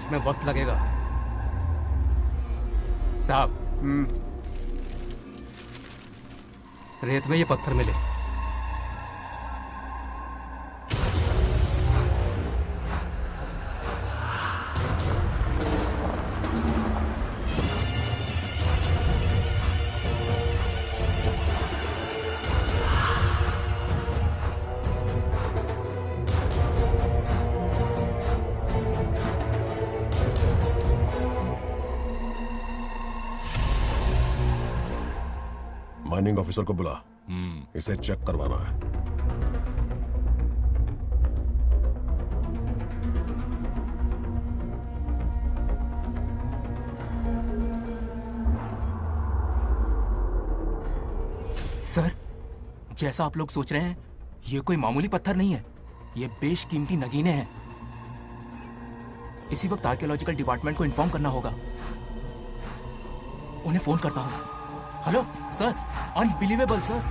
इसमें वक्त लगेगा साहब। रेत में ये पत्थर मिले। माइनिंग ऑफिसर को बुला, इसे चेक करवाना है। सर, जैसा आप लोग सोच रहे हैं, ये कोई मामूली पत्थर नहीं है, ये बेशकीमती नगीने हैं। इसी वक्त आर्कियोलॉजिकल डिपार्टमेंट को इन्फॉर्म करना होगा। उन्हें फोन करता हूं। Hello sir, unbelievable sir.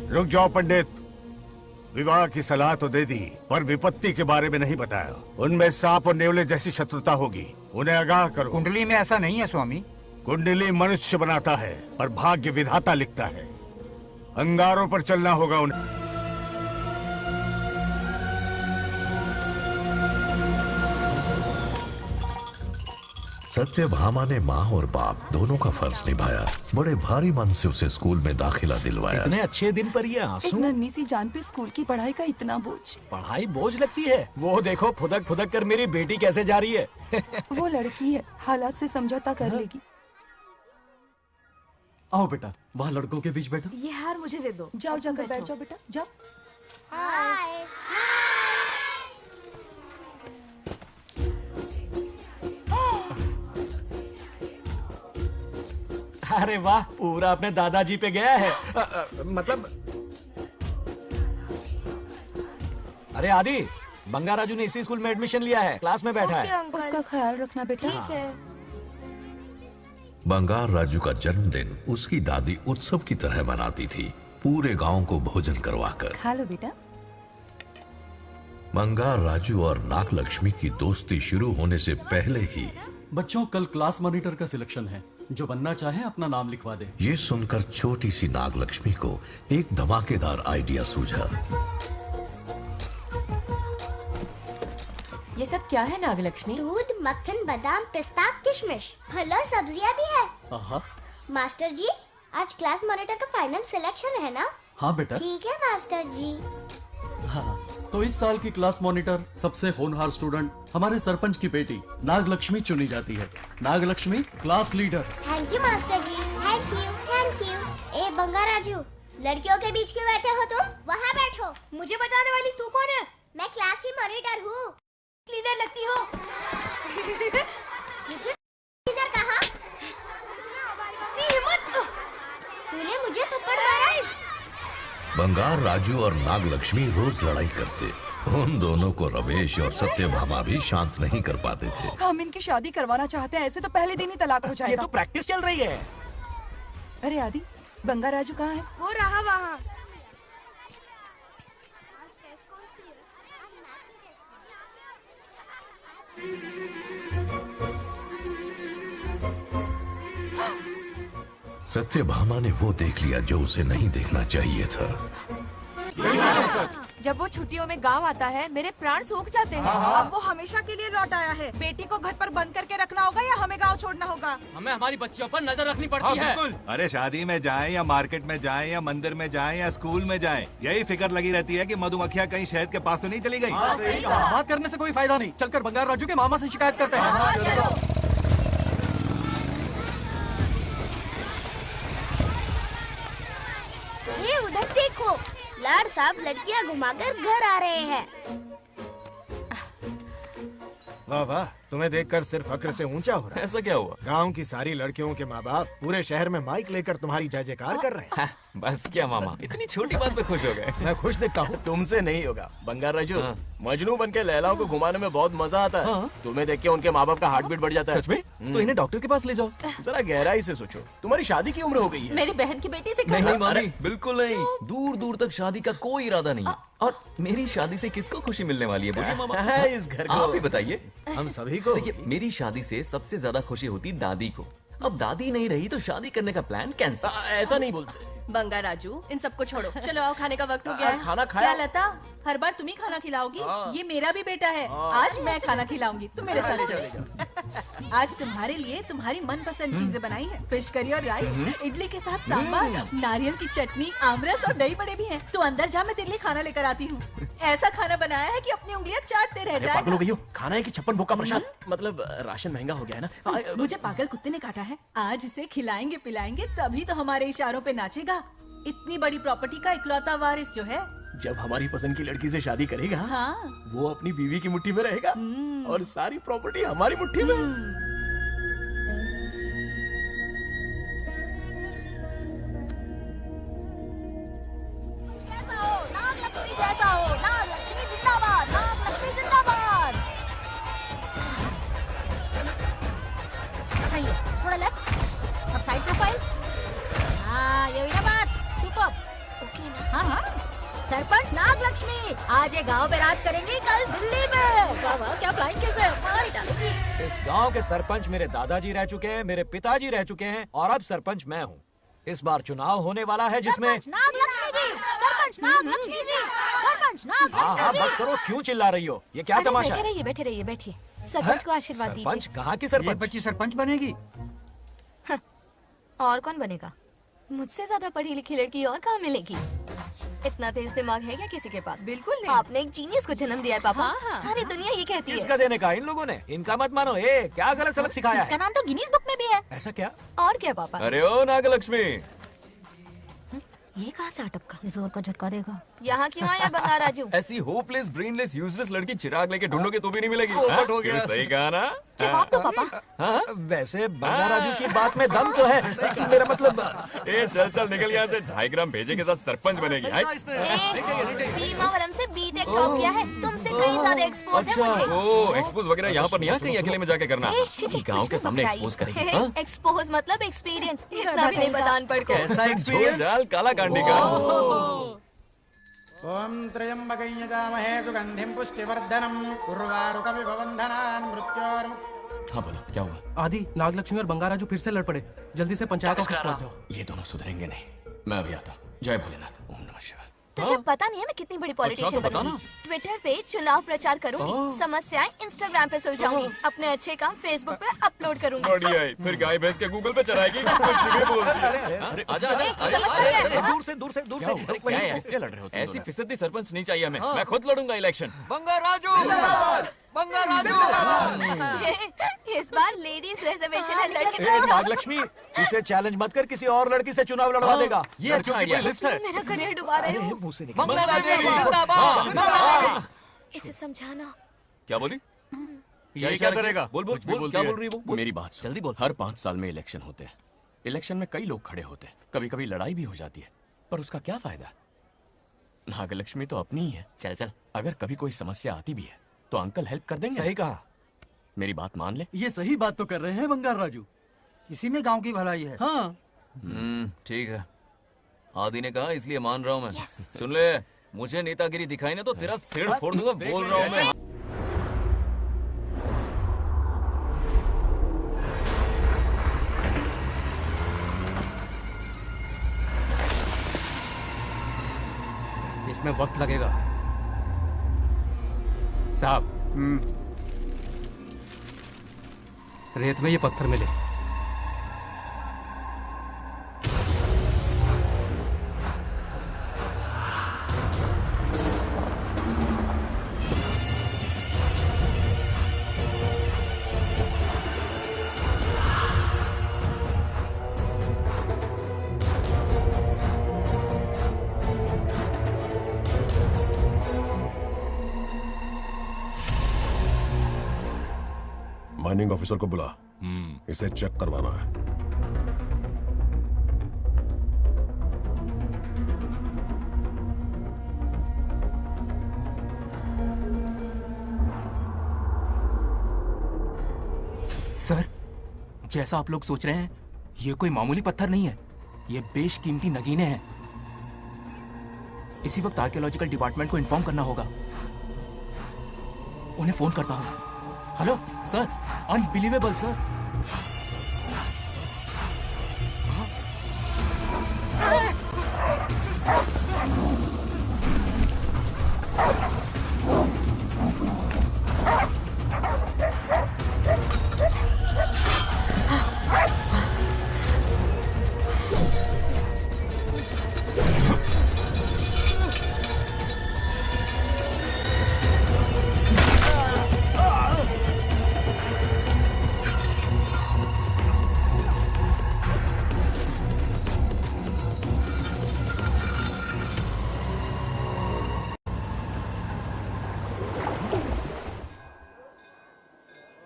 रुक जाओ पंडित, विवाह की सलाह तो दे दी पर विपत्ति के बारे में नहीं बताया। उनमें सांप और नेवले जैसी शत्रुता होगी, उन्हें आगाह करो। कुंडली में ऐसा नहीं है स्वामी। कुंडली मनुष्य बनाता है पर भाग्य विधाता लिखता है। अंगारों पर चलना होगा उन्हें। सत्यभामा ने माँ और बाप दोनों का फर्ज निभाया। बड़े भारी मन से उसे स्कूल में दाखिला दिलवाया। इतने अच्छे दिन पर ये आंसू। एक नन्ही सी जान पे स्कूल की पढ़ाई का इतना बोझ। पढ़ाई बोझ लगती है? वो देखो फुदक फुदक कर मेरी बेटी कैसे जा रही है। वो लड़की है, हालात से समझौता कर लेगी। आओ बेटा, वहाँ लड़कों के बीच बैठो। ये हार मुझे दे दो। जाओ जाकर बैठ जाओ बेटा, जाओ। हाय। अरे वाह, पूरा अपने दादाजी पे गया है। मतलब अरे आदि, बंगाराजू ने इसी स्कूल में एडमिशन लिया है, क्लास में बैठा है। उसका ख्याल रखना बेटा। ठीक है। बंगार राजू का जन्मदिन उसकी दादी उत्सव की तरह मनाती थी, पूरे गांव को भोजन करवाकर। खा लो बेटा। बंगार राजू और नागलक्ष्मी की दोस्ती शुरू होने से पहले ही बच्चों, कल क्लास मॉनिटर का सिलेक्शन है। जो बनना चाहे अपना नाम लिखवा दे। ये सुनकर छोटी सी नागलक्ष्मी को एक धमाकेदार आइडिया सूझा। ये सब क्या है नागलक्ष्मी? दूध, मक्खन, बादाम, पिस्ता, किशमिश, फल और सब्जियां भी है। आहा। मास्टर जी, आज क्लास मॉनिटर का फाइनल सिलेक्शन है ना? हाँ बेटा। ठीक है मास्टर जी। हाँ, तो इस साल की क्लास मॉनिटर सबसे होनहार स्टूडेंट हमारे सरपंच की बेटी नागलक्ष्मी चुनी जाती है। Nagalakshmi class leader. Thank you master ji, thank you thank you. ए बंगाराजू, लड़कियों के बीच क्यों बैठे हो तुम? वहाँ बैठो। मुझे बताने वाली तू कौन है? मैं क्लास की मॉनिटर हूँ। लीडर लगती हो। मुझे लीडर कहा? तूने मुझे थप्पड़ मारा। बंगार राजू और नागलक्ष्मी रोज लड़ाई करते। उन दोनों को रमेश और सत्यभामा भी शांत नहीं कर पाते थे। हम इनकी शादी करवाना चाहते हैं, ऐसे तो पहले दिन ही तलाक हो जाएगा। ये तो प्रैक्टिस चल रही है। अरे आदि, बंगार राजू कहाँ है? वो रहा वहाँ। सत्यभामा ने वो देख लिया जो उसे नहीं देखना चाहिए था। जब वो छुट्टियों में गांव आता है, मेरे प्राण सूख जाते हैं। अब वो हमेशा के लिए लौट आया है। बेटी को घर पर बंद करके रखना होगा या हमें गांव छोड़ना होगा? हमें हमारी बच्चियों पर नजर रखनी पड़ती है। अरे शादी में जाएं या मार्केट में जाएं या मंदिर में जाएं या स्कूल में जाएं, यही फिक्र लगी रहती है कि मधुमक्खियाँ कहीं शहद के पास तो नहीं चली गई। बात करने से कोई फायदा नहीं, चलकर बंगार राजू के मामा से शिकायत करते हैं। उधर देखो, लाड साहब लड़कियां घुमाकर घर आ रहे हैं। वाह वाह, तुम्हें देखकर सिर्फ फक्र से ऊंचा हो रहा है। ऐसा क्या हुआ? गांव की सारी लड़कियों के माँ बाप पूरे शहर में माइक लेकर तुम्हारी जय जयकार कर रहे हैं। बस क्या मामा, इतनी छोटी बात पे खुश हो गए। मैं खुश दिखता हूँ। तुमसे नहीं होगा बंगार राजू। मजनू बन के लैलाओं को घुमाने में बहुत मजा आता है। तुम्हें देख के उनके माँ बाप का हार्ट बीट बढ़ जाता है। सच में? तो इन्हें डॉक्टर के पास ले जाओ। जरा गहराई से सोचो, तुम्हारी शादी की उम्र हो गई है। मेरी बहन की बेटी से नहीं मामी, बिल्कुल नहीं। दूर दूर तक शादी का कोई इरादा नहीं है। और मेरी शादी से किसको खुशी मिलने वाली है बोलिए मामा? इस घर को आप ही बताइए। हम सभी को। देखिए, मेरी शादी से सबसे ज्यादा खुशी होती दादी को। अब दादी नहीं रही तो शादी करने का प्लान कैंसिल। ऐसा नहीं बोलते। बंगा राजू, इन सबको छोड़ो, चलो आओ, खाने का वक्त हो गया है। खाना क्या खाया? लता, हर बार तुम ही खाना खिलाओगी? ये मेरा भी बेटा है। आज मैं खाना खिलाऊंगी, तुम मेरे साथ चलो। आज तुम्हारे लिए तुम्हारी मनपसंद चीजें बनाई है। फिश करी और राइस, इडली के साथ सांभर, नारियल की चटनी, आमरस और दही बड़े भी हैं। तू अंदर जा, मैं तेरे लिए खाना लेकर आती हूँ। ऐसा खाना बनाया है कि अपनी उंगलियां चाटते रह जाए। पागल हो गई हो? खाना है कि छप्पन भोग का प्रसाद? मतलब राशन महंगा हो गया है ना। मुझे पागल कुत्ते ने काटा है। आज इसे खिलाएंगे पिलाएंगे तभी तो हमारे इशारों पे नाचेगा। इतनी बड़ी प्रॉपर्टी का इकलौता वारिस जो है। जब हमारी पसंद की लड़की से शादी करेगा, हाँ। वो अपनी बीवी की मुट्ठी में रहेगा और सारी प्रॉपर्टी हमारी मुट्ठी में। नागलक्ष्मी जैसा हो, नागलक्ष्मी जिंदाबाद, नागलक्ष्मी जिंदाबाद। सही है, थोड़ा लेफ्ट, अब साइड प्रोफाइल। हाँ, ये हुई ना बात। सुपर। ओके ना? हाँ हाँ। सरपंच नागलक्ष्मी आज ये गांव पे राज करेंगी, कल दिल्ली में। क्या फ्लाइंग किस है? मारी डालूंगी। इस गांव के सरपंच मेरे दादाजी रह चुके हैं, मेरे पिताजी रह चुके हैं और अब सरपंच मैं हूँ। इस बार चुनाव होने वाला है जिसमें नागलक्ष्मी जी, सरपंच नागलक्ष्मी जी, सरपंच नागलक्ष्मी जी। बस करो, क्यों चिल्ला रही हो? ये क्या तमाशा है? बैठे रहिए बैठिए। सरपंच को आशीर्वाद दीजिए। सरपंच कहाँ की सरपंच? बच्ची सरपंच बनेगी। और कौन बनेगा? मुझसे ज्यादा पढ़ी लिखी लड़की और कहाँ मिलेगी? इतना तेज दिमाग है क्या किसी के पास? बिल्कुल नहीं। आपने एक जीनियस को जन्म दिया है पापा। हाँ, हाँ। सारी दुनिया ये कहती है। किसका देने का? इन लोगों ने। इनका मत मानो। ए, क्या गलत सलत सिखाया इसका है? नाम तो गिनीज बुक में भी है। ऐसा क्या? और क्या पापा? अरे ओ नागलक्ष्मी, ये कहाँ से अटपका? जोर का झटका देगा। यहाँ क्यों आया बंगा राजू? ऐसी होपलेस ब्रेनलेस यूजलेस लड़की चिराग लेके ढूंढोगे तो भी नहीं मिलेगी। हाँ? क्यों, सही कहा ना? जवाब दो पापा। हाँ? वैसे बंगा राजू की बात में दम तो है, लेकिन मेरा मतलब ए चल चल निकल यहाँ से। 2.5 ग्राम भेजे के साथ सरपंच बनेगी। भीमावरम से बीटेक टॉप किया है, तुमसे कई ज्यादा एक्सपोज है मुझे। ओ एक्सपोज वगैरह यहाँ पर नहीं है, कहीं अकेले में जाके करना। गाँव के सामने एक्सपोज करेगी। हाँ? एक्सपोज मतलब एक्सपीरियंस, इतना भी नहीं पता अनपढ़ को। ऐसा एक्सपीरियंस काला कांडी का। ओम त्र्यंबकं यजामहे सुगंधिं पुष्टिवर्धनम् उर्वारुकमिव बन्धनान् मृत्योर्मुक्तिः। हाँ बोलो, क्या हुआ? आदि, नागलक्ष्मी और बंगाराजू फिर से लड़ पड़े। जल्दी से पंचायत ऑफिस पहुंच जाओ। ये दोनों सुधरेंगे नहीं। मैं अभी आता हूँ। जय भोलेनाथ। ओम नमः शिवाय। तुझे पता नहीं है मैं कितनी बड़ी पॉलिटिशियन तो बनूंगी। ट्विटर पे चुनाव प्रचार करूंगी, समस्याएं इंस्टाग्राम पे सुलझाऊंगी, अपने अच्छे काम फेसबुक पे अपलोड करूंगी। बढ़िया है। फिर गाय भैंस के गूगल पे चराएगी। कुछ भी बोलती है। आजा समझता क्या है? दूर से दूर से दूर से। अरे क्या है? किसके लड़ रहे हो? ऐसी फिसदी सरपंच नहीं चाहिए हमें। मैं खुद लड़ूंगा इलेक्शन। बंगा राजू, बंगा राजू। इस बार लेडीज रिजर्वेशन है, लड़की तो दिखाओ। नागलक्ष्मी, इसे चैलेंज मत कर, किसी और लड़की से चुनाव लड़वा देगा। ये अच्छा आइडिया है। तुम मेरा करियर डुबा रहे हो। मुंह से बंगा राजू जिंदाबाद। इसे समझाना। क्या बोली? ये क्या करेगा? बोल बोल बोल, क्या बोल रही है वो? मेरी बात सुन। जल्दी बोल। हर 5 साल में इलेक्शन होते हैं। इलेक्शन में कई लोग खड़े होते हैं, कभी कभी लड़ाई भी हो जाती है, पर उसका क्या फायदा? नागलक्ष्मी तो अपनी ही है। चल चल, अगर कभी कोई समस्या आती भी है तो अंकल हेल्प कर देंगे। सही कहा। मेरी बात मान ले। ये सही बात तो कर रहे हैं बंगार राजू। इसी में गांव की भलाई है। हाँ, ठीक है। आदि ने कहा इसलिए मान रहा हूँ मैं। सुन ले, मुझे नेतागिरी दिखाई ना तो तेरा सिर फोड़ दूंगा। बोल रहा हूँ मैं। इसमें वक्त लगेगा साहब। रेत में ये पत्थर मिले। माइनिंग ऑफिसर को बुला। इसे चेक करवाना है। सर, जैसा आप लोग सोच रहे हैं, ये कोई मामूली पत्थर नहीं है। ये बेशकीमती नगीने हैं। इसी वक्त आर्कियोलॉजिकल डिपार्टमेंट को इन्फॉर्म करना होगा। उन्हें फोन करता हूं। Hello sir, unbelievable sir.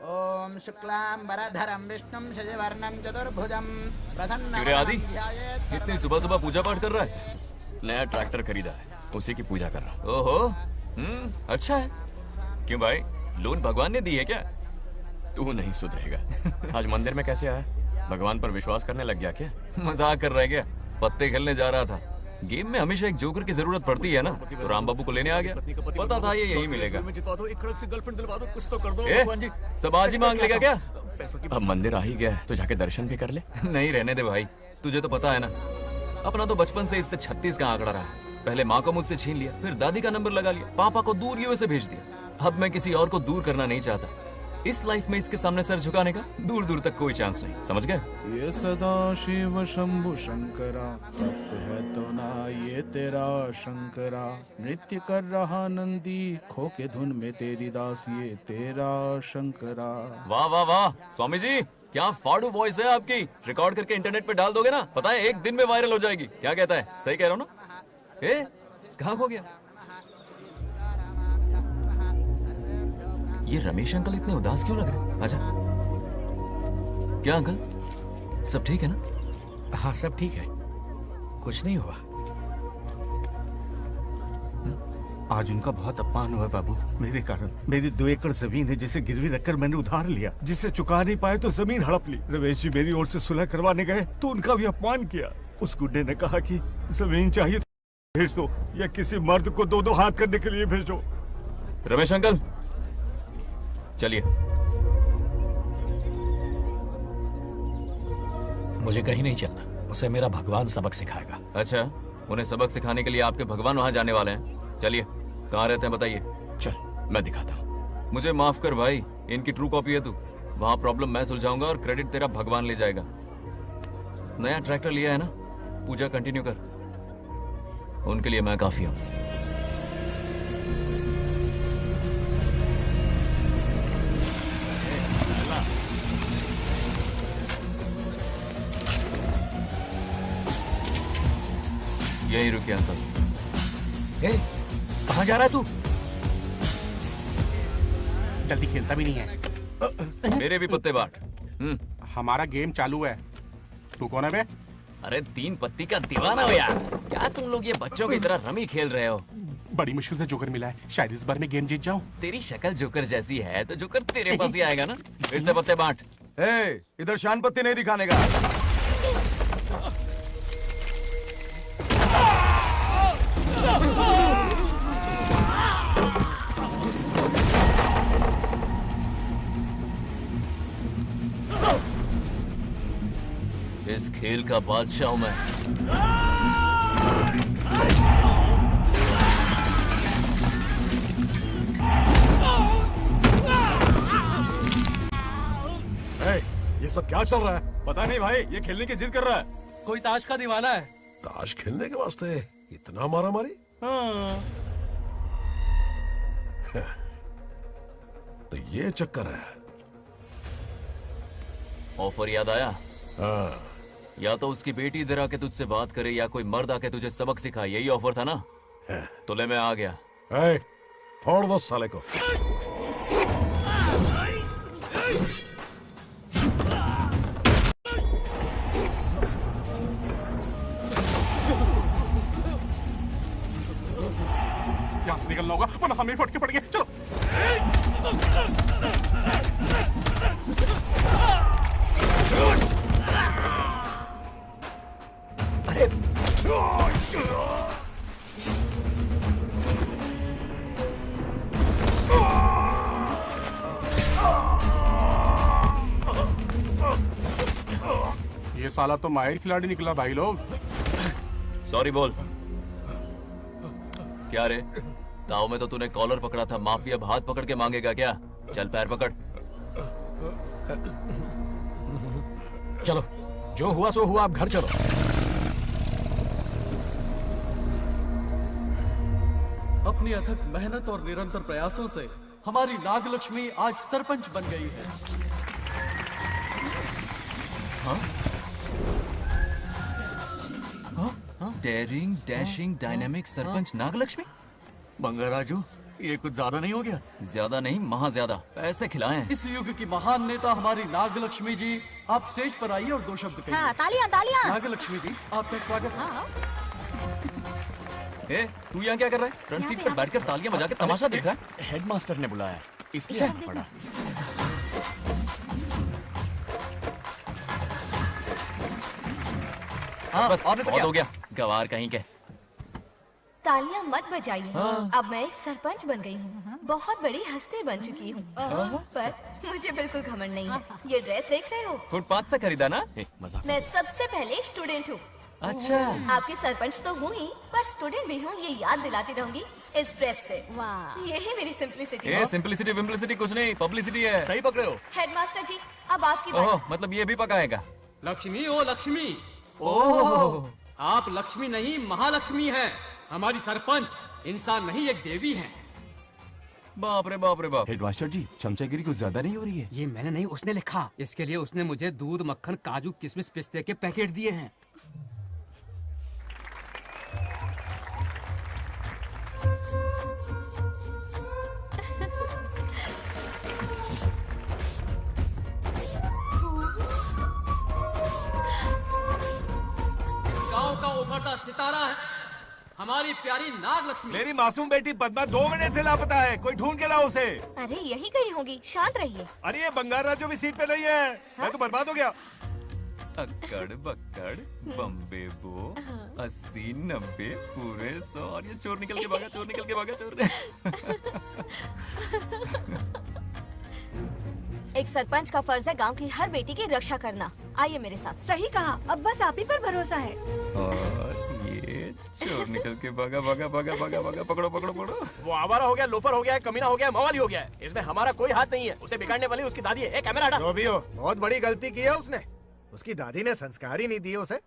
ओम शुक्लांबरधरं विष्णुं शशिवर्णं चतुर्भुजं प्रसन्नं क्यों रे आदि? ध्यायेत् इतनी सुबह सुबह पूजा पाठ कर रहा है? नया ट्रैक्टर खरीदा है, उसी की पूजा कर रहा। ओहो, अच्छा है। क्यों भाई, लोन भगवान ने दी है क्या? तू नहीं सुधरेगा। आज मंदिर में कैसे आया? भगवान पर विश्वास करने लग गया क्या? मजाक कर रहा है क्या? पत्ते खेलने जा रहा था। गेम में हमेशा एक जोकर की जरूरत पड़ती है ना, तो राम बाबू को लेने आ गया। पता था ये यही मिलेगा। सब आज ही मांग लेगा क्या? अब मंदिर आ ही गया, तो जाके दर्शन भी कर ले। नहीं, रहने दे भाई, तुझे तो पता है ना, अपना तो बचपन से इससे 36 का आंकड़ा रहा है। पहले माँ को मुझसे छीन लिया, फिर दादी का नंबर लगा लिया, पापा को दूर यूएसए भेज दिया। अब मैं किसी और को दूर करना नहीं चाहता। इस लाइफ में इसके सामने सर झुकाने का दूर दूर तक कोई चांस नहीं, समझ गए? ये सदा शिव शंभु शंकरा, तप्त है तो ना ये तेरा शंकरा। नृत्य कर रहा नंदी, खो के धुन में तेरी दास, ये तेरा शंकरा। वाह वाह वाह, स्वामी जी क्या फाड़ू वॉइस है आपकी। रिकॉर्ड करके इंटरनेट पे डाल दोगे ना, पता है एक दिन में वायरल हो जाएगी। क्या कहता है? सही कह रहा हूँ ना? ए, कहाँ खो गया ये रमेश अंकल? इतने उदास क्यों लग रहे? अच्छा, क्या अंकल, सब ठीक है ना? हाँ सब ठीक है, कुछ नहीं हुआ। आज उनका बहुत अपमान हुआ बाबू, मेरे कारण। मेरी 2 एकड़ जमीन है जिसे गिरवी रखकर मैंने उधार लिया, जिसे चुका नहीं पाए तो जमीन हड़प ली। रमेश जी मेरी ओर से सुलह करवाने गए तो उनका भी अपमान किया। उस गुड्डे ने कहा कि जमीन चाहिए तो भेज दो, या किसी मर्द को 2-2 हाथ करने के लिए भेजो। रमेश अंकल चलिए। मुझे कहीं नहीं चलना, उसे मेरा भगवान सबक सिखाएगा। अच्छा, उन्हें सबक सिखाने के लिए आपके भगवान वहां जाने वाले हैं? चलिए, कहाँ रहते हैं बताइए। चल मैं दिखाता हूँ। मुझे माफ कर भाई, इनकी ट्रू कॉपी है तू। वहां प्रॉब्लम मैं सुलझाऊंगा और क्रेडिट तेरा भगवान ले जाएगा। नया ट्रैक्टर लिया है ना, पूजा कंटिन्यू कर। उनके लिए मैं काफी हूँ। यही रुकिए अंकल। कहाँ जा रहा है तू? जल्दी खेलता भी नहीं है। मेरे भी पत्ते बांट। हमारा गेम चालू है, तू कौन है बे? अरे 3 पत्ती का दीवाना हो यार। क्या तुम लोग ये बच्चों की तरह रमी खेल रहे हो? बड़ी मुश्किल से जोकर मिला है, शायद इस बार में गेम जीत जाऊं। तेरी शक्ल जोकर जैसी है तो जोकर तेरे पास ही आएगा ना। फिर से पत्ते बांट। इधर शान पत्ती नहीं दिखाने का। इस खेल का बादशाह हूं मैं। ये सब क्या चल रहा है? पता नहीं भाई, ये खेलने की जिद कर रहा है। कोई ताश का दीवाना है। ताश खेलने के वास्ते इतना मारा मारी? तो ये चक्कर है। ऑफर याद आया? हाँ। या तो उसकी बेटी इधर आके तुझसे बात करे, या कोई मर्द आके तुझे सबक सिखाए। यही ऑफर था ना? तो ले, मैं आ गया। फोड़ दो साले को। हम ही फटके पड़ गए। चलो अरे ये साला तो माहिर खिलाड़ी निकला भाई लोग। सॉरी बोल। क्या रे, ताऊ में तो तूने कॉलर पकड़ा था, माफी अब हाथ पकड़ के मांगेगा क्या? चल पैर पकड़। चलो, जो हुआ सो हुआ, आप घर चलो। अपनी अथक मेहनत और निरंतर प्रयासों से हमारी नागलक्ष्मी आज सरपंच बन गई है। Dairying dashing dynamic sarpanch Nagalakshmi. Bangarraju, ये कुछ ज्यादा नहीं हो गया? ज्यादा नहीं, महा ज्यादा। पैसे खिलाएं। इस युग की महान नेता हमारी नागलक्ष्मी जी, आप स्टेज पर आइए और दो शब्द कहिए। हाँ, तालियां तालियां। नागलक्ष्मी जी, आपका स्वागत है। ए, तू यहाँ क्या कर रहा है? फ्रंट सीट पर बैठकर तालियां बजा के तमाशा देख रहा है? हेडमास्टर ने बुलाया, इसलिए आना पड़ा। हाँ, बस और नहीं तो बहुत क्या? हो गया, गवार कहीं के। तालियां मत बजाइए। हाँ। अब मैं एक सरपंच बन गई हूँ, बहुत बड़ी हस्ती बन चुकी हूँ। पर मुझे बिल्कुल घमंड नहीं है। ये ड्रेस देख रहे हो? फुटपाथ से खरीदा ना? मजाक। मैं सबसे पहले एक स्टूडेंट हूँ। अच्छा। आपकी सरपंच तो हूँ ही, पर स्टूडेंट भी हूँ, ये याद दिलाती रहूंगी इस ड्रेस से। यही मेरी सिंपलिसिटी ए, है। सिंपलिसिटी विम्पलिसिटी कुछ नहीं, पब्लिसिटी है। सही पकड़े हो। हेडमास्टर जी, अब आपकी ओह, बारी। मतलब ये भी पकाएगा? लक्ष्मी ओ लक्ष्मी। ओह, आप लक्ष्मी नहीं महालक्ष्मी हैं। हमारी सरपंच इंसान नहीं, एक देवी हैं। बाप रे बाप रे बाप। हेडमास्टर जी, चमचागिरी कुछ ज्यादा नहीं हो रही है? ये मैंने नहीं, उसने लिखा। इसके लिए उसने मुझे दूध, मक्खन, काजू, किशमिश, पिस्ते के पैकेट दिए हैं। इस गांव का उभरता सितारा है हमारी प्यारी नागलक्ष्मी। मेरी मासूम बेटी पद्मा 2 महीने से लापता है, कोई ढूंढ के लाओ उसे। अरे यही कहीं होगी, शांत रहिए। अरे ये बंगार राजू भी सीट पे नहीं है। मैं तो बर्बाद हो गया। अक्कड़ बक्कड़ बम्बे बो 80 90 पूरे 100 और ये चोर निकल के भागा, चोर निकल के भागा, चोर। एक सरपंच का फर्ज है गांव की हर बेटी की रक्षा करना। आइए मेरे साथ। सही कहा, अब बस आप ही पर भरोसा है। और ये चोर निकल के भागा भागा भागा भागा भागा, पकड़ो पकड़ो पकड़ो। वो आवारा हो गया, लोफर हो गया, कमीना हो गया, मवाली हो गया है। इसमें हमारा कोई हाथ नहीं है। उसे बिगाड़ने वाली उसकी दादी है। कैमरा हटा। जो भी हो, बहुत बड़ी गलती की है उसने। उसकी दादी ने संस्कार ही नहीं दिए उसे।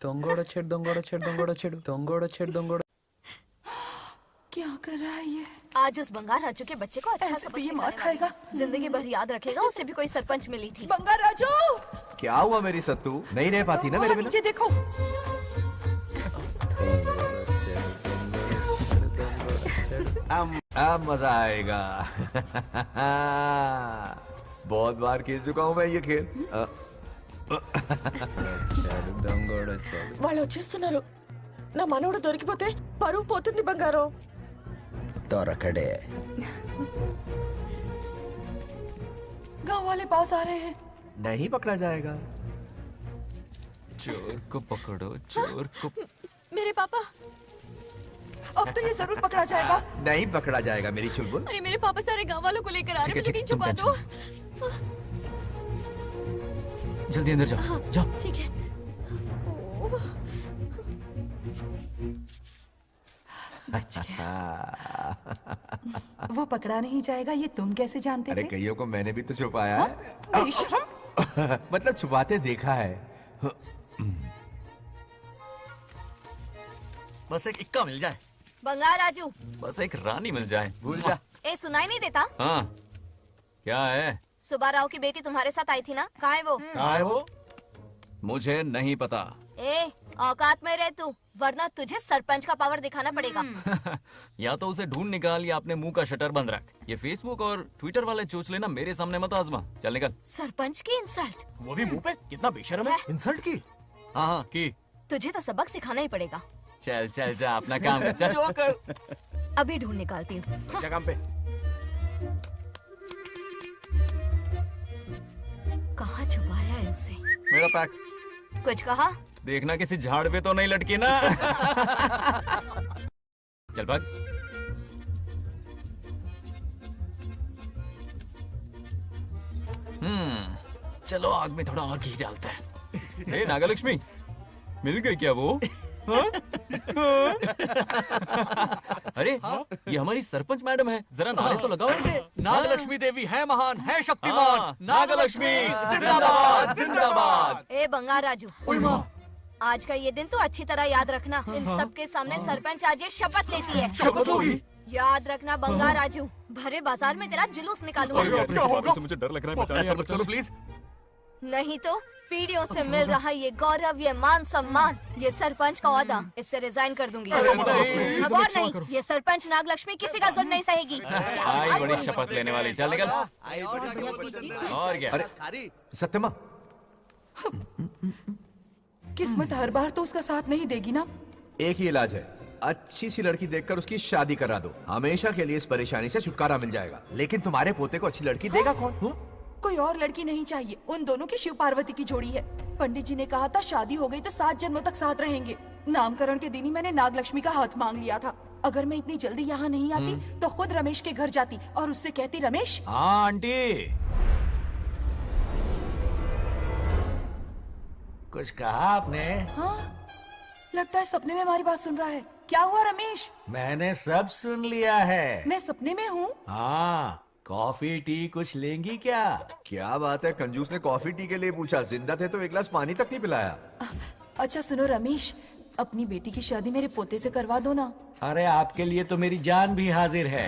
दंगोड़ा छेड़ दंगोड़ा छेड़ दंगोड़ा छेड़ दंगोड़ा छेड़ दंगोड़ा। क्या कर रहा है ये? आज उस बंगार राजू के बच्चे को अच्छा ऐसे सबक तो ये सिखाने मार खाएगा। वाली हूँ। जिंदगी भर याद रखेगा, उसे भी कोई सरपंच मिली थी। बंगार राजू, क्या हुआ मेरी सत्तू? नहीं रह पाती ना मेरे बिना? नीचे देखो। अब मजा आएगा। बहुत बार खेल चुका हूँ मैं ये खेल। వాళ్ళు వచ్చేస్తున్నారు. నా మనవడు దొరికిపోతే పరువు పోతుంది బంగారం. दौरकड़े गांव वाले पास आ रहे हैं। नहीं पकड़ा जाएगा। चोर को पकड़ो, चोर को। मेरे पापा, अब तो ये जरूर पकड़ा जाएगा। नहीं पकड़ा जाएगा मेरी चुलबुल। अरे मेरे पापा सारे गांव वालों को लेकर आ रहे हैं, मुझे कहीं छुपा दो। जल्दी अंदर जाओ, जाओ। ठीक है। वो पकड़ा नहीं जाएगा, ये तुम कैसे जानते अरे थे? कईयों को मैंने भी तो छुपाया है। बेशरम। मतलब छुपाते देखा है। बस एक इक्का मिल जाए। बंगार राजू, बस एक रानी मिल जाए, भूल जा। ए सुनाई नहीं देता? हाँ, क्या है? सुबह राव की बेटी तुम्हारे साथ आई थी ना, कहाँ है वो? कहाँ है वो? मुझे नहीं पता। ए औकात में रह तू, वरना तुझे सरपंच का पावर दिखाना पड़ेगा। या तो उसे ढूंढ निकाल या अपने मुंह का शटर बंद रख। ये फेसबुक और ट्विटर वाले चोच लेना मेरे सामने मत आजमा। चल निकल। सरपंच की इंसल्ट। वो भी मुंह पे, कितना बेशर्म है। इंसल्ट की? हाँ हाँ की। तुझे तो सबक सिखाना ही पड़ेगा। चल चल जा अपना काम कर, चल। जोकर। अभी ढूंढ निकालती हूँ। अच्छा काम पे। कहाँ छुपाया है उसे? मेरा पैक। कुछ कहा? देखना किसी झाड़ पे तो नहीं लटकी ना। चल भाग। चलो आग में थोड़ा और घी डालता है। ए नागलक्ष्मी, मिल गई क्या वो? हाँ? अरे ये हमारी सरपंच मैडम है, जरा नारे तो लगाओ इनके। नागलक्ष्मी देवी है महान, है शक्तिमान। नागलक्ष्मी जिंदाबाद जिंदाबाद। ए बंगार राजू, आज का ये दिन तो अच्छी तरह याद रखना। इन सबके सामने सरपंच आज ये शपथ लेती है। शपथ होगी? याद रखना बंगार राजू, भरे बाजार में तेरा जुलूस निकालूंगा। क्या होगा? मुझे डर लग रहा है, बचाओ प्लीज। नहीं तो पीढ़ियों से मिल रहा ये गौरव, ये मान सम्मान, ये सरपंच का ओहदा, इससे रिजाइन कर दूंगी। अब और नहीं, ये सरपंच नागलक्ष्मी किसी का जुल्म नहीं सहेगी। आई बड़ी शपथ लेने वाली, चल निकल। और क्या? अरे सत्यमा, किस्मत हर बार तो उसका साथ नहीं देगी ना। एक ही इलाज है, अच्छी सी लड़की देखकर उसकी शादी करा दो, हमेशा के लिए इस परेशानी से छुटकारा मिल जाएगा। लेकिन तुम्हारे पोते को अच्छी लड़की देगा कौन? कोई और लड़की नहीं चाहिए, उन दोनों की शिव पार्वती की जोड़ी है। पंडित जी ने कहा था शादी हो गई तो 7 जन्मों तक साथ रहेंगे। नामकरण के दिन ही मैंने नागलक्ष्मी का हाथ मांग लिया था। अगर मैं इतनी जल्दी यहाँ नहीं आती तो खुद रमेश के घर जाती और उससे कहती, रमेश। हाँ आंटी, कुछ कहा आपने? हाँ, लगता है सपने में हमारी बात सुन रहा है। क्या हुआ रमेश? मैंने सब सुन लिया है। मैं सपने में हूँ? हाँ, कॉफी टी कुछ लेंगी क्या? क्या बात है, कंजूस ने कॉफी टी के लिए पूछा, जिंदा थे तो एक गिलास पानी तक नहीं पिलाया। अच्छा सुनो रमेश, अपनी बेटी की शादी मेरे पोते से करवा दो ना। अरे आपके लिए तो मेरी जान भी हाजिर है।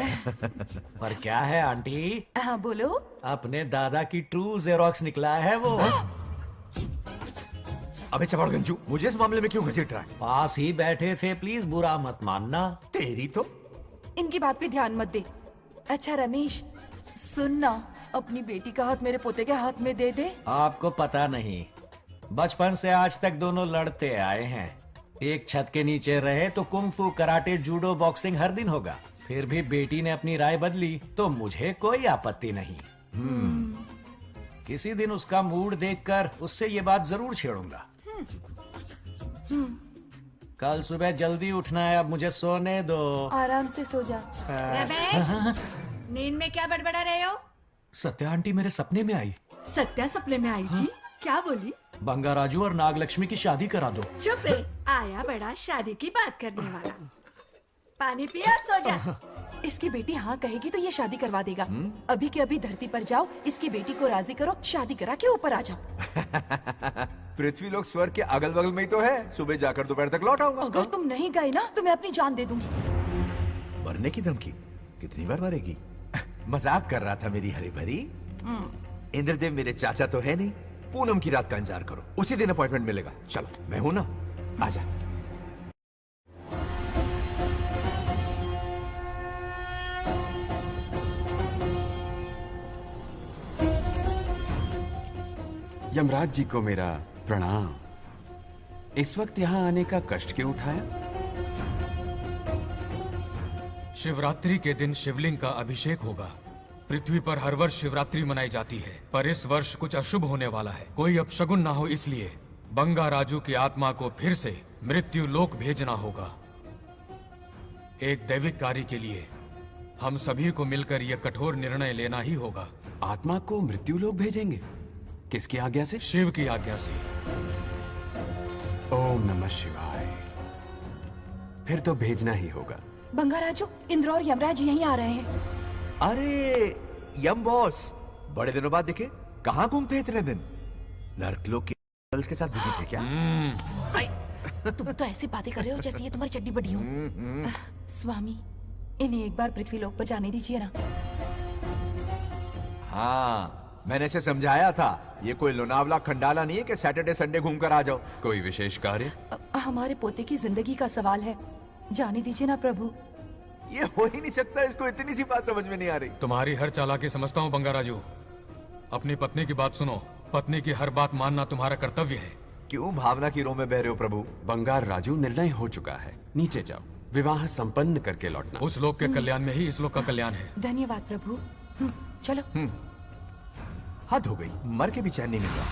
पर क्या है आंटी? हाँ बोलो। अपने दादा की ट्रू जेरोक्स निकला है वो। अबे चपड़गंजू, मुझे इस मामले में क्यों घसीट रहा है? पास ही बैठे थे, प्लीज बुरा मत मानना। तेरी तो इनकी बात पे ध्यान मत दे। अच्छा रमेश सुन ना, अपनी बेटी का हाथ मेरे पोते के हाथ में दे दे। आपको पता नहीं, बचपन से आज तक दोनों लड़ते आए हैं। एक छत के नीचे रहे तो कुंफू, कराटे, जूडो, बॉक्सिंग हर दिन होगा। फिर भी बेटी ने अपनी राय बदली तो मुझे कोई आपत्ति नहीं। किसी दिन उसका मूड देखकर उससे ये बात जरूर छेड़ूंगा। कल सुबह जल्दी उठना है, अब मुझे सोने दो। आराम से सो जा। रमेश, नींद में क्या बड़बड़ा रहे हो? सत्या आंटी मेरे सपने में आई। सत्या सपने में आई थी? क्या बोली? बंगा राजू और नागलक्ष्मी की शादी करा दो। चुप रे, आया बड़ा शादी की बात करने वाला। पानी पिया और सो जा। इसकी बेटी हाँ कहेगी तो ये शादी करवा देगा। अभी के अभी धरती पर जाओ, इसकी बेटी को राजी करो, शादी करा के ऊपर आ जाओ। पृथ्वी लोग स्वर्ग के अगल बगल में ही तो है, सुबह जाकर दोपहर तक लौट आऊंगा। अगर तुम नहीं गए ना तो मैं अपनी जान दे दूंगी। मरने की धमकी? कितनी बार मरेगी? मजाक कर रहा था मेरी हरी भरी। इंद्रदेव मेरे चाचा तो है नहीं। पूनम की रात का इंतजार करो, उसी दिन अपॉइंटमेंट मिलेगा। चलो मैं हूं ना, आजा। यमराज जी को मेरा प्रणाम। इस वक्त यहाँ आने का कष्ट क्यों उठाया? शिवरात्रि के दिन शिवलिंग का अभिषेक होगा। पृथ्वी पर हर वर्ष शिवरात्रि मनाई जाती है, पर इस वर्ष कुछ अशुभ होने वाला है। कोई अपशगुन ना हो, इसलिए बंगा राजू की आत्मा को फिर से मृत्यु लोक भेजना होगा। एक दैविक कार्य के लिए हम सभी को मिलकर यह कठोर निर्णय लेना ही होगा। आत्मा को मृत्यु लोक भेजेंगे? किसकी आज्ञा से? शिव की आज्ञा से। ओम नमः शिवाय। फिर तो भेजना ही होगा। बंगा राजू, इंद्र और यमराज यहीं आ रहे हैं। अरे यम बॉस, बड़े दिनों बाद दिखे। कहाँ घूमते हैं इतने दिन? नर्कलोक के गर्ल्स के साथ बिजी थे क्या? तुम तो ऐसी बातें कर रहे हो जैसे ये तुम्हारी चड्डी बड़ी हो। स्वामी, इन्हें एक बार पृथ्वी लोक पर जाने दीजिए ना। हाँ, मैंने इसे समझाया था, ये कोई लोनावला खंडाला नहीं है कि सैटरडे संडे घूम कर आ जाओ। कोई विशेष कार्य? हमारे पोते की जिंदगी का सवाल है, जाने दीजिए ना प्रभु। ये हो ही नहीं सकता, इसको इतनी सी बात समझ में नहीं आ रही। तुम्हारी हर चालाकी समझता हूँ बंगा राजू। अपनी पत्नी की बात सुनो। पत्नी की हर बात मानना तुम्हारा कर्तव्य है। क्यों भावना की रो में बह रहे हो प्रभु? बंगार राजू, निर्णय हो चुका है, नीचे जाओ, विवाह संपन्न करके लौटना। उस लोग के कल्याण में ही इस लोग का कल्याण है। धन्यवाद प्रभु। चलो। हद हो गई, मर के भी चैन नहीं मिलता।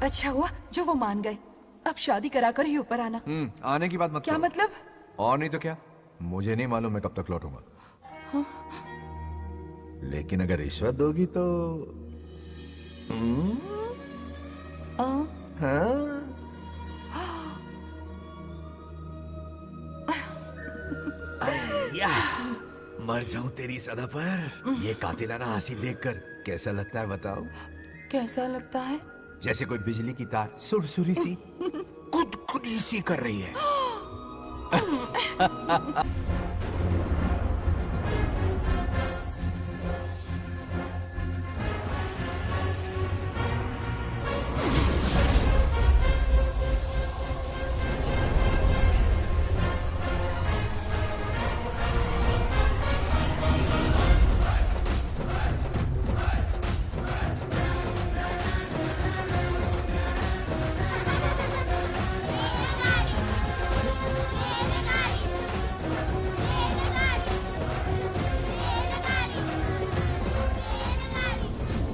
अच्छा हुआ जो वो मान गए। अब शादी कराकर ही ऊपर आना। आने की बात मत क्या करो। मतलब? और नहीं तो क्या, मुझे नहीं मालूम मैं कब तक लौटूंगा। हाँ? लेकिन अगर रिश्वत दोगी तो हाँ? या, मर जाऊं तेरी सदा पर। ये कातिलाना हंसी देखकर कैसा लगता है बताओ? कैसा लगता है? जैसे कोई बिजली की तार सुरसुरी सी गुदगुदी सी कर रही है।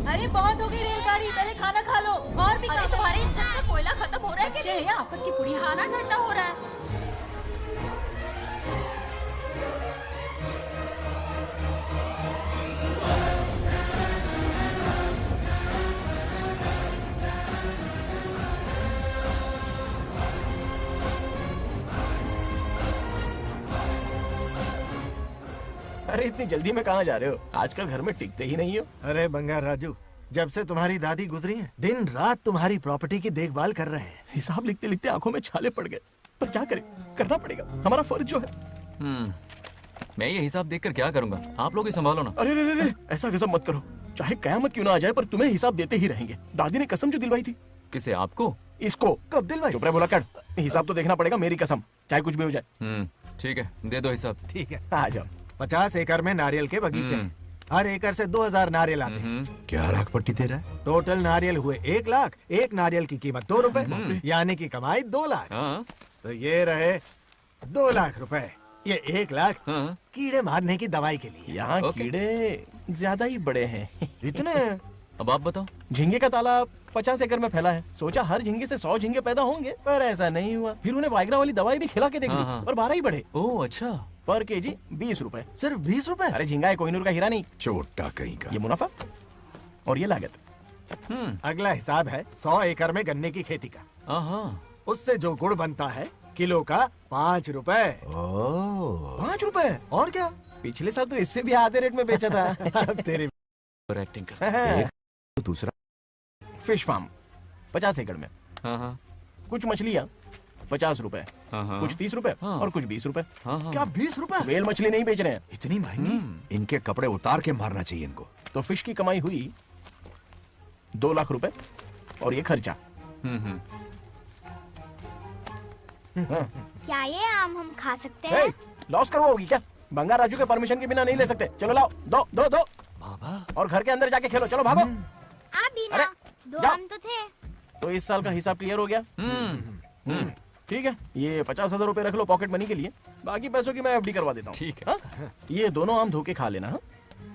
अरे बहुत हो गई रेलगाड़ी, पहले खाना खा लो। और भी अरे तुम्हारे इंजन का कोयला खत्म हो रहा है कि नहीं? आफत की पुड़ी। खाना ठंडा हो रहा है। अरे इतनी जल्दी में कहाँ जा रहे हो? आजकल घर में टिकते ही नहीं हो। अरे बंगार राजू, जब से तुम्हारी दादी गुजरी है, दिन रात तुम्हारी प्रॉपर्टी की देखभाल कर रहे हैं। हिसाब लिखते लिखते आंखों में छाले पड़ गए, पर क्या करें, करना पड़ेगा, हमारा फर्ज जो है। मैं ये हिसाब देखकर क्या करूंगा? आप लोग ही संभालो ना। अरे रे रे, ऐसा गजब मत करो, चाहे कयामत क्यों ना आ जाए पर तुम्हें हिसाब देते ही रहेंगे। दादी ने कसम जो दिलवाई थी। किसे? आपको? इसको। कब दिलवाई? चुप रहे बोला कर, हिसाब तो देखना पड़ेगा, मेरी कसम, चाहे कुछ भी हो जाए। ठीक है, दे दो हिसाब। ठीक है, आ जाओ। 50 एकड़ में नारियल के बगीचे हैं। हर एकड़ से 2000 नारियल आते हैं। क्या राख पट्टी दे रहा है? टोटल नारियल हुए 1 लाख। एक नारियल की कीमत 2 रुपए, यानी कि कमाई 2 लाख। तो ये रहे 2 लाख रुपए। ये 1 लाख कीड़े मारने की दवाई के लिए। यहाँ कीड़े ज्यादा ही बड़े हैं। इतने? अब आप बताओ। झींगे का तालाब 50 एकड़ में फैला है। सोचा हर झींगे से 100 झींगे पैदा होंगे, पर ऐसा नहीं हुआ। फिर उन्हें वाइग्रा वाली दवाई भी खिला के देख ली, और 12 ही बढ़े। ओह अच्छा। पर केजी 20 रुपए। सिर्फ 20 रुपए? अरे झींगा है, कोहिनूर का हीरा नहीं। छोटा कहीं का। ये मुनाफा और ये लागत। अगला हिसाब है 100 एकड़ में गन्ने की खेती का। उससे जो गुड़ बनता है किलो का 5 रुपए। 5 रुपए? और क्या, पिछले साल तो इससे भी आधे रेट में बेचा था। तेरी एक्टिंग करता। दूसरा फिश फार्म 50 एकड़ में। कुछ मछलियाँ 50 रुपए, कुछ 30 रुपए और कुछ 20 रुपए। क्या 20 रुपए? वेल मछली नहीं बेच रहे हैं। इतनी महंगी? इनके कपड़े उतार के मारना चाहिए इनको। तो फिश की कमाई हुई 2 लाख रुपए और ये खर्चा। क्या ये आम हम खा सकते हैं? लॉस करवाओगी क्या? बंगार राजू के परमिशन के बिना नहीं ले सकते। चलो लाओ, दो दो दो। बाबा। और घर के अंदर जाके खेलो, चलो भागो। आप भी ना, 2 आम तो थे। तो इस साल का हिसाब क्लियर हो गया? ठीक है, ये 50,000 रुपए रख लो पॉकेट मनी के लिए, बाकी पैसों की मैं एफडी करवा देता हूँ। ठीक है। ये दोनों आम धोके खा लेना।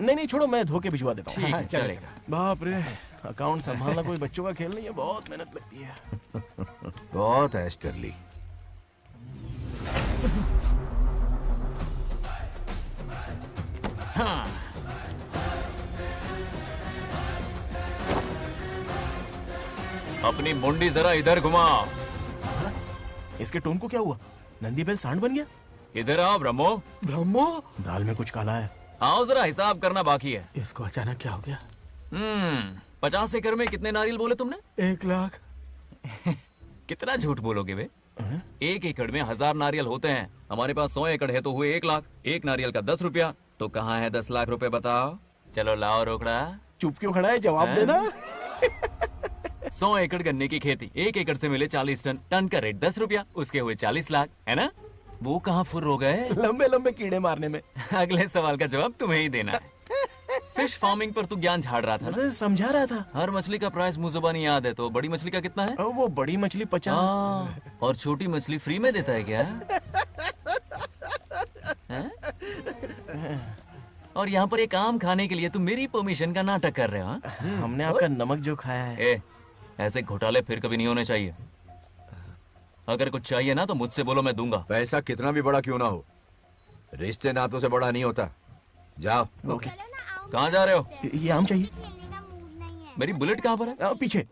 नहीं नहीं छोड़ो, मैं धोके भिजवा देता हूँ। ठीक है, चलेगा। बाप रे, अकाउंट संभालना कोई बच्चों का खेल नहीं है, बहुत मेहनत लगती है। बहुत ऐश कर ली। हाँ। अपनी मुंडी जरा इधर घुमा। इसके टोन को क्या हुआ? नंदी बैल सांड बन गया? इधर आओ ब्रह्मो। ब्रह्मो? दाल में कुछ काला है। आओ जरा, हिसाब करना बाकी है। इसको अचानक क्या हो गया? 50 एकड़ में कितने नारियल बोले तुमने? 1 लाख। कितना झूठ बोलोगे बे? 1 एकड़ में 1000 नारियल होते हैं। हमारे पास 100 एकड़ है तो हुए 1 लाख। एक नारियल का 10 रुपया, तो कहाँ है 10 लाख रुपए बताओ? चलो लाओ रोकड़ा। चुप क्यों खड़ा है, जवाब देना। 100 एकड़ गन्ने की खेती, 1 एकड़ से मिले 40 टन, टन का रेट 10 रुपया, उसके हुए 40 लाख, है ना? वो कहाँ फुर हो गए? लंबे लंबे कीड़े मारने में। अगले सवाल का जवाब तुम्हें ही देना है। फिश फार्मिंग पर तू ज्ञान झाड़ रहा था ना? समझा रहा था। हर मछली का प्राइस मुंह जुबानी याद है, तो बड़ी मछली का कितना है? वो बड़ी मछली 50 और छोटी मछली फ्री में देता है क्या? और यहाँ पर एक आम खाने के लिए तुम मेरी परमिशन का नाटक कर रहे हो? हमने आपका नमक जो खाया है। ऐसे घोटाले फिर कभी नहीं होने चाहिए। अगर कुछ चाहिए ना तो मुझसे बोलो, मैं दूंगा। पैसा कितना भी बड़ा क्यों ना हो, रिश्ते नातों से बड़ा नहीं होता। जाओ। ओके। कहाँ जा रहे हो? ये आम चाहिए। मेरी बुलेट कहाँ पर है? पीछे।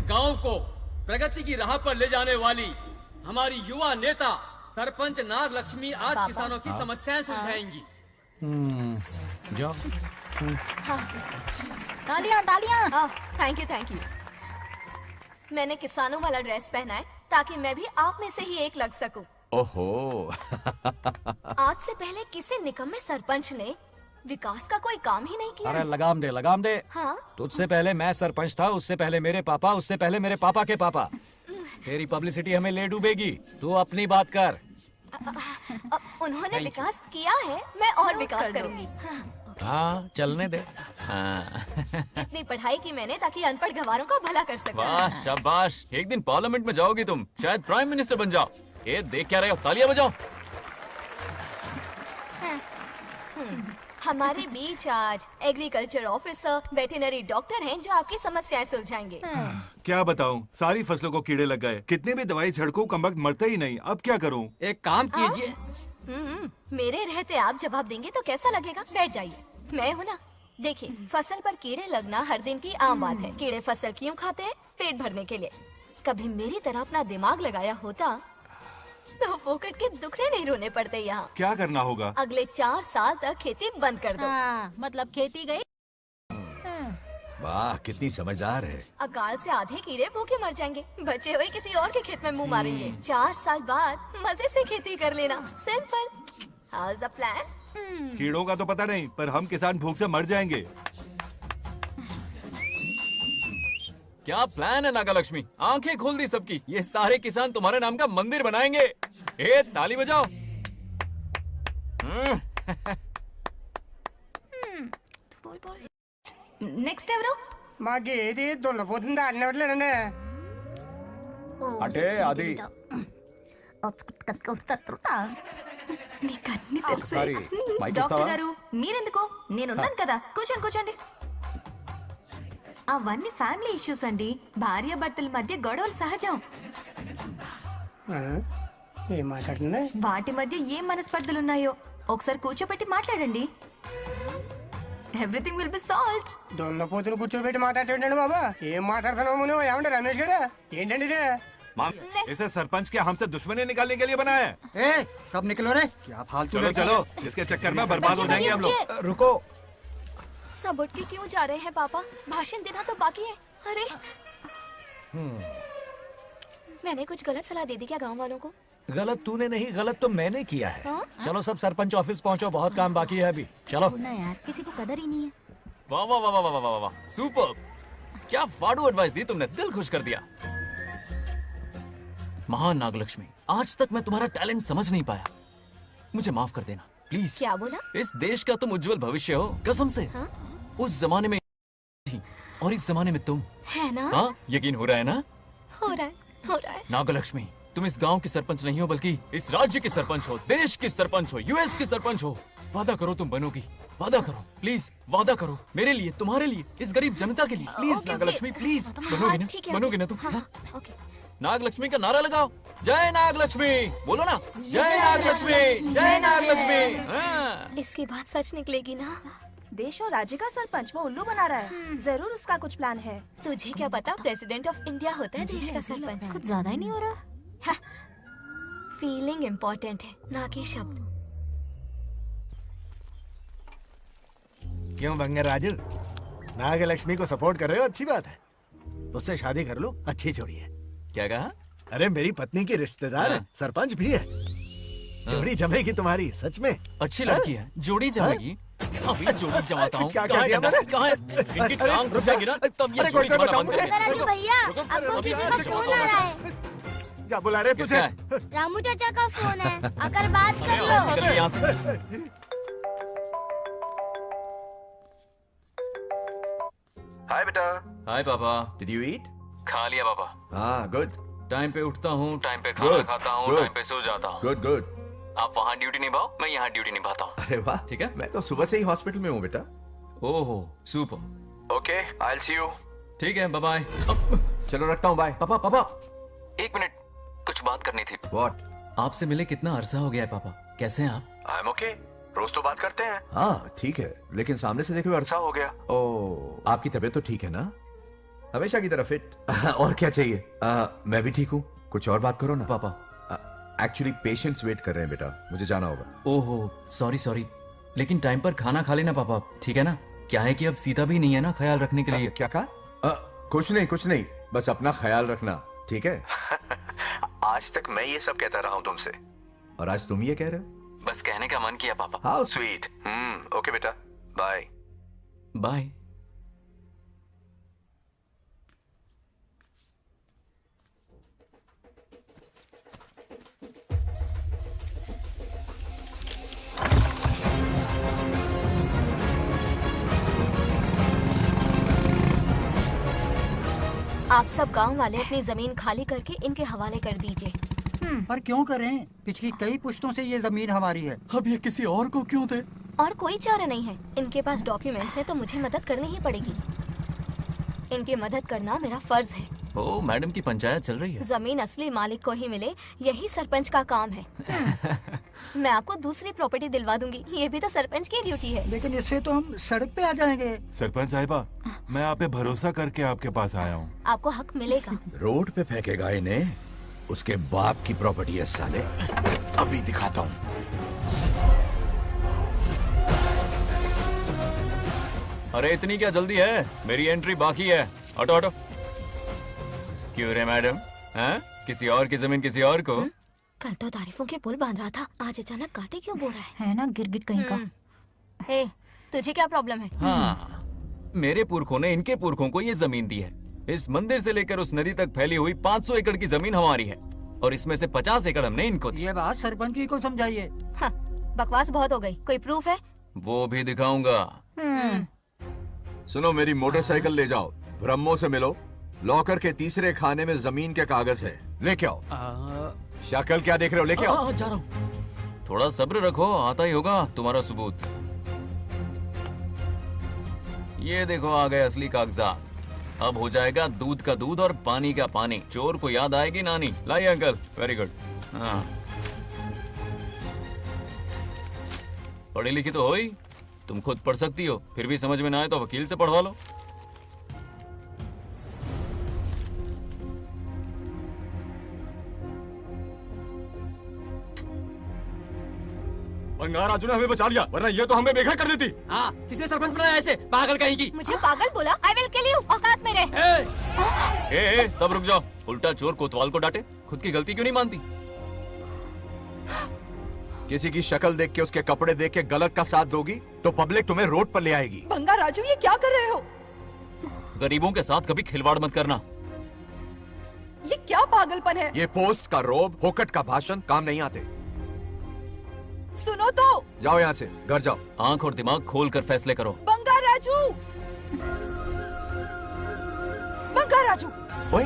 गांव को प्रगति की राह पर ले जाने वाली हमारी युवा नेता सरपंच नाग लक्ष्मी आज किसानों की समस्याएं सुलझाएंगी। जाओ। तालियां तालियां। Thank you. मैंने किसानों वाला ड्रेस पहना है ताकि मैं भी आप में से ही एक लग सकूं। ओहो। आज से पहले किसी निकम्मे सरपंच ने विकास का कोई काम ही नहीं किया। अरे लगाम दे। हाँ? तुझसे पहले मैं सरपंच था, उससे पहले मेरे पापा, उससे पहले मेरे पापा के पापा। तेरी पब्लिसिटी हमें ले डूबेगी, तू अपनी बात कर। उन्होंने विकास किया है, मैं और विकास करूंगी। हाँ, चलने दे। इतनी पढ़ाई की मैंने ताकि अनपढ़ गंवारों का भला कर सकूं। वाह शाबाश, एक दिन पार्लियामेंट में जाओगी तुम, शायद प्राइम मिनिस्टर बन जाओ। ये देख क्या रहे हो, तालियां बजाओ। हमारे बीच आज एग्रीकल्चर ऑफिसर, वेटरनरी डॉक्टर हैं जो आपकी समस्याएं सुलझाएंगे। क्या बताऊं, सारी फसलों को कीड़े लग गए। कितने भी दवाई छिड़कूं कम वक्त मरते ही नहीं। अब क्या करूं? एक काम कीजिए। मेरे रहते आप जवाब देंगे तो कैसा लगेगा? बैठ जाइए, मैं हूँ ना। देखिए, फसल पर कीड़े लगना हर दिन की आम बात है। कीड़े फसल क्यों खाते हैं? पेट भरने के लिए। कभी मेरी तरह अपना दिमाग लगाया होता तो फोकट के दुखड़े नहीं रोने पड़ते यहाँ। क्या करना होगा? अगले 4 साल तक खेती बंद कर दो। मतलब खेती गई। वाह, कितनी समझदार है। अकाल से आधे कीड़े भूखे मर जाएंगे, बचे हुए किसी और के खेत में मुंह मारेंगे। 4 साल बाद मजे से खेती कर लेना। Simple. How is the plan? कीड़ों का तो पता नहीं, पर हम किसान भूख से मर जाएंगे। क्या प्लान है नागा लक्ष्मी? आंखें खोल दी सबकी। ये सारे किसान तुम्हारे नाम का मंदिर बनाएंगे। ताली बजाओ। నెక్స్ట్ ఎవరు? మాకు ఏది దున్నపోతుంది ఆడినట్లేదండి. అంటే అది నీకన్నీ తెలుసు. సారీ, మైక్ డాక్టర్ ఇస్తావా? గారు మీరెందుకు? నేనున్నాను కదా. కూర్చోండి కూర్చోండి. అవన్నీ ఫ్యామిలీ ఇష్యూస్ అండి. భార్య భర్తల మధ్య గొడవలు సహజం. ఏం మాట్లాడుతుంది? వాటి మధ్య ఏం మనస్పర్ధలు ఉన్నాయో ఒకసారి కూర్చోబెట్టి మాట్లాడండి. Everything will be solved. దున్నపోతులు కూర్చోబెట్టి మాట్లాడేటండి బాబా. ఏం మాట్లాడుతున్నావు నువ్వు? ఏమండి రమేష్ గారు? ఏంటండి ఇది? इसे सरपंच के हमसे दुश्मनी निकालने के लिए बनाया है। सब निकलो रे। क्या फालतू। चलो, इसके चक्कर में बर्बाद हो जाएंगे हम लोग। रुको। सब उठ के क्यों जा रहे हैं पापा? भाषण देना तो बाकी है। अरे मैंने कुछ गलत सलाह दे दी क्या गांव वालों को? गलत तूने नहीं, गलत तो मैंने किया है। हाँ? चलो सब सरपंच ऑफिस पहुंचो, बहुत काम बाकी है अभी। चलो यार, किसी को कदर ही नहीं है। वाह वाह वाह वाह वाह वाह, सुपर। क्या फाड़ू एडवाइस दी तुमने, दिल खुश कर दिया। महान नागलक्ष्मी, आज तक मैं तुम्हारा टैलेंट समझ नहीं पाया, मुझे माफ कर देना प्लीज। क्या बोला? इस देश का तुम उज्जवल भविष्य हो, कसम से। हाँ? उस जमाने में थी और इस जमाने में तुम है ना? हाँ, यकीन हो रहा है ना? हो रहा है। नागलक्ष्मी, तुम इस गांव के सरपंच नहीं हो बल्कि इस राज्य के सरपंच हो, देश के सरपंच हो, यूएस के सरपंच हो। वादा करो तुम बनोगी, वादा करो प्लीज, वादा करो मेरे लिए, तुम्हारे लिए, इस गरीब जनता के लिए। प्लीज नागलक्ष्मी प्लीज, बनोगी ना, बनोगी ना तुम? नागलक्ष्मी का नारा लगाओ, जय नागलक्ष्मी, बोलो ना, जय नागलक्ष्मी, जय नागलक्ष्मी। इसकी बात सच निकलेगी ना? देश और राज्य का सरपंच वो उल्लू बना रहा है। जरूर उसका कुछ प्लान है। तुझे क्या पता, प्रेसिडेंट ऑफ इंडिया होता है देश का सरपंच। कुछ ज्यादा ही नहीं हो रहा? फीलिंग इम्पोर्टेंट है, ना कि शब्द। क्यों बंगर राजू, नागलक्ष्मी को सपोर्ट कर रहे हो? अच्छी बात है, उससे शादी कर लो, अच्छी जोड़ी है। क्या कहा? अरे मेरी पत्नी की रिश्तेदार है, सरपंच भी है। जोड़ी जमेगी तुम्हारी, सच में। अच्छी लड़की है, जोड़ी जमेगी। अभी जोड़ी जमाता हूँ। क्या कह दिया मैंने? कहाँ है? इनकी टांग रुक जाएगी ना, तब ये जोड़ी जमाना बंद कर देंगे। राजू भैया, आपको किसी का फोन आ रहा है। जा बुला रहे तुझे। रामू चाचा का फोन है, आकर बात कर लो। यहाँ से। हाय बेटा। हाय पापा। Did you eat? खा लिया पापा। हाँ गुड। टाइम पे उठता हूँ, टाइम पे खाना खाता हूँ, टाइम पे सो जाता हूँ। Good good. आप वहाँ ड्यूटी निभाओ, मैं यहाँ ड्यूटी निभाता हूँ। अरे वाह, ठीक है। मैं तो सुबह से ही हॉस्पिटल में हूँ बेटा। ओहो super. Okay, I will see you. ठीक है, बाय बाय। चलो रखता हूँ, बाय। पापा पापा, एक मिनट, कुछ बात करनी थी। व्हाट? आपसे मिले कितना अरसा हो गया है पापा, कैसे हैं आप? आई एम ओके, रोज तो बात करते हैं। हाँ ठीक है, लेकिन सामने से देखे हुए अरसा हो गया। ओह, आपकी तबीयत तो ठीक है ना? हमेशा की तरह फिट। और क्या चाहिए? मैं भी ठीक हूँ। कुछ और बात करो ना पापा। एक्चुअली पेशेंट्स वेट कर रहे हैं बेटा, मुझे जाना होगा। ओहो सॉरी सॉरी, लेकिन टाइम पर खाना खा लेना पापा, ठीक है ना? क्या है कि अब सीता भी नहीं है ना ख्याल रखने के लिए। क्या कहा? कुछ नहीं, बस अपना ख्याल रखना, ठीक है? आज तक मैं ये सब कहता रहा हूँ तुमसे, और आज तुम ये कह रहे हो? बस कहने का मन किया पापा। How sweet. ओके बेटा, बाय बाय। आप सब गांव वाले अपनी जमीन खाली करके इनके हवाले कर दीजिए। पर क्यों करें? पिछली कई पुश्तों से ये जमीन हमारी है। अब ये किसी और को क्यों दे? और कोई चारा नहीं है। इनके पास डॉक्यूमेंट्स है तो मुझे मदद करनी ही पड़ेगी। इनकी मदद करना मेरा फर्ज है। ओ मैडम की पंचायत चल रही है। जमीन असली मालिक को ही मिले, यही सरपंच का काम है। मैं आपको दूसरी प्रॉपर्टी दिलवा दूंगी, ये भी तो सरपंच की ड्यूटी है। लेकिन इससे तो हम सड़क पे आ जाएंगे। सरपंच साहिबा, मैं आप पे भरोसा करके आपके पास आया हूँ। आपको हक मिलेगा। रोड पे फेंकेगा इन्हें, उसके बाप की प्रॉपर्टी है साले। अभी दिखाता हूँ। अरे इतनी क्या जल्दी है, मेरी एंट्री बाकी है। हटो हटो। क्यों रे मैडम, हैं? किसी और की जमीन किसी और को? कल तो तारीफों के पुल बांध रहा था, आज अचानक कांटे क्यों बो रहा है ना गिरगिट कहीं का। हे, तुझे क्या प्रॉब्लम है? हाँ, मेरे पुरखों ने इनके पुरखों को ये जमीन दी है। इस मंदिर से लेकर उस नदी तक फैली हुई 500 एकड़ की जमीन हमारी है, और इसमें से 50 एकड़ हमने इनको दी। ये बात सरपंच जी को समझाइए। हाँ, बकवास बहुत हो गई। कोई प्रूफ है? वो भी दिखाऊंगा। सुनो, मेरी मोटरसाइकिल ले जाओ, ब्रह्मो से मिलो, लॉकर के तीसरे खाने में जमीन के कागज है, लेके आओ। शक्ल क्या देख रहे हो, लेके आओ। जा रहा हूँ। थोड़ा सब्र रखो, आता ही होगा तुम्हारा सबूत। ये देखो आ गए असली कागजात। अब हो जाएगा दूध का दूध और पानी का पानी। चोर को याद आएगी नानी। लाइए अंकल, वेरी गुड। हाँ, पढ़ी लिखी तो हो ही, तुम खुद पढ़ सकती हो, फिर भी समझ में ना आए तो वकील से पढ़वा लो। बंगार राजू ने हमें बचा लिया, वरना ये तो हमें बेघर कर देती। हाँ, किसने सरपंच बनाया ऐसे पागल कहीं की? मुझे पागल बोला? I will kill you. औकात में रहे। ए, सब रुक जाओ। उल्टा चोर कोतवाल को डांटे, खुद की गलती क्यों नहीं मानती? किसी की शक्ल देख के, उसके कपड़े देख के गलत का साथ दोगी तो पब्लिक तुम्हें रोड पर ले आएगी। बंगार राजू, ये क्या कर रहे हो? गरीबों के साथ कभी खिलवाड़ मत करना। ये क्या पागलपन है? ये पोस्ट का रोब, फोकट का भाषण काम नहीं आते। सुनो तो। जाओ यहाँ से, घर जाओ। आंख और दिमाग खोल कर फैसले करो। बंगार राजू, बंगार राजू। ओए,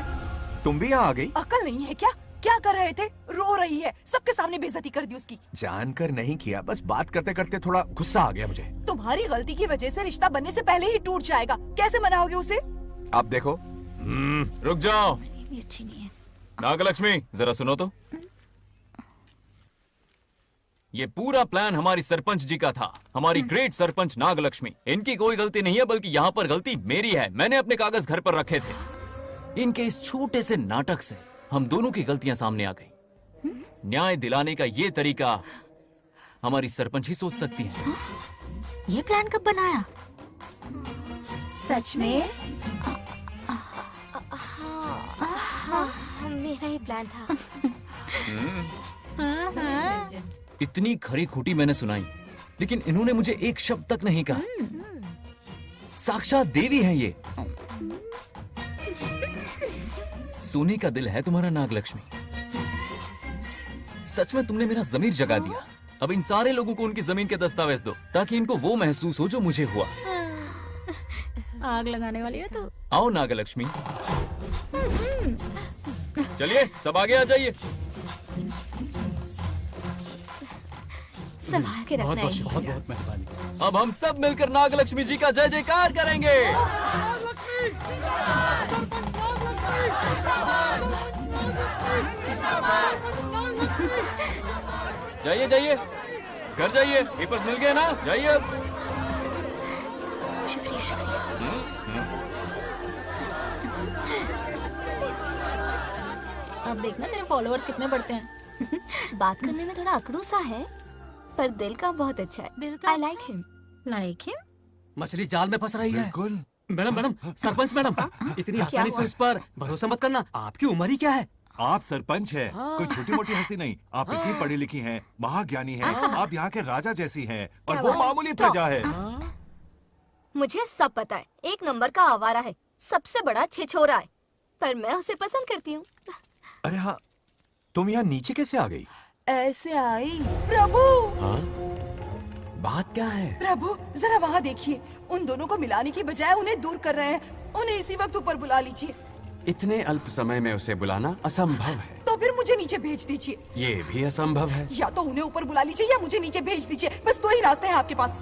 तुम भी यहाँ आ गई? अकल नहीं है क्या? क्या कर रहे थे? रो रही है, सबके सामने बेइज्जती कर दी उसकी। जानकर नहीं किया, बस बात करते करते थोड़ा गुस्सा आ गया मुझे। तुम्हारी गलती की वजह से रिश्ता बनने से पहले ही टूट जाएगा। कैसे मनाओगे उसे? आप देखो। रुक जाओ। अच्छी नहीं है। नागलक्ष्मी जरा सुनो तो। ये पूरा प्लान हमारी सरपंच जी का था, हमारी ग्रेट सरपंच नागलक्ष्मी। इनकी कोई गलती नहीं है, बल्कि यहाँ पर गलती मेरी है। मैंने अपने कागज घर पर रखे थे। इनके इस छोटे से नाटक से हम दोनों की गलतियां सामने आ गई। न्याय दिलाने का ये तरीका हमारी सरपंच ही सोच सकती है। ये प्लान कब बनाया? सच में? हाँ, मेरा ही प्लान था। इतनी खरी खोटी मैंने सुनाई, लेकिन इन्होंने मुझे एक शब्द तक नहीं कहा। साक्षात देवी है ये। सोने का दिल है तुम्हारा नागलक्ष्मी। सच में तुमने मेरा जमीर जगा दिया। अब इन सारे लोगों को उनकी जमीन के दस्तावेज दो, ताकि इनको वो महसूस हो जो मुझे हुआ। आग लगाने वाली है तो। आओ नागलक्ष्मी, चलिए सब आगे आ जाइए। संभाल के रखना है। बहुत बहुत मेहरबानी। अब हम सब मिलकर नागलक्ष्मी जी का जय जयकार करेंगे। जाइए जाइए, घर जाइए। पेपर्स मिल गए ना? जाइए अब। शुक्रिया शुक्रिया। अब देखना तेरे फॉलोअर्स कितने बढ़ते हैं। बात करने में थोड़ा अकड़ू सा है, पर दिल का बहुत अच्छा है। I like him. Like him? मछली जाल में फंस रही है। बिल्कुल। मैडम मैडम, सरपंच मैडम, इतनी आसानी से उस पर भरोसा मत करना। आपकी उम्र ही क्या है? आप सरपंच हैं, कोई छोटी मोटी हस्ती नहीं। आप इतनी पढ़ी लिखी हैं, महाज्ञानी हैं, आप यहाँ के राजा जैसी हैं, और वो मामूली प्रजा है। मुझे सब पता है, एक नंबर का आवारा है, सबसे बड़ा छिछोरा है, पर मैं उसे पसंद करती हूँ। अरे हाँ, तुम यहाँ नीचे कैसे आ गई? ऐसे आई। प्रभु! हाँ? बात क्या है? प्रभु जरा वहाँ देखिए, उन दोनों को मिलाने की बजाय उन्हें दूर कर रहे हैं। उन्हें इसी वक्त ऊपर बुला लीजिए। इतने अल्प समय में उसे बुलाना असंभव है। तो फिर मुझे नीचे भेज दीजिए। ये भी असंभव है। या तो उन्हें ऊपर बुला लीजिए या मुझे नीचे भेज दीजिए। बस दो ही रास्ते हैं आपके पास।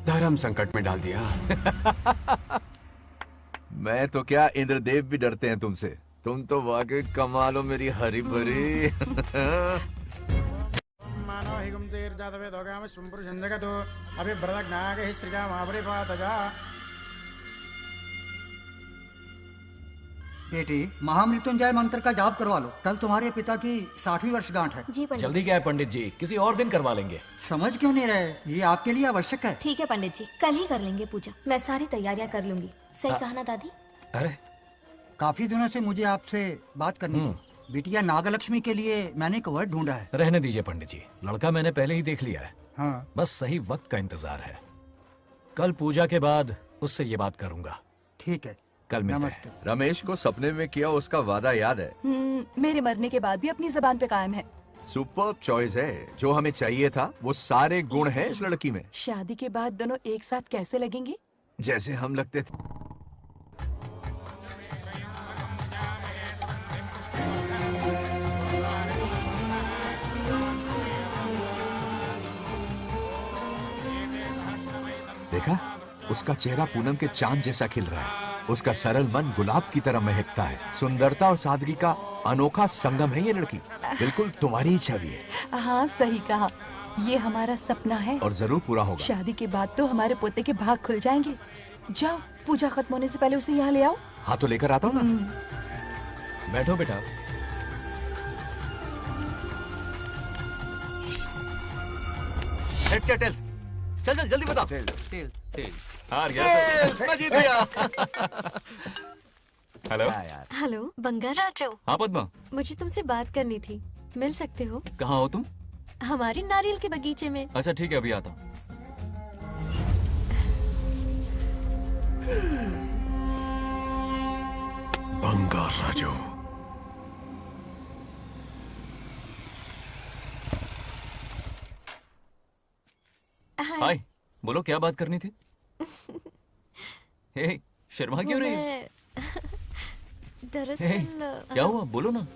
धर्म संकट में डाल दिया। मैं तो क्या, इंद्रदेव भी डरते हैं तुमसे। तुम तो वाकई कमाल हो मेरी हरी भरी। मानो हिगम तेर जातवे दोगाम सुंपुर जंदगतो अभी ब्रदक नागे श्रीगा माबरे पातजा। बेटी, महामृत्युंजय मंत्र का जाप करवा लो। कल तुम्हारे पिता की 60वीं वर्षगांठ है। जी पंडित। जल्दी क्या है पंडित जी, किसी और दिन करवा लेंगे। समझ क्यों नहीं रहे? ये आपके लिए आवश्यक है। ठीक है पंडित जी, कल ही कर लेंगे पूजा। मैं सारी तैयारियां कर लूंगी। सही कहा ना दादी? अरे काफी दिनों से मुझे आपसे बात करनी थी। बिटिया नागलक्ष्मी के लिए मैंने एक वर्ड ढूंढा है। रहने दीजिए पंडित जी, लड़का मैंने पहले ही देख लिया है। हाँ। बस सही वक्त का इंतजार है। कल पूजा के बाद उससे ये बात करूंगा। ठीक है, कल मिलते हैं। रमेश को सपने में किया उसका वादा याद है? मेरे मरने के बाद भी अपनी जबान पे कायम है। सुपर्ब चॉइस है। जो हमें चाहिए था वो सारे गुण हैं इस लड़की में। शादी के बाद दोनों एक साथ कैसे लगेंगे? जैसे हम लगते थे। देखा, उसका चेहरा पूनम के चांद जैसा खिल रहा है। उसका सरल मन गुलाब की तरह महकता है। सुंदरता और सादगी का अनोखा संगम है ये लड़की। बिल्कुल तुम्हारी ही छवि है। हाँ सही कहा, ये हमारा सपना है और जरूर पूरा होगा। शादी के बाद तो हमारे पोते के भाग खुल जाएंगे। जाओ, पूजा खत्म होने से पहले उसे यहाँ ले आओ। हाँ तो लेकर आता हूँ ना। बैठो बेटा। हेड्स या टेल्स? चल चल जल्दी बता। टेल्स। हार गया तो। मैं जीत गया। हेलो। हेलो बंगार राजू। हाँ पद्मा। मुझे तुमसे बात करनी थी, मिल सकते हो? कहाँ हो तुम? हमारे नारियल के बगीचे में। अच्छा ठीक है, अभी आता हूँ। बंगार राजू। हाय, बोलो क्या बात करनी थी? हे, शर्मा क्यों रही है? दरअसल क्या हुआ, बोलो ना।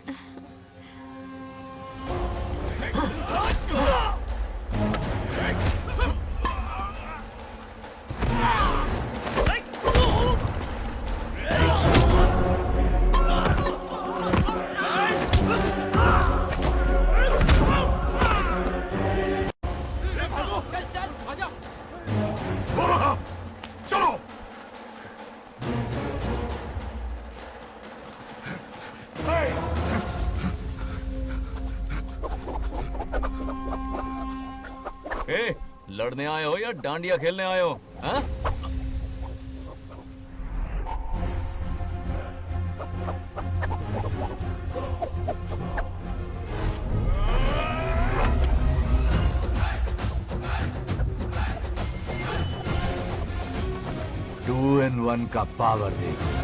लड़ने आए हो या डांडिया खेलने आए हो? हाँ? टू इन वन का पावर देखो।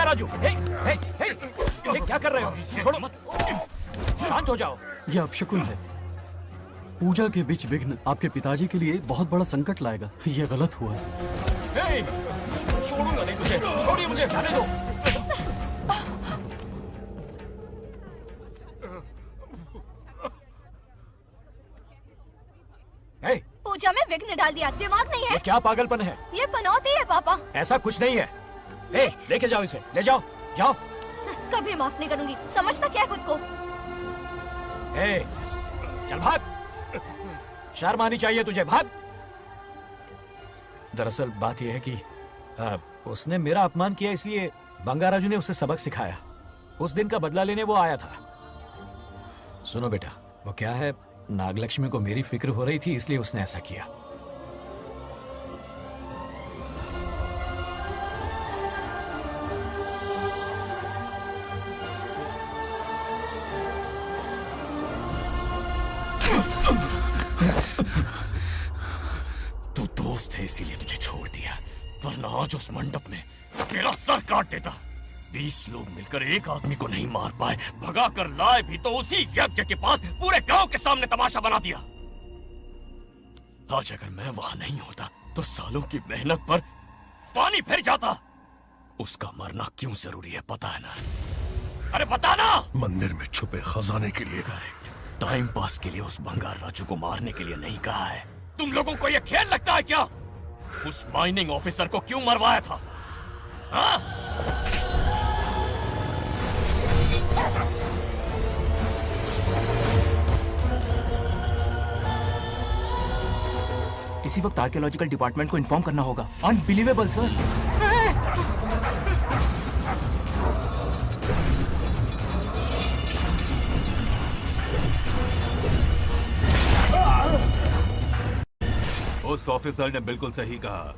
राजू, ये क्या कर रहे हो? छोड़ो मत, शांत हो जाओ। ये अपशकुन है। पूजा के बीच विघ्न आपके पिताजी के लिए बहुत बड़ा संकट लाएगा। ये गलत हुआ। छोड़ूंगा नहीं तुझे, छोड़िए मुझे, जाने दो। पूजा में विघ्न डाल दिया, दिमाग नहीं है? ये क्या पागलपन है? ये पनौती है पापा। ऐसा कुछ नहीं है। लेके जाओ इसे, ले जाओ, जाओ। कभी माफ नहीं करूंगी, समझता क्या है खुद को? चल भाग, शर्म आनी चाहिए तुझे, भाग। दरअसल बात यह है कि उसने मेरा अपमान किया, इसलिए बंगाराजू ने उसे सबक सिखाया। उस दिन का बदला लेने वो आया था। सुनो बेटा, वो क्या है, नागलक्ष्मी को मेरी फिक्र हो रही थी, इसलिए उसने ऐसा किया। तू दोस्त है इसीलिए तुझे छोड़ दिया, वरना आज उस मंडप में तेरा सर काट देता। 20 लोग मिलकर एक आदमी को नहीं मार पाए, भगा कर लाए भी तो उसी यज्ञ के पास पूरे गांव के सामने तमाशा बना दिया। आज अगर मैं वहां नहीं होता तो सालों की मेहनत पर पानी फिर जाता। उसका मरना क्यों जरूरी है पता है ना? अरे बता ना। मंदिर में छुपे खजाने के लिए, टाइम पास के लिए उस बंगार राजू को मारने के लिए नहीं कहा है। तुम लोगों को यह खेल लगता है क्या? उस माइनिंग ऑफिसर को क्यों मरवाया था? हाँ? इसी वक्त आर्कियोलॉजिकल डिपार्टमेंट को इन्फॉर्म करना होगा। Unbelievable sir. उस ऑफिसर ने बिल्कुल सही कहा।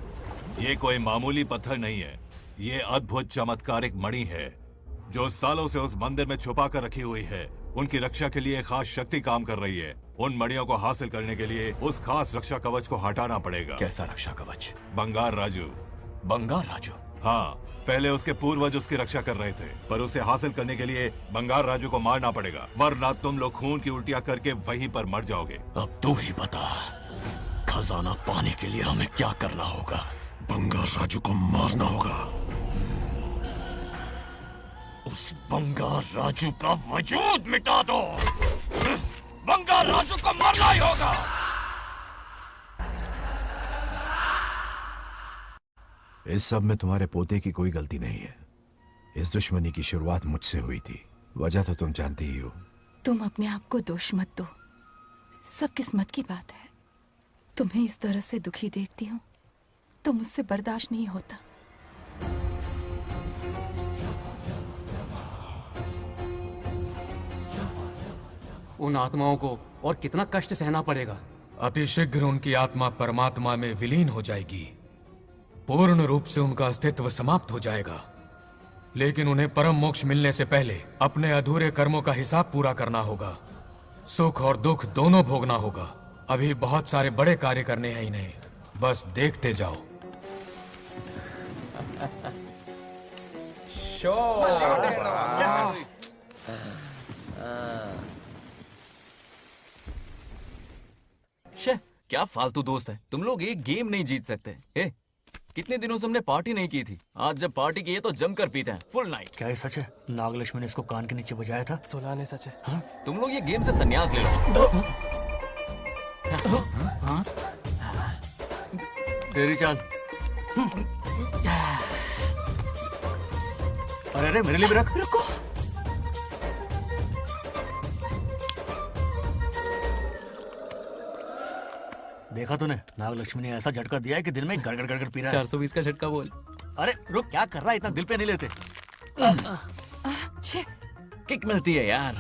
ये कोई मामूली पत्थर नहीं है, ये अद्भुत चमत्कारिक मणि है जो सालों से उस मंदिर में छुपा कर रखी हुई है। उनकी रक्षा के लिए खास शक्ति काम कर रही है। उन मणियों को हासिल करने के लिए उस खास रक्षा कवच को हटाना पड़ेगा। कैसा रक्षा कवच? बंगार राजू। बंगार राजू? हाँ, पहले उसके पूर्वज उसकी रक्षा कर रहे थे, पर उसे हासिल करने के लिए बंगार राजू को मारना पड़ेगा, वरना तुम लोग खून की उल्टियां करके वहीं पर मर जाओगे। अब तू ही बता, खजाना पाने के लिए हमें क्या करना होगा? बंगार राजू को मारना होगा। उस बंगार राजू का वजूद मिटा दो। बंगार राजू को मारना ही होगा। इस सब में तुम्हारे पोते की कोई गलती नहीं है। इस दुश्मनी की शुरुआत मुझसे हुई थी, वजह तो तुम जानती ही हो। तुम अपने आप को दोष मत दो, सब किस्मत की बात है। तुम्हें इस तरह से दुखी देखती हूँ तो मुझसे बर्दाश्त नहीं होता। उन आत्माओं को और कितना कष्ट सहना पड़ेगा। अतिशीघ्र उनकी आत्मा परमात्मा में विलीन हो जाएगी, पूर्ण रूप से उनका अस्तित्व समाप्त हो जाएगा। लेकिन उन्हें परम मोक्ष मिलने से पहले अपने अधूरे कर्मों का हिसाब पूरा करना होगा। सुख और दुख दोनों भोगना होगा। अभी बहुत सारे बड़े कार्य करने हैं इन्हें, बस देखते जाओ। शे, क्या फालतू दोस्त है तुम लोग, एक गेम नहीं जीत सकते। ए, कितने दिनों से हमने पार्टी नहीं की थी, आज जब पार्टी की है तो जमकर पीते हैं, फुल नाइट। क्या ये सच है? नागलक्ष्मी ने इसको कान के नीचे बजाया था। सोलह ने सच है। हाँ? तुम लोग ये गेम से संन्यास ले लो। हाँ? तेरी चाल। अरे अरे मेरे लिए भी रख। रुको, देखा तूने, नागलक्ष्मी ने ऐसा झटका दिया है कि दिन में गड़गड़ गड़गड़ पी रहा है। 420 का झटका बोल। अरे रुक, क्या कर रहा है? इतना दिल पे नहीं लेते। किक मिलती है यार।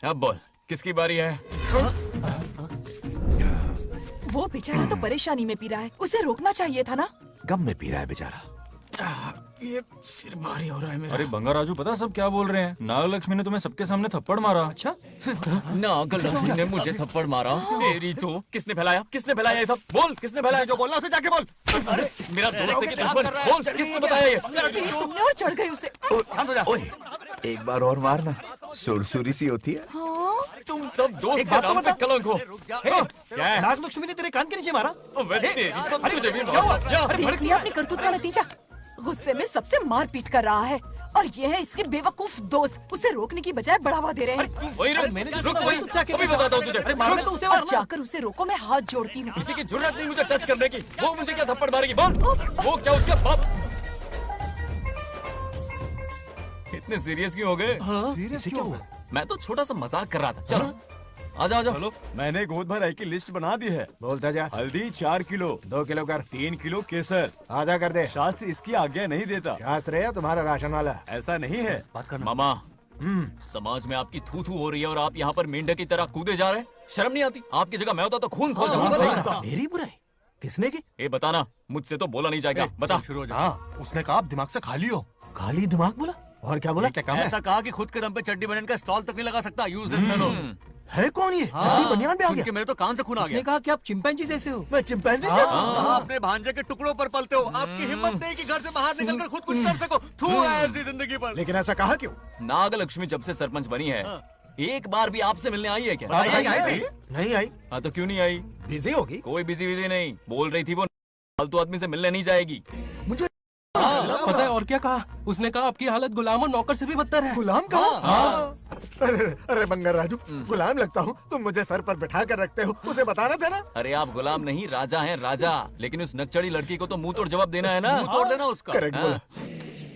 अब बोल, किसकी बारी है? वो बेचारा तो परेशानी में पी रहा है, उसे रोकना चाहिए था ना। गम में पी रहा है बेचारा। ये सिर भारी हो रहा है मेरा। अरे बंगार राजू, पता सब क्या बोल रहे हैं? नागलक्ष्मी ने तुम्हें सबके सामने थप्पड़ मारा। अच्छा? नागलक्ष्मी ने मुझे थप्पड़ मारा? तेरी तो किसने फैलाया? किसने फैलाया ये सब? बोल, किसने फैलाया? जो बोलना उसे जाके बोल। अरे मेरा दोस्त है कि दुश्मन? बोल, किसने बताया ये? तुमने और चढ़ गई उसे। ओए, एक बार और मारना, सुरसुरी सी होती है। तुम सब दोस्त के नाम पे कलंक हो। क्या है? नागलक्ष्मी ने तेरे कान के नीचे मारा? तुझे भी मारा। देख लिया अपनी करतूत का नतीजा। गुस्से में सबसे मारपीट कर रहा है और ये है इसके बेवकूफ दोस्त, उसे रोकने की बजाय बढ़ावा दे रहे हैं। वही रुक, अभी बताता हूँ तुझे। मारना तो उसे मारना। जाकर उसे रोको, मैं हाथ जोड़ती हूँ। किसी की जुर्रत नहीं मुझे टच करने की। वो मुझे क्या थप्पड़ मारेगी? बोल, वो क्या उसका बाप? इतने सीरियस क्यों हो गए? सीरियस क्यों हो गए? मैं तो छोटा सा मजाक कर रहा था। चलो आ जाओ। चलो, मैंने गोद भराई की लिस्ट बना दी है। बोलता जा। हल्दी 4 किलो, 2 किलो कर। 3 किलो केसर। आधा कर दे। शास्त्र इसकी आज्ञा नहीं देता। शास्त्र है या तुम्हारा राशन वाला? ऐसा नहीं है मामा। समाज में आपकी थू थू हो रही है और आप यहाँ पर मेंढक की तरह कूदे जा रहे हैं। शर्म नहीं आती? आपकी जगह मैं होता तो खून खोल जाऊंगा। मेरी बुराई किसने की? ए बताना, मुझसे तो बोला नहीं जाएगा। बता। हाँ, उसने कहा आप दिमाग से खाली हो। खाली दिमाग बोला? और क्या बोला? ऐसा कहा कि खुद के दम पे चड्डी बनियान का स्टॉल तक नहीं लगा सकता। Useless fellow. है कौन ये? चड्डी बनियान पे आ गया? मेरे तो कान से खून आ गया। उसने कहा कि आप चिंपैंजी जैसे हो। मैं चिंपैंजी जैसा हूँ? आप अपने भांजे के टुकड़ों पर पलते हो। आपकी हिम्मत नहीं कि घर से बाहर निकलकर खुद कुछ कर सको। थू है ऐसी जिंदगी पर। लेकिन ऐसा कहा क्यों? नागलक्ष्मी जब से सरपंच बनी है, एक बार भी आपसे मिलने आई है क्या? नहीं आई। हाँ तो क्यों नहीं आई? बिजी होगी। कोई बिजी नहीं, बोल रही थी वो फालतू आदमी से मिलने नहीं जाएगी। मुझे पता है और क्या कहा? उसने कहा आपकी हालत गुलाम और नौकर से भी बदतर है। गुलाम कहा? अरे बंगार राजू, गुलाम लगता हूँ? तुम मुझे सर पर बिठा कर रखते हो, उसे बताना था ना। अरे आप गुलाम नहीं, राजा हैं राजा। लेकिन उस नकचड़ी लड़की को तो मुंह तोड़ जवाब देना है ना। मुंह तोड़ देना उसका। करेक्ट बोला।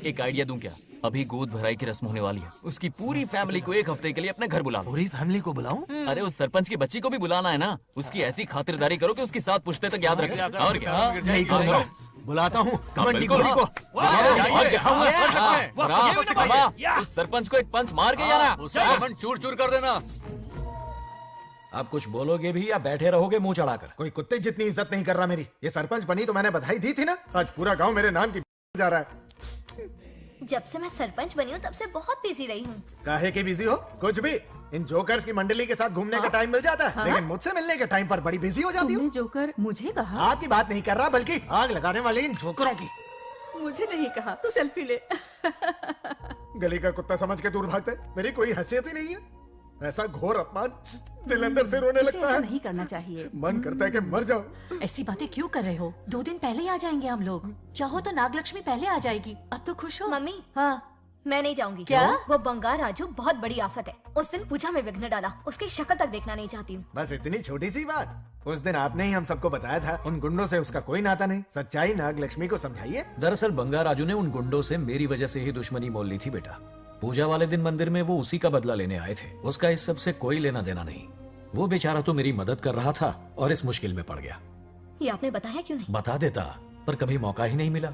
एक आइडिया दूं क्या? अभी गोद भराई की रस्म होने वाली है, उसकी पूरी फैमिली को एक हफ्ते के लिए अपने घर बुला लो। पूरी फैमिली को बुलाऊं? अरे उस सरपंच की बच्ची को भी बुलाना है ना। उसकी ऐसी खातिरदारी करो कि उसकी 7 पुश्ते तक याद रखे। और क्या? यही करूंगा। बुलाता हूँ कमंडी घोड़ी को। उस सरपंच को एक पंच मार के आना। चूर चूर कर देना। अब कुछ बोलोगे भी या बैठे रहोगे मुंह चढ़ाकर? कोई कुत्ते जितनी इज्जत नहीं कर रहा मेरी। ये सरपंच बनी तो मैंने बधाई दी थी ना। आज पूरा गांव मेरे नाम की जा रहा है। जब से मैं सरपंच बनी हूँ तब से बहुत बिजी रही हूँ। काहे की बिजी हो? कुछ भी। इन जोकर्स की मंडली के साथ घूमने का टाइम मिल जाता है, लेकिन मुझसे मिलने के टाइम पर बड़ी बिजी हो जाती हूँ। जोकर मुझे कहा? आपकी बात नहीं कर रहा, बल्कि आग लगाने वाले इन जोकरों की। मुझे नहीं कहा, तू सेल्फी ले। गली का कुत्ता समझ के दूर भागते, मेरी कोई हैसियत ही नहीं है। ऐसा घोर अपमान, दिल अंदर से रोने लगता है। नहीं करना चाहिए। मन करता है कि मर जाओ। ऐसी बातें क्यों कर रहे हो? 2 दिन पहले ही आ जाएंगे हम लोग। चाहो तो नागलक्ष्मी पहले आ जाएगी। अब तो खुश हो? मम्मी, हाँ मैं नहीं जाऊंगी। क्या? वो बंगार राजू बहुत बड़ी आफत है। उस दिन पूजा में विघ्न डाला, उसकी शक्ल तक देखना नहीं चाहती हूँ। बस इतनी छोटी सी बात। उस दिन आपने ही हम सबको बताया था, उन गुंडों से उसका कोई नाता नहीं। सच्चाई नागलक्ष्मी को समझाइए। दरअसल बंगार राजू ने उन गुंडों से मेरी वजह से ही दुश्मनी मोल ली थी बेटा। पूजा वाले दिन मंदिर में वो उसी का बदला लेने आए थे। उसका इस सब से कोई लेना देना नहीं। वो बेचारा तो मेरी मदद कर रहा था और इस मुश्किल में पड़ गया। ये आपने बताया क्यों नहीं? बता देता, पर कभी मौका ही नहीं मिला।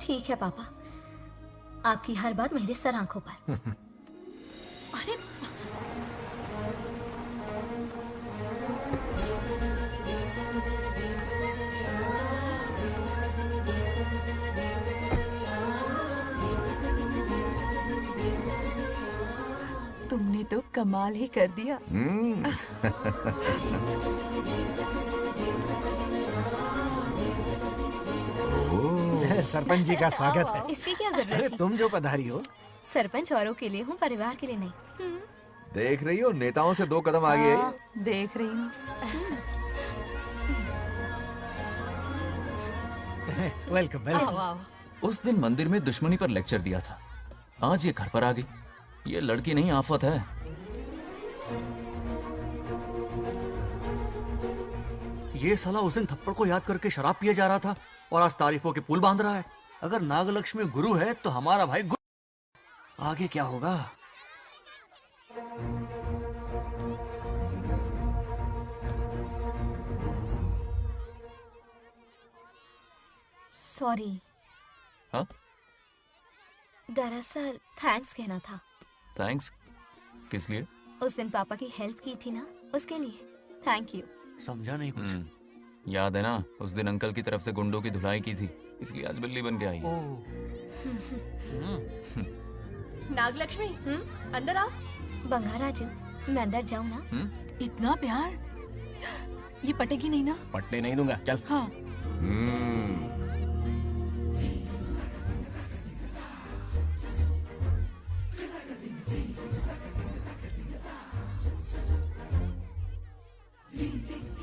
ठीक है पापा, आपकी हर बात मेरे सर आंखों पर। अरे तुमने तो कमाल ही कर दिया। सरपंच जी का स्वागत है। इसकी क्या जरूरत अरे थी? तुम जो पधारी हो। सरपंच औरों के लिए हूँ, परिवार के लिए नहीं। देख रही हो, नेताओं से 2 कदम आगे हाँ, देख रही हूँ। Welcome welcome. उस दिन मंदिर में दुश्मनी पर लेक्चर दिया था, आज ये घर पर आ गई। ये लड़की नहीं, आफत है। ये साला उस दिन थप्पड़ को याद करके शराब पिए जा रहा था और आज तारीफों के पुल बांध रहा है। अगर नागलक्ष्मी गुरु है तो हमारा भाई गुरु। आगे क्या होगा? सॉरी। हाँ? दरअसल थैंक्स कहना था। थैंक्स किस लिए? उस दिन पापा की हेल्प की थी ना, उसके लिए थैंक यू। समझा नहीं कुछ। याद है ना, उस दिन अंकल की तरफ से गुंडों की धुलाई की थी, इसलिए आज बिल्ली बन के आई। नागलक्ष्मी, अंदर आओ। बंगार राजू, मैं अंदर जाऊँ ना? इतना प्यार, ये पटेगी नहीं ना? पटने नहीं दूंगा, चल। हाँ।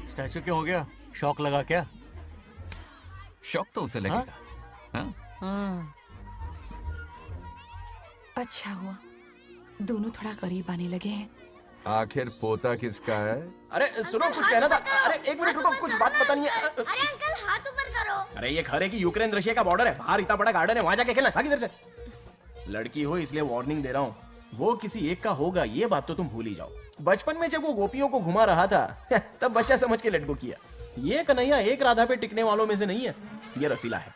स्टैचू क्या हो गया? शौक लगा क्या? शौक तो उसे लगेगा। हाँ? हाँ। अच्छा हुआ दोनों थोड़ा करीब आने लगे हैं। आखिर पोता किसका है? अरे सुनो, कुछ कहना था। अरे 1 मिनट रुको, कुछ बात बतानी है। अरे अंकल हाथ ऊपर करो। अरे ये घर है कि यूक्रेन रशिया का बॉर्डर है? बाहर इतना बड़ा गार्डन है, वहां जाके खेलना। भाग इधर से। लड़की हो इसलिए वार्निंग दे रहा हूँ, वो किसी एक का होगा, ये बात तो तुम भूल ही जाओ। बचपन में जब वो गोपियों को घुमा रहा था तब बच्चा समझ के लटको किया। ये कन्हैया एक राधा पे टिकने वालों में से नहीं है, ये रसीला है।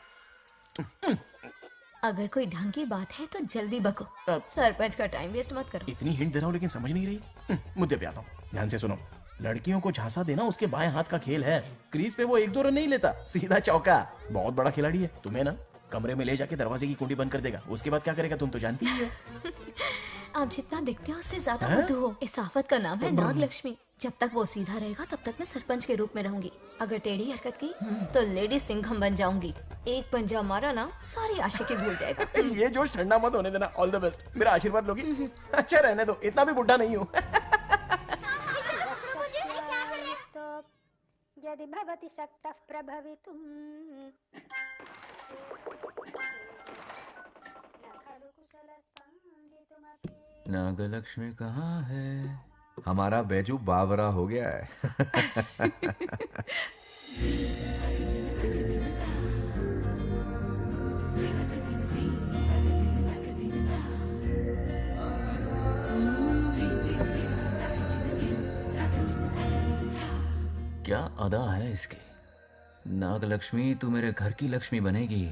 अगर कोई ढंग की बात है तो जल्दी बको, सरपंच का टाइम वेस्ट मत करो। इतनी हिंट दे रहा हूँ लेकिन समझ नहीं रही। मुद्दे पे आता हूँ, ध्यान से सुनो। लड़कियों को झांसा देना उसके बाएं हाथ का खेल है। क्रीज पे वो 1-2 रन नहीं लेता, सीधा चौका। बहुत बड़ा खिलाड़ी है। तुम्हें ना कमरे में ले जाके दरवाजे की कुंडी बंद कर देगा, उसके बाद क्या करेगा तुम तो जानती ही हो। आप जितना दिखते हो उससे ज्यादा बुद्धू हो। इस आफत का नाम है नागलक्ष्मी। जब तक वो सीधा रहेगा तब तक मैं सरपंच के रूप में रहूंगी। अगर टेढ़ी हरकत की तो लेडी सिंघम बन जाऊंगी। एक पंजा मारा ना, सारी आशिकी भूल जाएगा। ये जोश ठंडा मत होने देना। ऑल द बेस्ट, मेरा आशीर्वाद लोगी? अच्छा रहने दो, इतना भी बुढ़ा नहीं हूँ। यदि भवति शक्तः प्रभवितुम्। नागलक्ष्मी कहाँ है? हमारा बैजू बावरा हो गया है। क्या अदा है इसकी। नागलक्ष्मी, तू मेरे घर की लक्ष्मी बनेगी।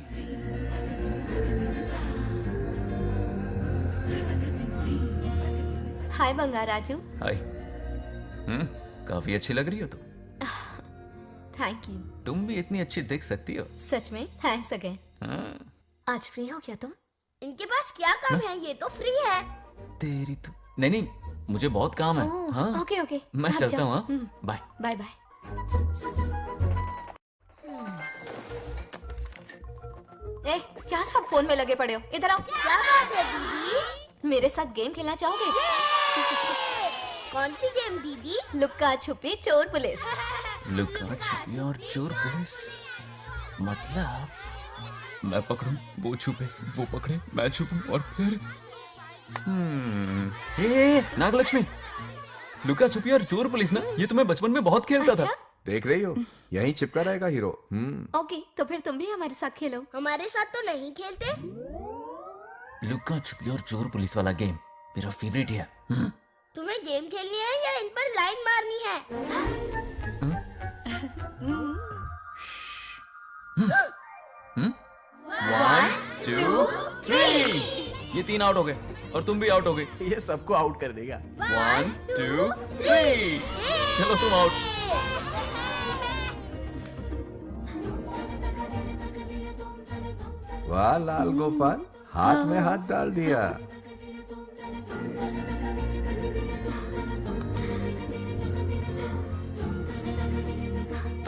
हाय बंगार राजू। हाय। काफी अच्छी लग रही हो तुम। Thank you. तुम भी इतनी अच्छी दिख सकती हो। सच में थैंक्स अगेन। हाँ। आज फ्री हो क्या तुम? इनके पास क्या काम है, ये तो फ्री है। तेरी तो नहीं, मुझे बहुत काम है। ओह, हाँ ओके ओके मैं आप चलता जाओ। हूँ। हाँ? Bye bye bye. ए, क्या सब फोन में लगे पड़े हो? इधर आओ। क्या बात है दीदी? मेरे साथ गेम खेलना चाहोगे? कौन सी गेम दीदी? लुक्का छुपी चोर पुलिस। लुका छुपी और चोर पुलिस, मतलब मैं पकड़ूं, वो छुपे, वो पकड़े, मैं छुपूं और फिर नागलक्ष्मी, लुका छुपी और चोर पुलिस ना, ये तो मैं बचपन में बहुत खेलता था। देख रही हो, यहीं चिपका रहेगा हीरो। ओके, तो फिर तुम भी हमारे साथ खेलो। हमारे साथ तो नहीं खेलते। लुका छुपी और चोर पुलिस वाला गेम मेरा फेवरेट है। तुम्हें गेम खेलनी है या इन पर लाइन मारनी है? 1 2 3 ये 3 आउट हो गए और तुम भी आउट हो गए। ये सबको आउट कर देगा। 1 2 3 चलो तुम आउट। वाह लाल गोपाल, हाथ में हाथ डाल दिया।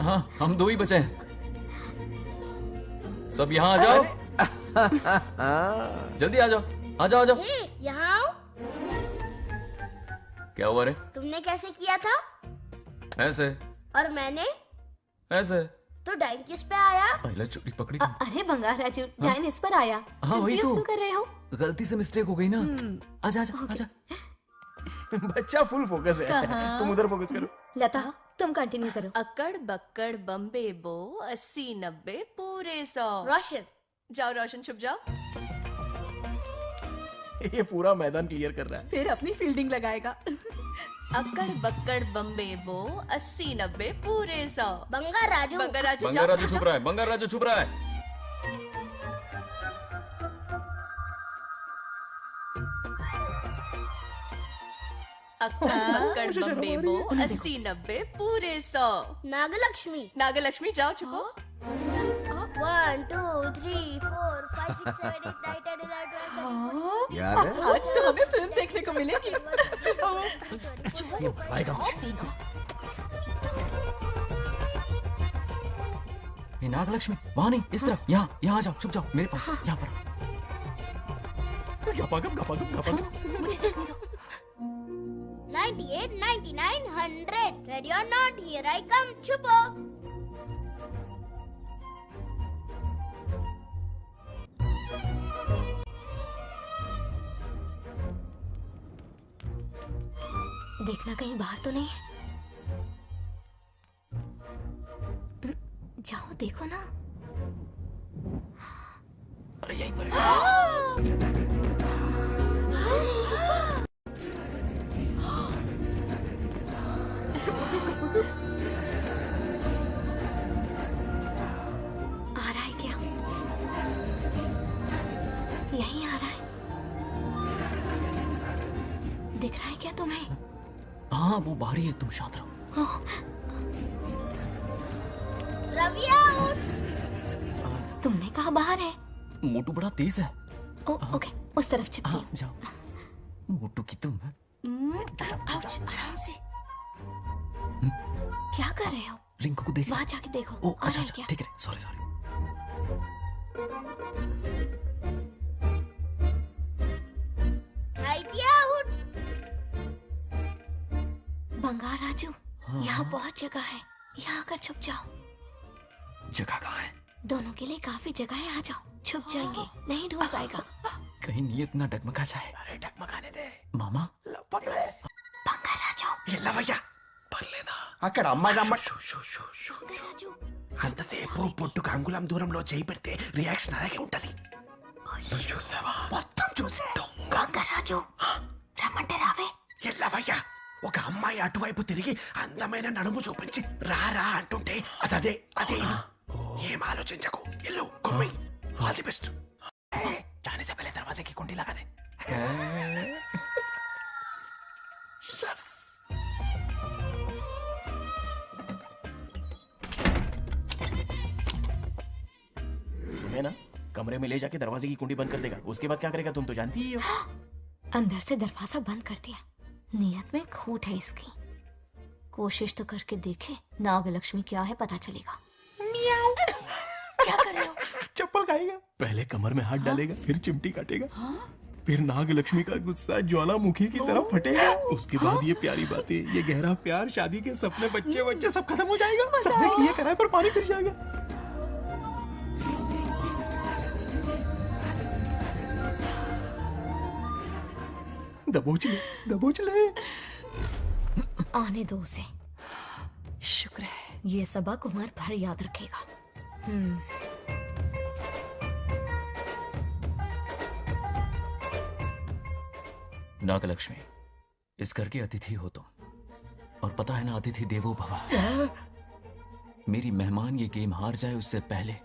हाँ हम 2 ही बचे हैं। सब यहाँ आ जाओ। जल्दी आ जाओ, आ जाओ, आ जाओ। यहाँ आओ। क्या हुआ रे? तुमने कैसे किया था? ऐसे। और मैंने? ऐसे। तो डाइन किस पे आया? पहले चोरी पकड़ी। अरे बंगार राजू, डाइन इस पर आया। हाँ वही Confuse तो। क्यों कर रहे हो? गलती से मिस्टेक हो गई ना। आजा आजा आजा। बच्चा फुल फोकस है। कहाँ? तुम उधर फोकस करो। लता तुम कंटिन्यू करो। अक्कड़ बक्कड़ बम्बे बो 80 90 पूरे 100। रोशन जाओ, रोशन छुप जाओ। ये पूरा मैदान क्लियर कर रहा है। फिर अपनी फील्डिंग लगाएगा। अक्कड़ बक्कड़ बम्बे बो 80 90 पूरे 100। बंगार राजू। बंगार राजू बंगार राजू छुप रहा है, बंगार राजू छुप रहा है। अक्कड़ बक्कड़ बम्बे बो 80 90 पूरे 100। नागलक्ष्मी। नागलक्ष्मी जाओ छुपो। 1 2 3 4 5 6 7 8 9 10 11 12 याद है? आज तो हमें फिल्म देखने को मिलेगी। ये नागलक्ष्मी वहाँ नहीं, इस तरफ, यहाँ यहाँ आ जाओ, छुप जाओ मेरे पास, यहाँ पर। मुझे देखने दो। 98 99 100 ready or not here I come छुपो। देखना कहीं बाहर तो नहीं है। जाओ देखो ना। अरे यहीं पर आ रहा है क्या? यहीं आ रहा है। दिख रहा है क्या तुम्हें? हाँ वो बाहर ही है, तुम शांत रहो। रवि आउट। तुमने कहा बाहर है? मोटू बड़ा तेज है। ओके, उस तरफ छिपती हूँ। जाओ। मोटू की तुम है। आउच, आराम से। क्या कर रहे हो? रिंकू को देख। वहाँ जाके देखो। ओ आ अच्छा रहा है अच्छा, क्या? ठीक है, सॉरी सॉरी। आउट। बंगार राजू, यहाँ बहुत जगह है, यहाँ आकर छुप जाओ। जगह कहाँ है? दोनों के लिए काफी जगह है, आ जाओ। छुप जाएंगे, नहीं ढूंढ पाएगा। कहीं नीयत ना डगमगा जाए। अरे डगमगाने दे मामा। बंगार राजू, ये लवయ్య పర్లేదా అక్కడ అమ్మాయి అంతసేపు పొట్టుకు అంగుళం దూరంలో చేయి పెడితే రియాక్షన్ అలాగే ఉంటది. చూసావా? మొత్తం చూసా. బొంగ రాజు రమ్మంటే రావే. ఎల్లవయ్యా ఒక అమ్మాయి అటువైపు తిరిగి అందమైన నడుము చూపించి రారా అంటుంటే అదే అదే ఇది. ఏం ఆలోచించకు, ఎల్లు కొమ్మి. All the best. जाने से पहले दरवाजे की कुंडी लगा दे. यस. है ना, कमरे में ले जाके दरवाजे की कुंडी बंद कर देगा। उसके बाद क्या करेगा तुम तो जानती ही हो। अंदर से दरवाजा बंद कर दिया। नियत में खोट है इसकी। कोशिश तो करके देखे, नागलक्ष्मी क्या है पता चलेगा। क्या कर रहे हो? चप्पल खाएगा। पहले कमर में हाथ डालेगा, फिर चिमटी काटेगा, फिर नागलक्ष्मी का गुस्सा ज्वालामुखी की तरह फटेगा। उसके बाद ये प्यारी बातें, ये गहरा प्यार, शादी के सपने, बच्चे बच्चे सब खत्म हो जाएगा। सबने किए कराए पर पानी फिर जाएगा। दबोच ले, दबोच ले। आने दो उसे। शुक्र है ये सबक उम्र भर याद रखेगा। नागलक्ष्मी, इस घर के अतिथि हो तुम, और पता है ना, अतिथि देवो भव। मेरी मेहमान ये गेम हार जाए उससे पहले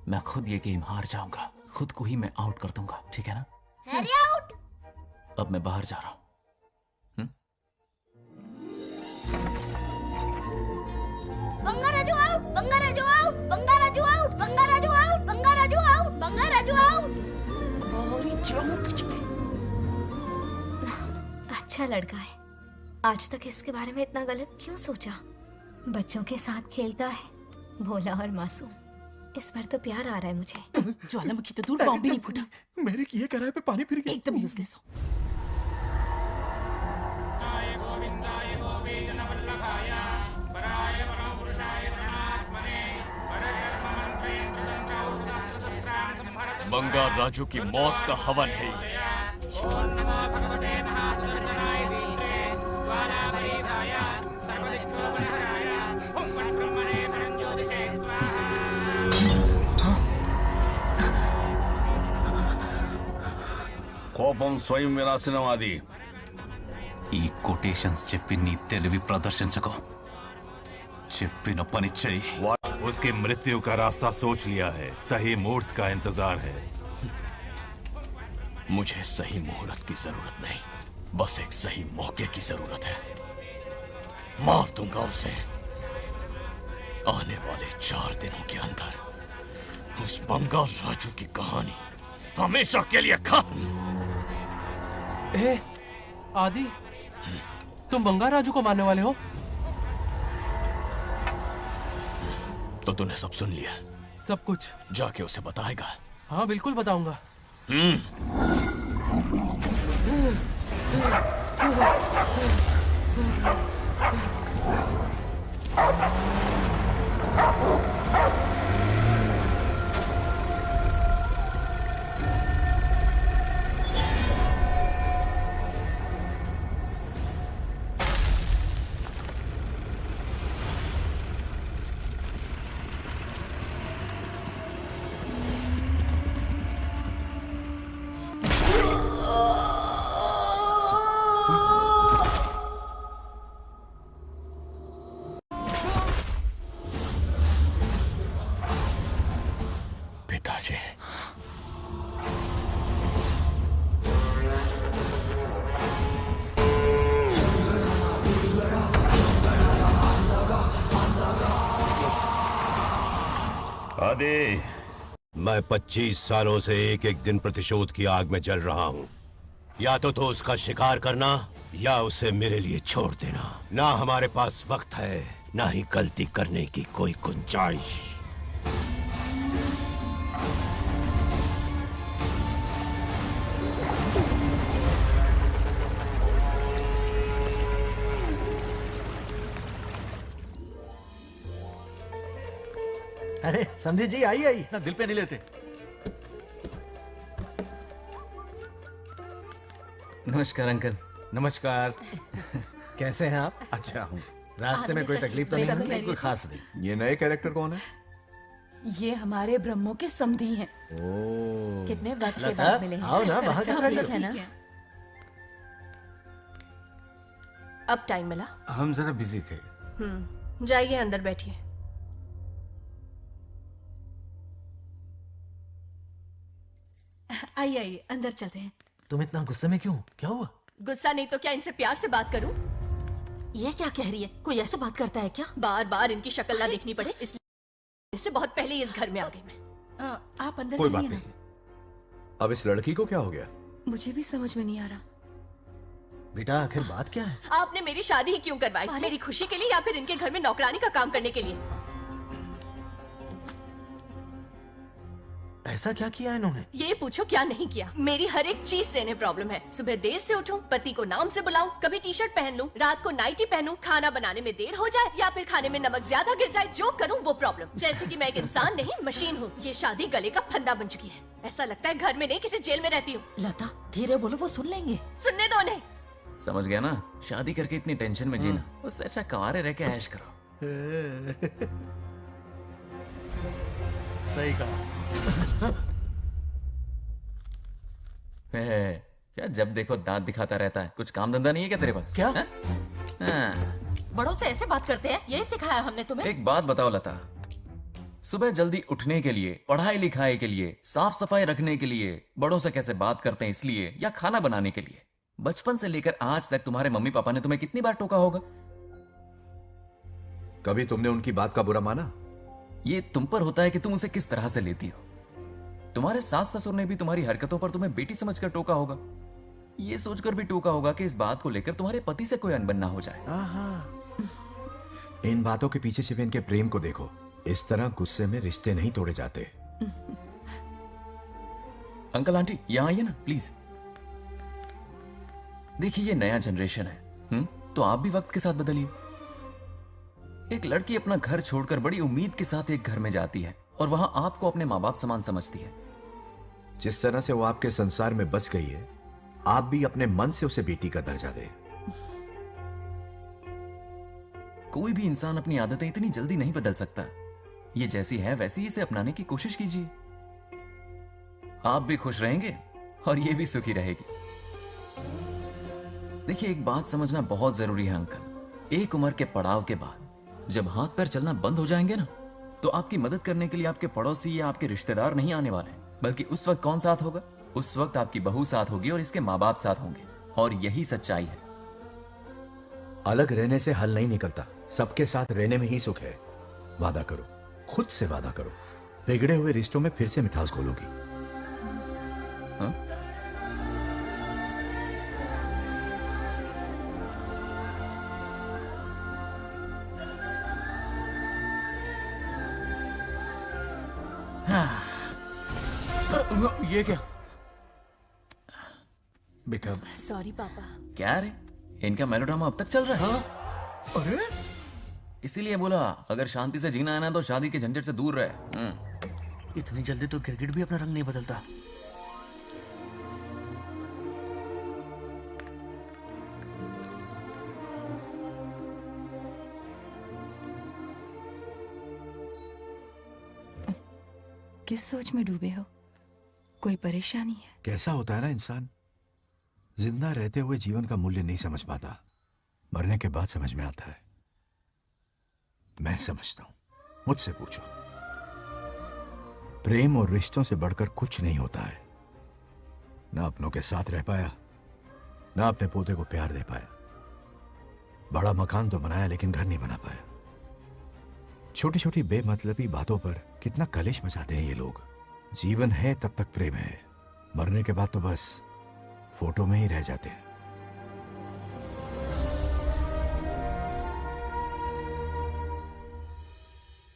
मैं खुद ये गेम हार जाऊंगा। खुद को ही मैं आउट कर दूंगा, ठीक है ना? Harry out. अब मैं बाहर जा रहा हूं। Bangarraju out, Bangarraju out, Bangarraju out, Bangarraju out, Bangarraju out, Bangarraju out. अच्छा लड़का है। आज तक इसके बारे में इतना गलत क्यों सोचा? बच्चों के साथ खेलता है, भोला और मासूम। इस पर तो प्यार आ रहा है मुझे। ज्वालामुखी तो दूर, बॉम्ब भी नहीं फूटा। मेरे किए कराए पे पानी फिर गया। एकदम यूजलेस हो। बंगार राजू की मौत का हवन है ये। కోపం స్వయం వినాశనవాది. ఈ కొటేషన్స్ చెప్పి నీ తెలివి ప్రదర్శించకు. చెప్పిన పని చెయ్యి. उसकी मृत्यु का रास्ता सोच लिया है, सही मुहूर्त का इंतजार है। मुझे सही मुहूर्त की जरूरत नहीं, बस एक सही मौके की जरूरत है। मार दूंगा उसे। आने वाले 4 दिनों के अंदर उस बंगाल राजू की कहानी हमेशा के लिए खत्म। आदि, तुम बंगाल राजू को मारने वाले हो? तो तूने सब सुन लिया? सब कुछ। जाके उसे बताएगा? हाँ बिल्कुल बताऊंगा। आदि, मैं 25 सालों से एक एक दिन प्रतिशोध की आग में जल रहा हूँ। या तो उसका शिकार करना या उसे मेरे लिए छोड़ देना। ना हमारे पास वक्त है, ना ही गलती करने की कोई गुंजाइश। अरे समझी जी, आई आई। ना दिल पे नहीं लेते। नमस्कार अंकल। नमस्कार। कैसे हैं आप? अच्छा हूँ। रास्ते में कोई तकलीफ तो नहीं? कोई खास नहीं। ये नए कैरेक्टर कौन है? ये हमारे ब्रह्मों के समधी हैं। कितने वक्त के बाद मिले हैं। आओ ना, बाहर सब है ना? अब टाइम मिला? हम जरा बिजी थे। जाइए अंदर बैठिए। आइए आइए, अंदर चलते हैं। तुम इतना गुस्से में क्यों? क्या हुआ? गुस्सा नहीं तो क्या इनसे प्यार से बात करूं? ये क्या कह रही है? कोई ऐसे बात करता है क्या? बार बार इनकी शक्ल ना देखनी पड़े इसलिए से बहुत पहले ही इस घर में आ गई मैं। आप अंदर कोई बात चलिए ना। नहीं। अब इस लड़की को क्या हो गया? मुझे भी समझ में नहीं आ रहा। बेटा आखिर बात क्या है? आपने मेरी शादी ही क्यों करवाई? मेरी खुशी के लिए या फिर इनके घर में नौकरानी का काम करने के लिए? ऐसा क्या किया इन्होंने? ये पूछो क्या नहीं किया। मेरी हर एक चीज से इन्हें प्रॉब्लम है। सुबह देर से उठूं, पति को नाम से बुलाऊं, कभी टी शर्ट पहन लूं, रात को नाइटी पहनूं, खाना बनाने में देर हो जाए या फिर खाने में नमक ज्यादा गिर जाए, जो करूं वो प्रॉब्लम। जैसे कि मैं एक इंसान नहीं मशीन हूँ। ये शादी गले का फंदा बन चुकी है। ऐसा लगता है घर में नहीं किसी जेल में रहती हूँ। लता धीरे बोलो, वो सुन लेंगे। सुनने दो उन्हें। समझ गया ना? शादी करके इतनी टेंशन में जीना, उससे अच्छा कुंवारे रह के ऐश करो। सही कहा। क्या जब देखो दांत दिखाता रहता है? कुछ काम धंधा नहीं है क्या तेरे पास? क्या? हाँ। बड़ों से ऐसे बात करते हैं? यही सिखाया हमने तुम्हें? एक बात बताओ लता, सुबह जल्दी उठने के लिए, पढ़ाई लिखाई के लिए, साफ सफाई रखने के लिए बड़ों से कैसे बात करते हैं इसलिए, या खाना बनाने के लिए? बचपन से लेकर आज तक तुम्हारे मम्मी पापा ने तुम्हें कितनी बार टोका होगा? कभी तुमने उनकी बात का बुरा माना? ये तुम पर होता है कि तुम उसे किस तरह से लेती हो। तुम्हारे सास ससुर ने भी तुम्हारी हरकतों पर तुम्हें बेटी समझकर टोका होगा। ये सोचकर भी टोका होगा कि इस बात को लेकर तुम्हारे पति से कोई अनबन ना हो जाए। इन बातों के पीछे सिर्फ इनके प्रेम को देखो। इस तरह गुस्से में रिश्ते नहीं तोड़े जाते। अंकल आंटी यहां आइए ना प्लीज। देखिए ये नया जनरेशन है, तो आप भी वक्त के साथ बदलिए। एक लड़की अपना घर छोड़कर बड़ी उम्मीद के साथ एक घर में जाती है और वहां आपको अपने माँ बाप समान समझती है। जिस तरह से वो आपके संसार में बस गई है, आप भी अपने मन से उसे बेटी का दर्जा दें। कोई भी इंसान अपनी आदतें इतनी जल्दी नहीं बदल सकता। ये जैसी है वैसी इसे अपनाने की कोशिश कीजिए। आप भी खुश रहेंगे और ये भी सुखी रहेगी। देखिए एक बात समझना बहुत जरूरी है अंकल। एक उम्र के पड़ाव के बाद जब हाथ पैर चलना बंद हो जाएंगे ना, तो आपकी मदद करने के लिए आपके पड़ोसी या आपके रिश्तेदार नहीं आने वाले, बल्कि उस वक्त कौन साथ होगा? उस वक्त आपकी बहू साथ होगी और इसके माँ बाप साथ होंगे। और यही सच्चाई है। अलग रहने से हल नहीं निकलता, सबके साथ रहने में ही सुख है। वादा करो, खुद से वादा करो, बिगड़े हुए रिश्तों में फिर से मिठास घोलोगी। हाँ? ये क्या? बेटा सॉरी पापा। क्या रे, इनका मेलोड्रामा अब तक चल रहा है? अरे इसीलिए बोला अगर शांति से जीना है ना तो शादी के झंझट से दूर रहे। इतनी जल्दी तो गिरगिट भी अपना रंग नहीं बदलता। किस सोच में डूबे हो? कोई परेशानी है? कैसा होता है ना इंसान, जिंदा रहते हुए जीवन का मूल्य नहीं समझ पाता, मरने के बाद समझ में आता है। मैं समझता हूं, मुझसे पूछो। प्रेम और रिश्तों से बढ़कर कुछ नहीं होता है। ना अपनों के साथ रह पाया, ना अपने पोते को प्यार दे पाया। बड़ा मकान तो बनाया लेकिन घर नहीं बना पाया। छोटी छोटी बेमतलबी बातों पर कितना कलेश मचाते हैं ये लोग। जीवन है तब तक प्रेम है, मरने के बाद तो बस फोटो में ही रह जाते हैं।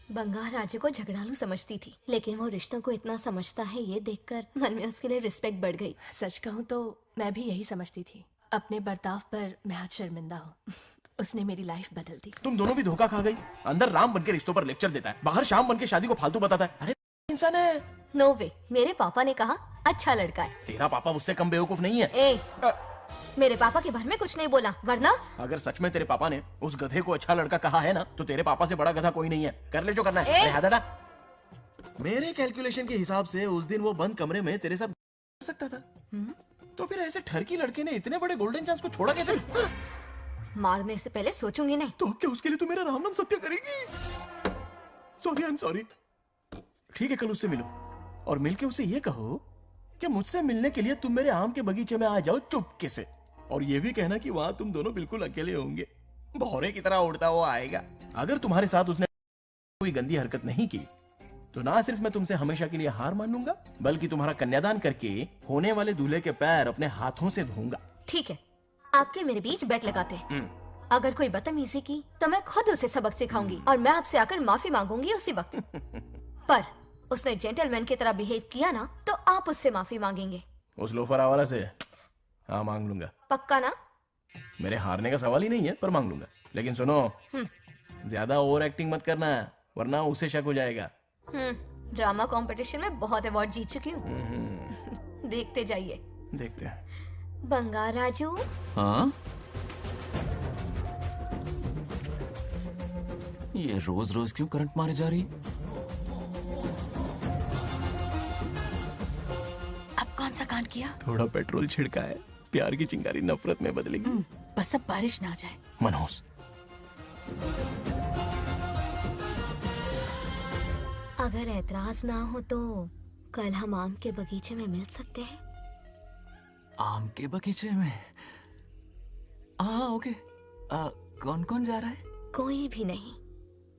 बंगार राजे को झगड़ालू समझती थी, लेकिन वो रिश्तों को इतना समझता है ये देखकर मन में उसके लिए रिस्पेक्ट बढ़ गई। सच कहूँ तो मैं भी यही समझती थी। अपने बर्ताव पर मैं आज शर्मिंदा हूँ। उसने मेरी लाइफ बदल दी। तुम दोनों भी धोखा खा गई। अंदर राम बनके रिश्तों पर लेक्चर देता है, बाहर शाम बनके शादी को फालतू बताता है। अरे इंसान है। नो वे, मेरे पापा ने कहा अच्छा लड़का है। तेरा पापा मुझसे कम बेवकूफ नहीं है। मेरे पापा के बारे में कुछ नहीं बोला, वरना अगर सच में तेरे पापा ने उस गधे को अच्छा लड़का कहा है ना, तो तेरे पापा से बड़ा गधा कोई नहीं है। कर ले जो करना है। हाथ हटा। मेरे कैलकुलेशन के हिसाब से उस दिन वो बंद कमरे में तेरे साथ कर सकता था। तो फिर ऐसे ठरकी लड़के ने इतने बड़े गोल्डन चांस को छोड़ा कैसे? मारने से पहले सोचूंगी नहीं। तो क्या उसके लिए तू मेरा राम नाम सत्य करेगी? Sorry, I am sorry. ठीक है, कल उससे मिलो और मिलके उसे ये कहो कि मुझसे मिलने के लिए तुम मेरे आम के बगीचे में आ जाओ चुपके से। और ये भी कहना कि वहां तुम दोनों बिल्कुल अकेले होंगे। भौरे की तरह उड़ता हुआ आएगा। अगर तुम्हारे साथ उसने कोई गंदी हरकत नहीं की तो ना सिर्फ मैं तुमसे हमेशा के लिए हार मानूंगा, बल्कि तुम्हारा कन्यादान करके होने वाले दूल्हे के पैर अपने हाथों से धोऊंगा। ठीक है, आपके मेरे बीच बेट लगाते हैं। अगर कोई बदतमीजी की तो मैं खुद उसे सबक सिखाऊंगी और मैं आपसे आकर माफी मांगूंगी उसी वक्त। पर उसने जेंटलमैन की तरह बिहेव किया ना तो आप उससे माफी मांगेंगे। उस लोफर आवारा से? हाँ, मांग लूंगा। पक्का ना? मेरे हारने का सवाल ही नहीं है, पर मांग लूंगा। लेकिन सुनो, ज्यादा ओवर एक्टिंग मत करना, वरना उसे शक हो जाएगा। ड्रामा कंपटीशन में बहुत अवार्ड जीत चुकी हूँ। देखते जाइए। देखते हैं। बंगार राजू। हाँ? ये रोज रोज क्यों करंट मारे जा रही? अब कौन सा कांड किया? थोड़ा पेट्रोल छिड़का है, प्यार की चिंगारी नफरत में बदलेगी। बस अब बारिश ना आ जाए। मनोज, अगर ऐतराज ना हो तो कल हम आम के बगीचे में मिल सकते हैं। आम के बगीचे में? हाँ, ओके। कौन कौन जा रहा है? कोई भी नहीं,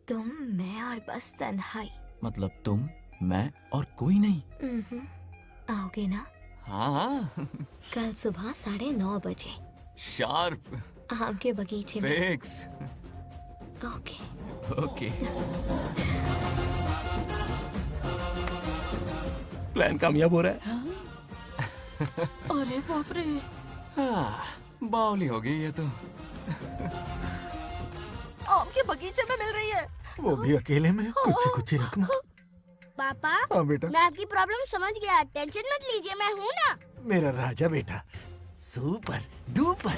तुम, मैं और बस तन्हाई। मतलब तुम, मैं और कोई नहीं? आओगे ना? हाँ। कल सुबह 9:30 बजे शार्प। आम के बगीचे में। फिक्स। ओके। ओके। प्लान कामयाब हो रहा है। अरे बाप रे। हाँ, बावली हो गई ये तो। आम के बगीचे में मिल रही है, वो भी अकेले में, कुछ ही रकम। पापा। हाँ बेटा। मैं आपकी प्रॉब्लम समझ गया, टेंशन मत लीजिए, मैं हूँ ना। मेरा राजा बेटा, सुपर डुपर।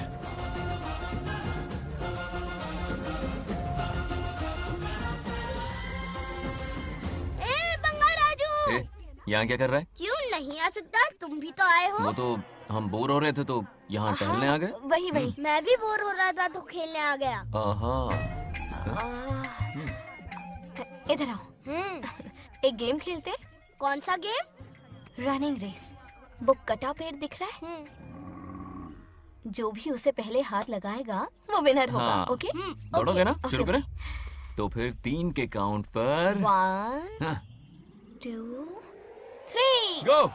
ए बंगार राजू। यहाँ क्या कर रहा है? क्यों नहीं आ सकता? तुम भी तो आए हो। वो तो हम बोर हो रहे थे तो यहाँ टहलने आ गए। वही मैं भी बोर हो रहा था तो खेलने आ गया। इधर आओ। एक गेम खेलते हैं। कौन सा गेम? Running race. वो कटा पेड़ दिख रहा है? जो भी उसे पहले हाथ लगाएगा वो विनर होगा। हाँ। ओके? दौड़ोगे ना? शुरू करें? तो फिर 3 के काउंट पर 1 2 3 गो।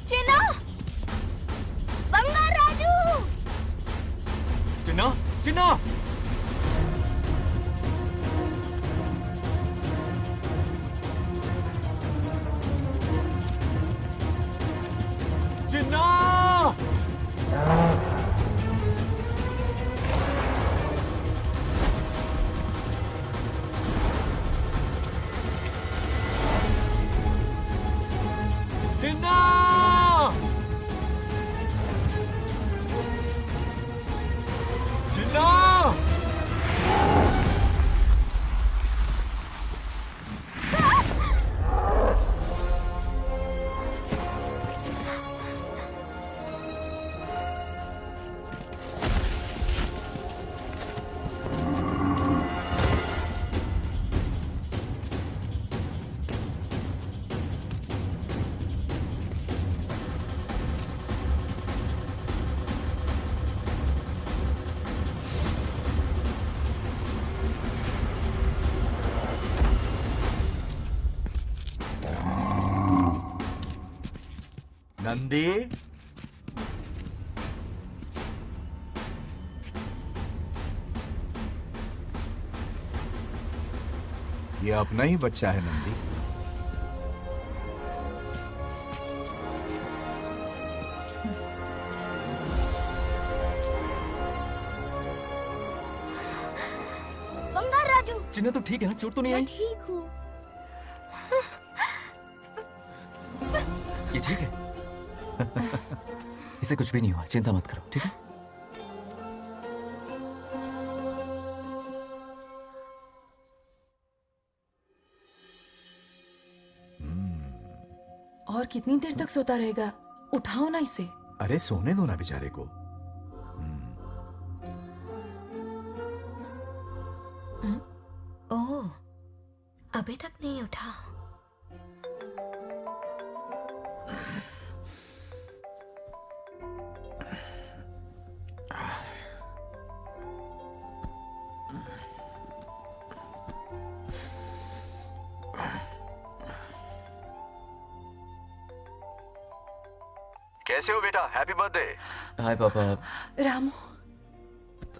चिन्ना! चिन्ना! चिन्ना! चिन्ना! नंदी, ये अपना ही बच्चा है नंदी। बंगार राजू। चिन्ना तो ठीक है ना? चोट तो नहीं आई? ठीक हूँ। ये ठीक है? इसे कुछ भी नहीं हुआ, चिंता मत करो, ठीक है? और कितनी देर तक सोता रहेगा? उठाओ ना इसे। अरे सोने दो ना बेचारे को। ओह, अभी तक नहीं उठा। कैसे हो बेटा? Happy birthday. हाय पापा। रामू।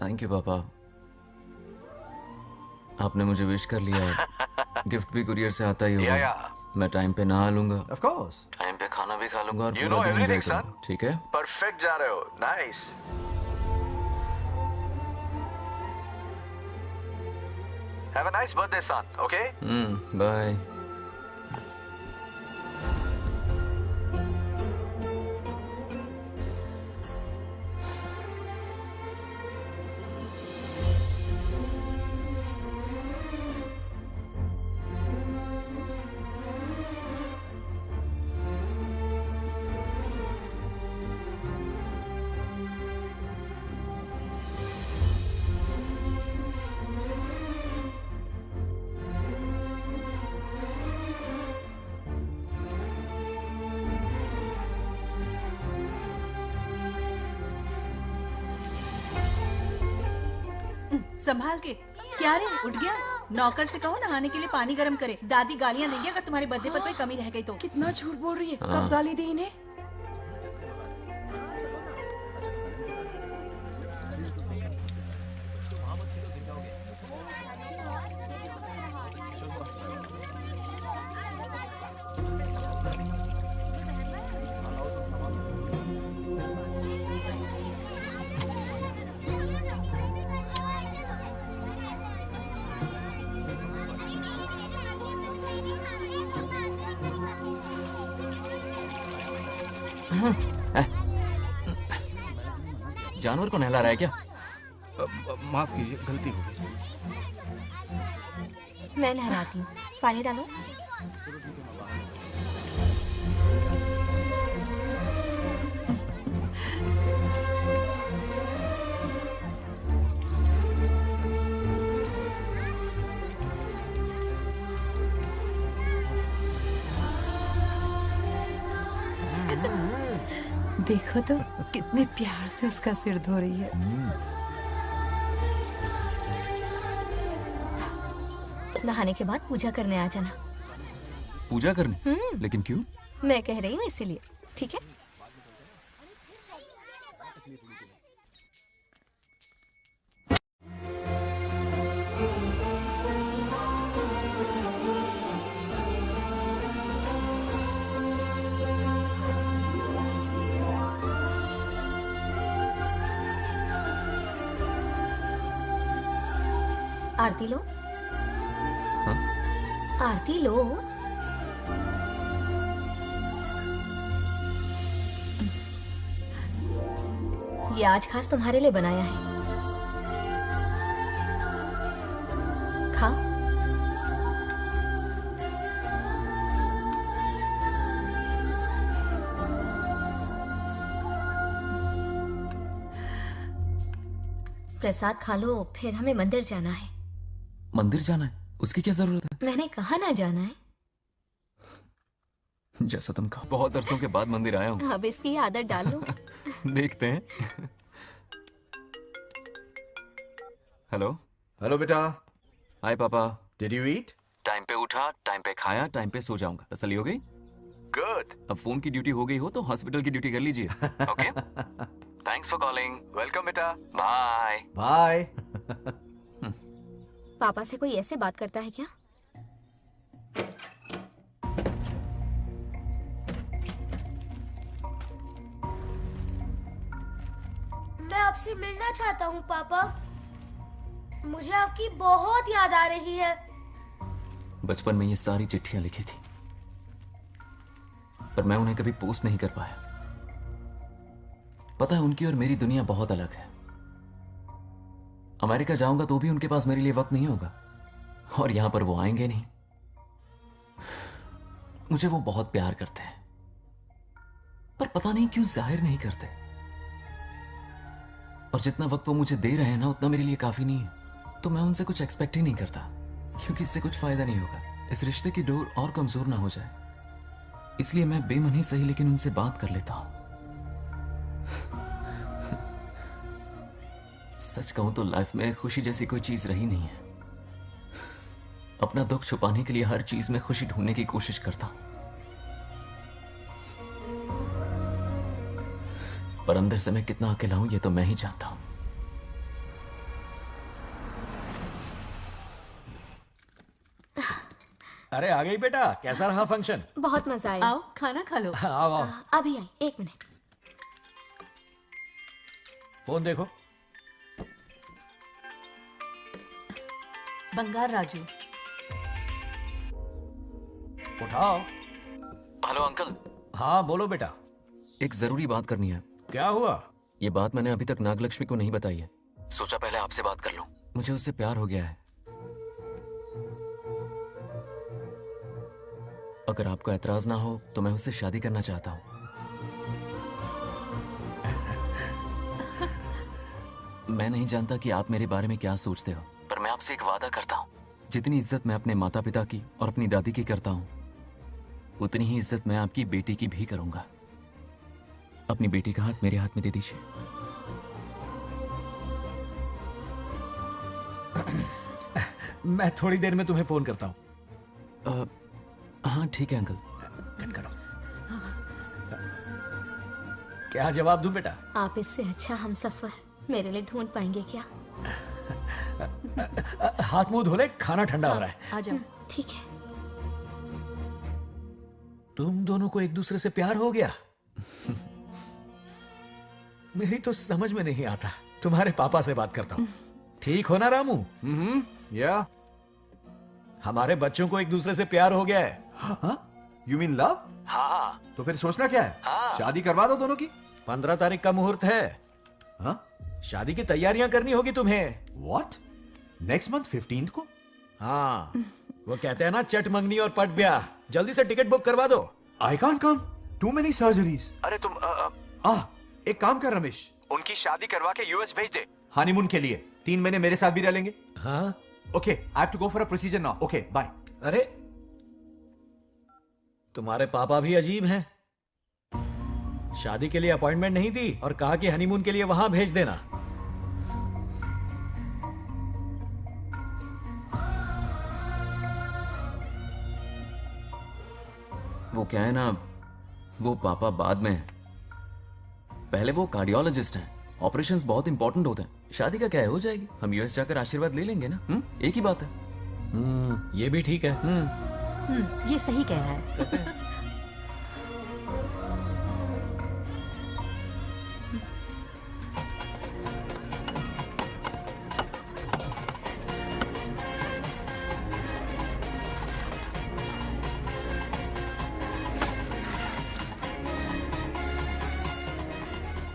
थैंक यू पापा, आपने मुझे विश कर लिया। गिफ्ट भी कुरियर से आता ही होगा। मैं टाइम पे नहा लूंगा, ऑफ कोर्स, टाइम पे खाना भी खा लूंगा और You पूरा know दिन everything, enjoy son. करूंगा, ठीक है? परफेक्ट जा रहे हो। Nice. Have a nice birthday son, okay? Bye. संभाल के। क्या रे, उठ गया? नौकर से कहो नहाने के लिए पानी गर्म करे। दादी गालियां देंगे अगर तुम्हारे बर्थडे पर कोई कमी रह गई तो। कितना झूठ बोल रही है। हाँ। कब गाली दी इन्हें? जानवर को नहला रहा है क्या? माफ कीजिए, गलती हो गई। मैं नहलाती हूँ, पानी डालो। देखो तो कितने प्यार से उसका सिर धो रही है। नहाने के बाद पूजा करने आ जाना। पूजा करने? लेकिन क्यों? मैं कह रही हूँ इसीलिए, ठीक है? आरती लो। हाँ? आरती लो। ये आज खास तुम्हारे लिए बनाया है, खाओ। प्रसाद खा लो, फिर हमें मंदिर जाना है। मंदिर जाना है? उसकी क्या जरूरत है? मैंने कहा ना जाना है। जैसा तुम कहो। बहुत अरसों के बाद मंदिर आया हूँ। अब इसकी आदत डाल लो। देखते हैं। हेलो। हेलो बेटा। हाय पापा। Did you eat? टाइम पे उठा, टाइम पे खाया, टाइम पे सो जाऊंगा। तसल्ली हो गई? गुड। अब फोन की ड्यूटी हो गई हो तो हॉस्पिटल की ड्यूटी कर लीजिए। Okay? Thanks for calling. Welcome बेटा। बाय। बाय। पापा से कोई ऐसे बात करता है क्या? मैं आपसे मिलना चाहता हूँ पापा। मुझे आपकी बहुत याद आ रही है। बचपन में ये सारी चिट्ठियां लिखी थी, पर मैं उन्हें कभी पोस्ट नहीं कर पाया। पता है, उनकी और मेरी दुनिया बहुत अलग है। अमेरिका जाऊंगा तो भी उनके पास मेरे लिए वक्त नहीं होगा, और यहां पर वो आएंगे नहीं। मुझे वो बहुत प्यार करते हैं, पर पता नहीं क्यों जाहिर नहीं करते। और जितना वक्त वो मुझे दे रहे हैं ना, उतना मेरे लिए काफी नहीं है। तो मैं उनसे कुछ एक्सपेक्ट ही नहीं करता, क्योंकि इससे कुछ फायदा नहीं होगा। इस रिश्ते की डोर और कमजोर ना हो जाए, इसलिए मैं बेमन ही सही लेकिन उनसे बात कर लेता हूं। सच कहूं तो लाइफ में खुशी जैसी कोई चीज रही नहीं है। अपना दुख छुपाने के लिए हर चीज में खुशी ढूंढने की कोशिश करता हूं, पर अंदर से मैं कितना अकेला हूं ये तो मैं ही जानता हूं। अरे आ गई बेटा, कैसा रहा फंक्शन? बहुत मजा आया। आओ खाना खा लो। आओ आओ। अभी आई, 1 मिनट। फोन देखो। बंगार राजू। उठाओ। Hello uncle. हाँ बोलो बेटा। एक जरूरी बात करनी है। क्या हुआ? ये बात मैंने अभी तक नागलक्ष्मी को नहीं बताई है, सोचा पहले आपसे बात कर लूं। मुझे उससे प्यार हो गया है। अगर आपको ऐतराज ना हो तो मैं उससे शादी करना चाहता हूं। मैं नहीं जानता कि आप मेरे बारे में क्या सोचते हो, पर मैं आपसे एक वादा करता हूं, जितनी इज्जत मैं अपने माता पिता की और अपनी दादी की करता हूं, उतनी ही इज्जत मैं आपकी बेटी की भी करूंगा। अपनी बेटी का हाथ मेरे हाथ में दे दीजिए। मैं थोड़ी देर में तुम्हें फोन करता हूं। हाँ ठीक है अंकल। कट करो। क्या जवाब दूं बेटा? आप इससे अच्छा हम सफर मेरे लिए ढूंढ पाएंगे क्या? हाथ मुंह धो ले, खाना ठंडा हो रहा है। आ जाओ। ठीक है। तुम दोनों को एक दूसरे से प्यार हो गया? मेरी तो समझ में नहीं आता। तुम्हारे पापा से बात करता हूं। ठीक हो ना रामू? या हमारे बच्चों को एक दूसरे से प्यार हो गया है। You mean love? हाँ। तो फिर सोचना क्या है? शादी करवा दो दोनों की। 15 तारीख का मुहूर्त है। हाँ? शादी की तैयारियां करनी होगी तुम्हें। What? नेक्स्ट मंथ 15th को? हाँ, वो कहते हैं ना चट मंगनी और पट ब्याह। जल्दी से टिकट बुक करवा दो। I can't come. Too many surgeries. अरे तुम एक काम कर रमेश, उनकी शादी करवा के यूएस भेज दे हनीमून के लिए। 3 महीने मेरे साथ भी रह लेंगे। हाँ? Okay, I have to go for a procedure now. Okay, bye. अरे तुम्हारे पापा भी अजीब हैं। शादी के लिए अपॉइंटमेंट नहीं दी और कहा कि हनीमून के लिए वहां भेज देना। वो क्या है ना, वो पापा बाद में है। पहले वो कार्डियोलॉजिस्ट हैं। ऑपरेशंस बहुत इंपॉर्टेंट होते हैं। शादी का क्या है, हो जाएगी। हम यूएस जाकर आशीर्वाद ले लेंगे ना। एक ही बात है। ये भी ठीक है। ये सही कह रहा है।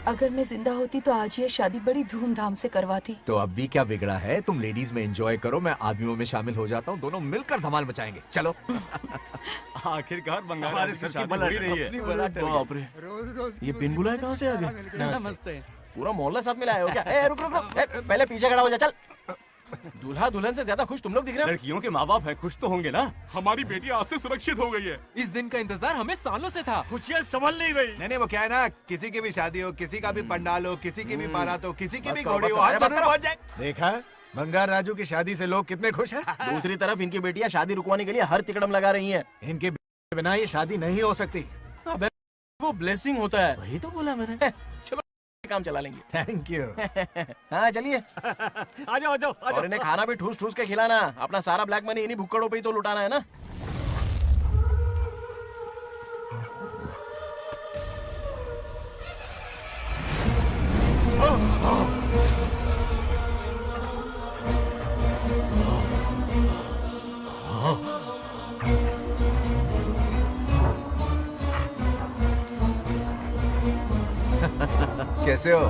अगर मैं जिंदा होती तो आज ये शादी बड़ी धूमधाम से करवाती। तो अब भी क्या बिगड़ा है? तुम लेडीज में एंजॉय करो, मैं आदमियों में शामिल हो जाता हूँ। दोनों मिलकर धमाल मचाएंगे। चलो। आखिरकार बंगाल हमारे सर की बलट रही है। बाप रे, ये बिन बुलाए कहाँ से आ गए? नमस्ते। पूरा मोहल्ला साथ में लाए हो क्या? ए, रुक रुक रुक, ए, पहले पीछे खड़ा हो जा। चल। दूल्हा दुल्हन से ज्यादा खुश तुम लोग दिख रहे हो। लड़कियों के माँ बाप है, खुश तो होंगे ना। हमारी बेटी आज से सुरक्षित हो गई है। इस दिन का इंतजार हमें सालों से था। खुशियाँ संभल नहीं रही। नहीं वो क्या है ना, किसी की भी शादी हो, किसी का भी पंडाल हो, किसी की भी बारात हो, किसी की बस भी करो, घोड़ी बस हो, करो, आज बस जरूर करो। पहुंच जाए। देखा, बंगार राजू की शादी से लोग कितने खुश हैं। दूसरी तरफ इनकी बेटियां शादी रुकवाने के लिए हर तिकड़म लगा रही हैं। इनके बिना ये शादी नहीं हो सकती। अबे वो ब्लेसिंग होता है। वही तो बोला मैंने। चलो काम चला लेंगे। Thank you. हाँ चलिए। आ जाओ आ जाओ। और इन्हें खाना भी ठूस ठूस के खिलाना। अपना सारा ब्लैक मनी इन्हीं भुक्कड़ों पे ही तो लुटाना है ना। कैसे हो?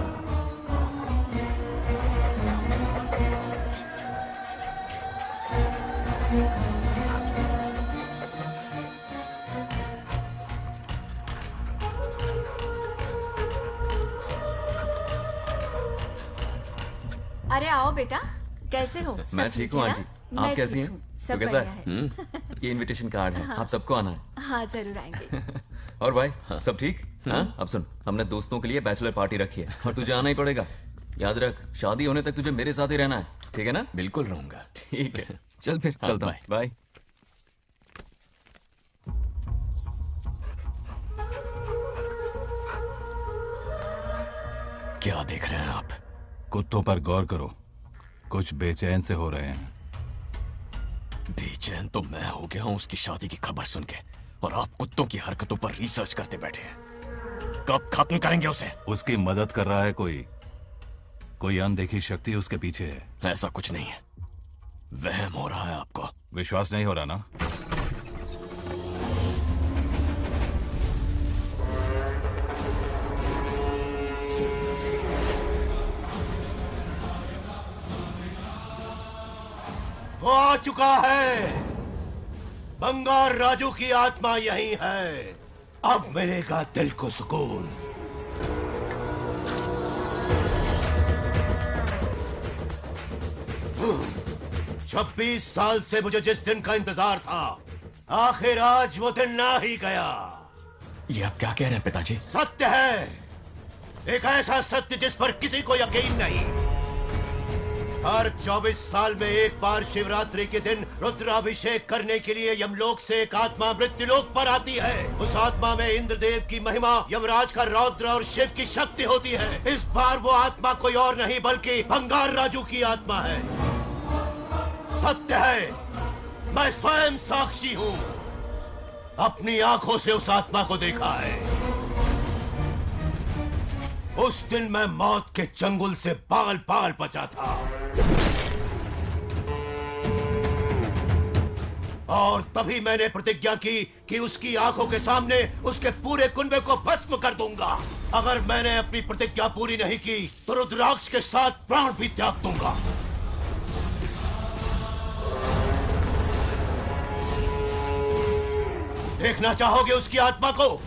अरे आओ बेटा, कैसे हो? मैं ठीक हूँ आंटी, आप कैसी हैं? सब तो कैसा बढ़िया है? ये इनविटेशन कार्ड है, हाँ। आप सबको आना है। हाँ जरूर आएंगे। और भाई सब ठीक? हाँ? अब सुन, हमने दोस्तों के लिए बैचलर पार्टी रखी है और तुझे आना ही पड़ेगा। याद रख, शादी होने तक तुझे मेरे साथ ही रहना है, ठीक है ना? बिल्कुल रहूंगा। ठीक है, चल फिर चलता हूँ, बाय। क्या देख रहे हैं आप? कुत्तों पर गौर करो, कुछ बेचैन से हो रहे हैं। बेचैन तो मैं हो गया हूं उसकी शादी की खबर सुन के, और आप कुत्तों की हरकतों पर रिसर्च करते बैठे हैं। कब खत्म करेंगे उसे? उसकी मदद कर रहा है कोई अनदेखी शक्ति उसके पीछे है। ऐसा कुछ नहीं है, वहम हो रहा है आपको। विश्वास नहीं हो रहा ना? वो आ चुका है। बंगार राजू की आत्मा यही है। अब मिलेगा दिल को सुकून। छब्बीस साल से मुझे जिस दिन का इंतजार था, आखिर आज वो दिन ना ही गया। ये आप क्या कह रहे हैं पिताजी? सत्य है, एक ऐसा सत्य जिस पर किसी को यकीन नहीं। हर 24 साल में एक बार शिवरात्रि के दिन रुद्राभिषेक करने के लिए यमलोक से एक आत्मा मृत्युलोक पर आती है। उस आत्मा में इंद्रदेव की महिमा, यमराज का रौद्र और शिव की शक्ति होती है। इस बार वो आत्मा कोई और नहीं बल्कि बंगार राजू की आत्मा है। सत्य है, मैं स्वयं साक्षी हूँ, अपनी आंखों से उस आत्मा को देखा है। उस दिन मैं मौत के चंगुल से बाल बाल बचा था, और तभी मैंने प्रतिज्ञा की कि उसकी आंखों के सामने उसके पूरे कुनबे को भस्म कर दूंगा। अगर मैंने अपनी प्रतिज्ञा पूरी नहीं की तो रुद्राक्ष के साथ प्राण भी त्याग दूंगा। देखना चाहोगे उसकी आत्मा को?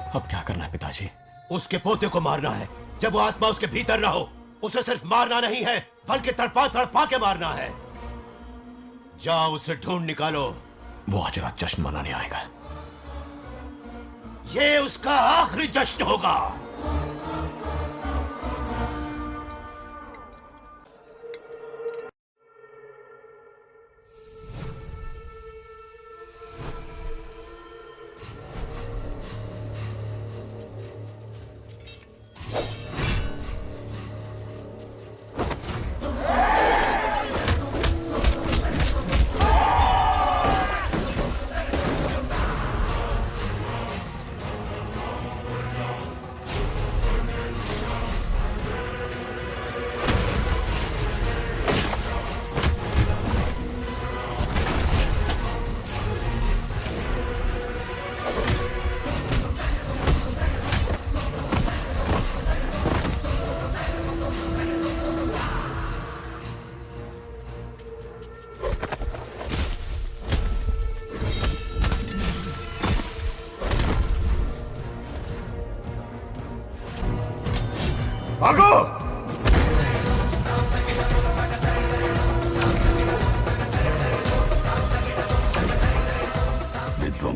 अब क्या करना है पिताजी? उसके पोते को मारना है। जब वो आत्मा उसके भीतर ना हो, उसे सिर्फ मारना नहीं है बल्कि तड़पा तड़पा के मारना है। जाओ उसे ढूंढ निकालो। वो आज रात जश्न मनाने आएगा। ये उसका आखिरी जश्न होगा।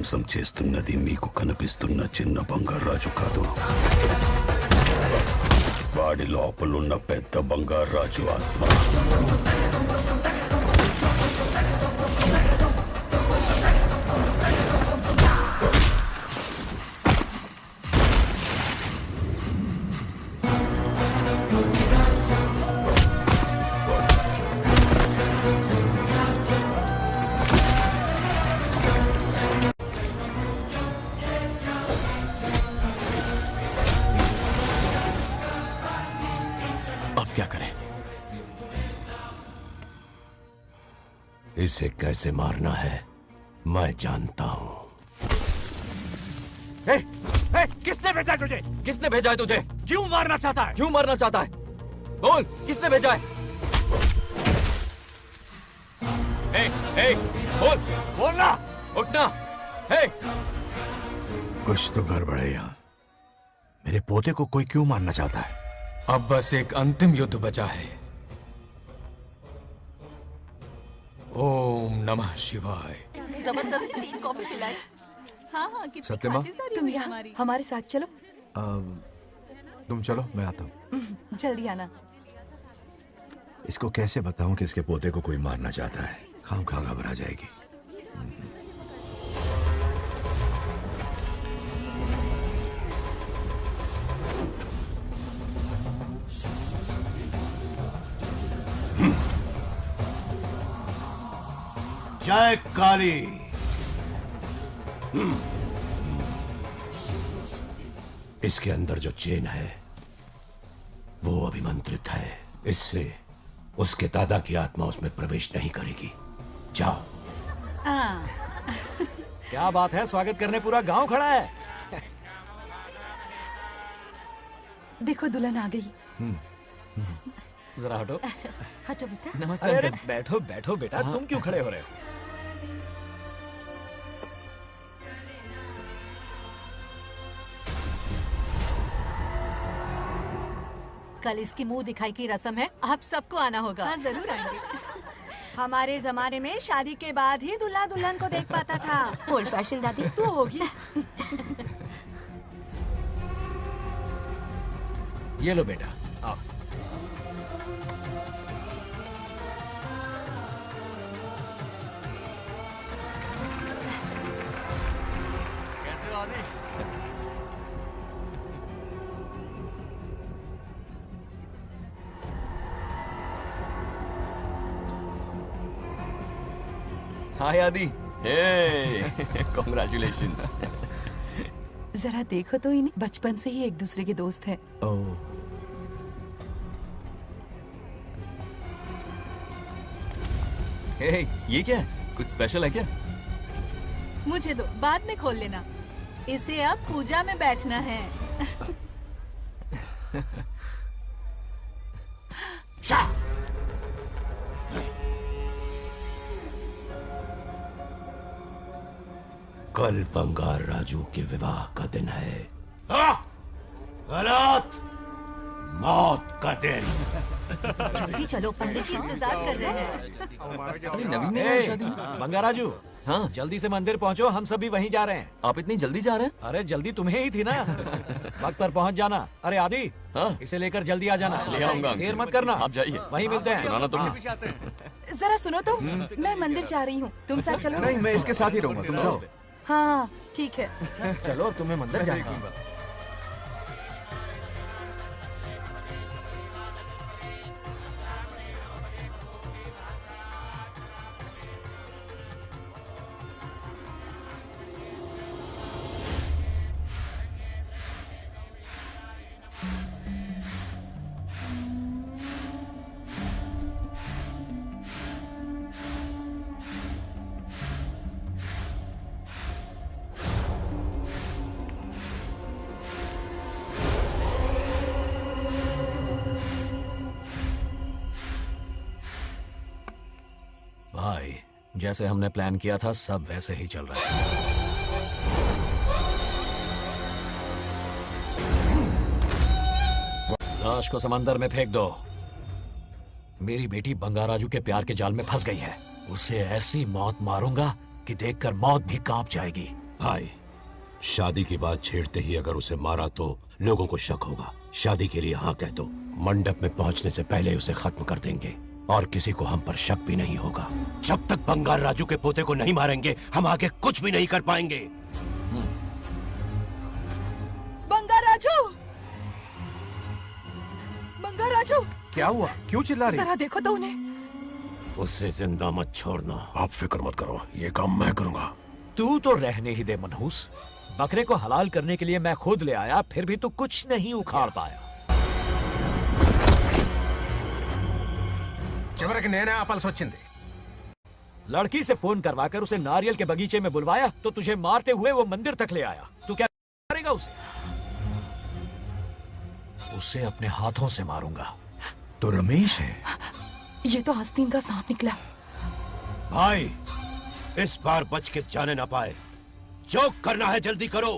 మాంసం చేస్తున్నది మీకు కనిపిస్తున్న చిన్న బంగారాజు కాదు, వాడి లోపలున్న పెద్ద బంగారాజు ఆత్మ. क्या करें? इसे कैसे मारना है मैं जानता हूं। किसने भेजा है तुझे? किसने भेजा है तुझे? क्यों मारना चाहता है? क्यों मारना चाहता है? बोल, किसने भेजा है? बोल, बोलना, उठना। कुछ तो गड़बड़ है यहाँ। मेरे पोते को कोई क्यों मारना चाहता है? अब बस एक अंतिम युद्ध बचा है। ओम नमः शिवाय। जबरदस्ती 3 कॉफी पिलाई। हाँ हाँ कितनी सत्यमा? खातिरदारी तुम यहाँ हमारे साथ चलो। तुम चलो, मैं आता हूँ। जल्दी आना। इसको कैसे बताऊं कि इसके पोते को कोई मारना चाहता है? खामखा घबरा जाएगी। जय काली। इसके अंदर जो चेन है वो अभिमंत्रित है, इससे उसके दादा की आत्मा उसमें प्रवेश नहीं करेगी। जाओ। क्या बात है, स्वागत करने पूरा गांव खड़ा है। देखो दुल्हन आ गई। जरा हटो। हटो बेटा। नमस्ते। अरे बैठो बैठो बेटा, तुम क्यों खड़े हो रहे हो? कल इसकी मुंह दिखाई की रस्म है, आप सबको आना होगा। हाँ जरूर आएंगे। हमारे जमाने में शादी के बाद ही दूल्हा दुल्हन को देख पाता था। ओल्ड फैशन दादी तू होगी। ये लो बेटा, आओ। कैसे हो आदि? हाय आदि। कॉन्ग्रेचुलेशंस। जरा देखो तो इन्हें, बचपन से ही एक दूसरे के दोस्त हैं। ये क्या है? कुछ स्पेशल है क्या? मुझे दो, बाद में खोल लेना। इसे अब पूजा में बैठना है। कल बंगार राजू के विवाह का दिन है। गलत, मौत का दिन। जल्दी चलो, पंडित जी इंतजार कर रहे हैं। अरे नवीन ने शादी। बंगाराजू, हाँ जल्दी से मंदिर पहुंचो, हम सभी वहीं जा रहे हैं। आप इतनी जल्दी जा रहे हैं? अरे जल्दी तुम्हें ही थी ना। वक्त पर पहुंच जाना। अरे आदि, इसे लेकर जल्दी आ जाना। ले आऊंगा। देर मत करना, आप जाइए, वहीं मिलते हैं। सुनाना तुम। जरा सुनो तो, मैं मंदिर जा रही हूँ, तुम साथ चलो। नहीं, मैं इसके साथ ही रहूंगा, तुम जाओ। हाँ ठीक है। चलो, तुम्हें मंदिर जाना है। भाई, जैसे हमने प्लान किया था सब वैसे ही चल रहा है। लाश को समंदर में फेंक दो। मेरी बेटी बंगाराजू के प्यार के जाल में फंस गई है। उसे ऐसी मौत मारूंगा कि देखकर मौत भी कांप जाएगी। भाई, शादी की बात छेड़ते ही अगर उसे मारा तो लोगों को शक होगा। शादी के लिए हाँ कह दो, मंडप में पहुंचने से पहले उसे खत्म कर देंगे और किसी को हम पर शक भी नहीं होगा। जब तक बंगार राजू के पोते को नहीं मारेंगे हम आगे कुछ भी नहीं कर पाएंगे। बंगार राजू, बंगार राजू, क्या हुआ? क्यों चिल्ला रही? जरा देखो तो उन्हें। उससे जिंदा मत छोड़ना। आप फिक्र मत करो, ये काम मैं करूंगा। तू तो रहने ही दे मनहूस। बकरे को हलाल करने के लिए मैं खुद ले आया, फिर भी तू कुछ नहीं उखाड़ पाया। చివరికి నేనే ఆపాల్సి వచ్చింది। लड़की से फोन करवाकर उसे नारियल के बगीचे में बुलवाया तो तुझे मारते हुए वो मंदिर तक ले आया। तू क्या करेगा उसे? उसे अपने हाथों से मारूंगा। तो रमेश है। ये तो आस्तीन का सांप निकला। भाई, इस बार बच के जाने ना पाए। जो करना है जल्दी करो।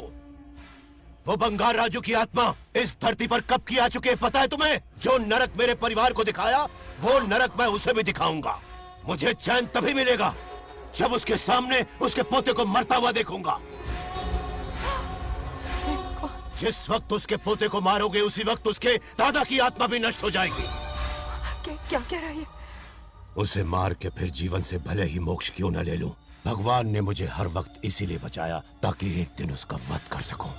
वो बंगार राजू की आत्मा इस धरती पर कब की आ चुके हैं पता है तुम्हें? जो नरक मेरे परिवार को दिखाया वो नरक मैं उसे भी दिखाऊंगा। मुझे चैन तभी मिलेगा जब उसके सामने उसके पोते को मरता हुआ देखूंगा। जिस वक्त उसके पोते को मारोगे उसी वक्त उसके दादा की आत्मा भी नष्ट हो जाएगी। क्या कह रहा है? उसे मार के फिर जीवन से भले ही मोक्ष क्यों न ले लूं, भगवान ने मुझे हर वक्त इसीलिए बचाया ताकि एक दिन उसका वध कर सकूं।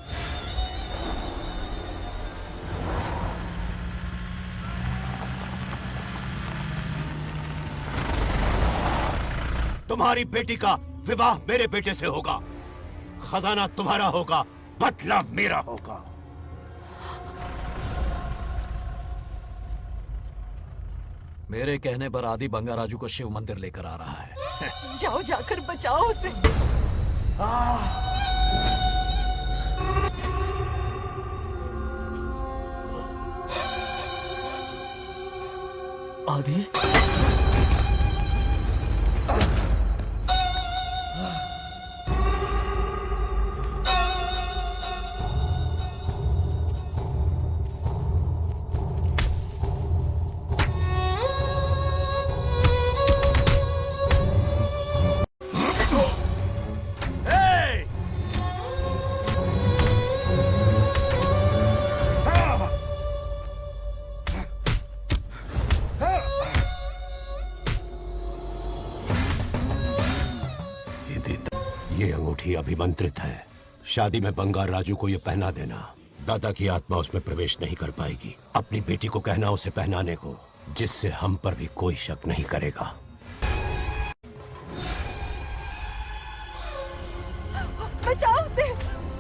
तुम्हारी बेटी का विवाह मेरे बेटे से होगा, खजाना तुम्हारा होगा, बदला मेरा होगा। मेरे कहने पर आदि बंगार राजू को शिव मंदिर लेकर आ रहा है। जाओ, जाकर बचाओ उसे। आदि, ये अंगूठी अभिमंत्रित है। शादी में बंगार राजू को ये पहना देना। दादा की आत्मा उसमें प्रवेश नहीं कर पाएगी। अपनी बेटी को कहना उसे पहनाने को, जिससे हम पर भी कोई शक नहीं करेगा। बचाओ उसे।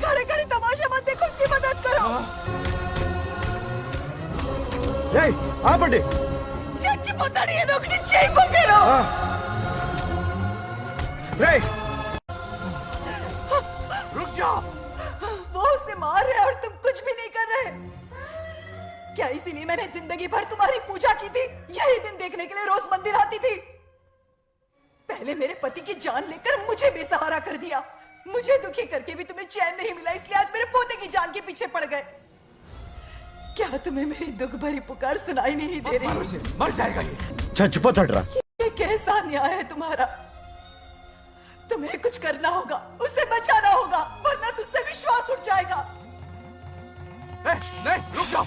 खड़े खड़े तमाशा मत देखो, उसकी मदद करो। हाँ पंडित। चच्ची पोतानी ये दोगटी चेक पकड़ो। रुक जाओ। वो उसे मार रहे और तुम कुछ भी नहीं कर रहे। क्या इसीलिए मैंने जिंदगी भर तुम्हारी पूजा की थी? यही दिन देखने के लिए रोज मंदिर आती थी। पहले मेरे पति की जान लेकर मुझे बेसहारा कर दिया। मुझे दुखी करके भी तुम्हें चैन नहीं मिला, इसलिए आज मेरे पोते की जान के पीछे पड़ गए। क्या तुम्हें मेरी दुख भरी पुकार सुनाई नहीं दे रही? मर जाएगा ये। चुप हट रहा। ये कैसा न्याय है तुम्हारा? तुम्हें कुछ करना होगा, उसे बचाना होगा, वरना तुझसे विश्वास उठ जाएगा। नहीं, रुक जाओ।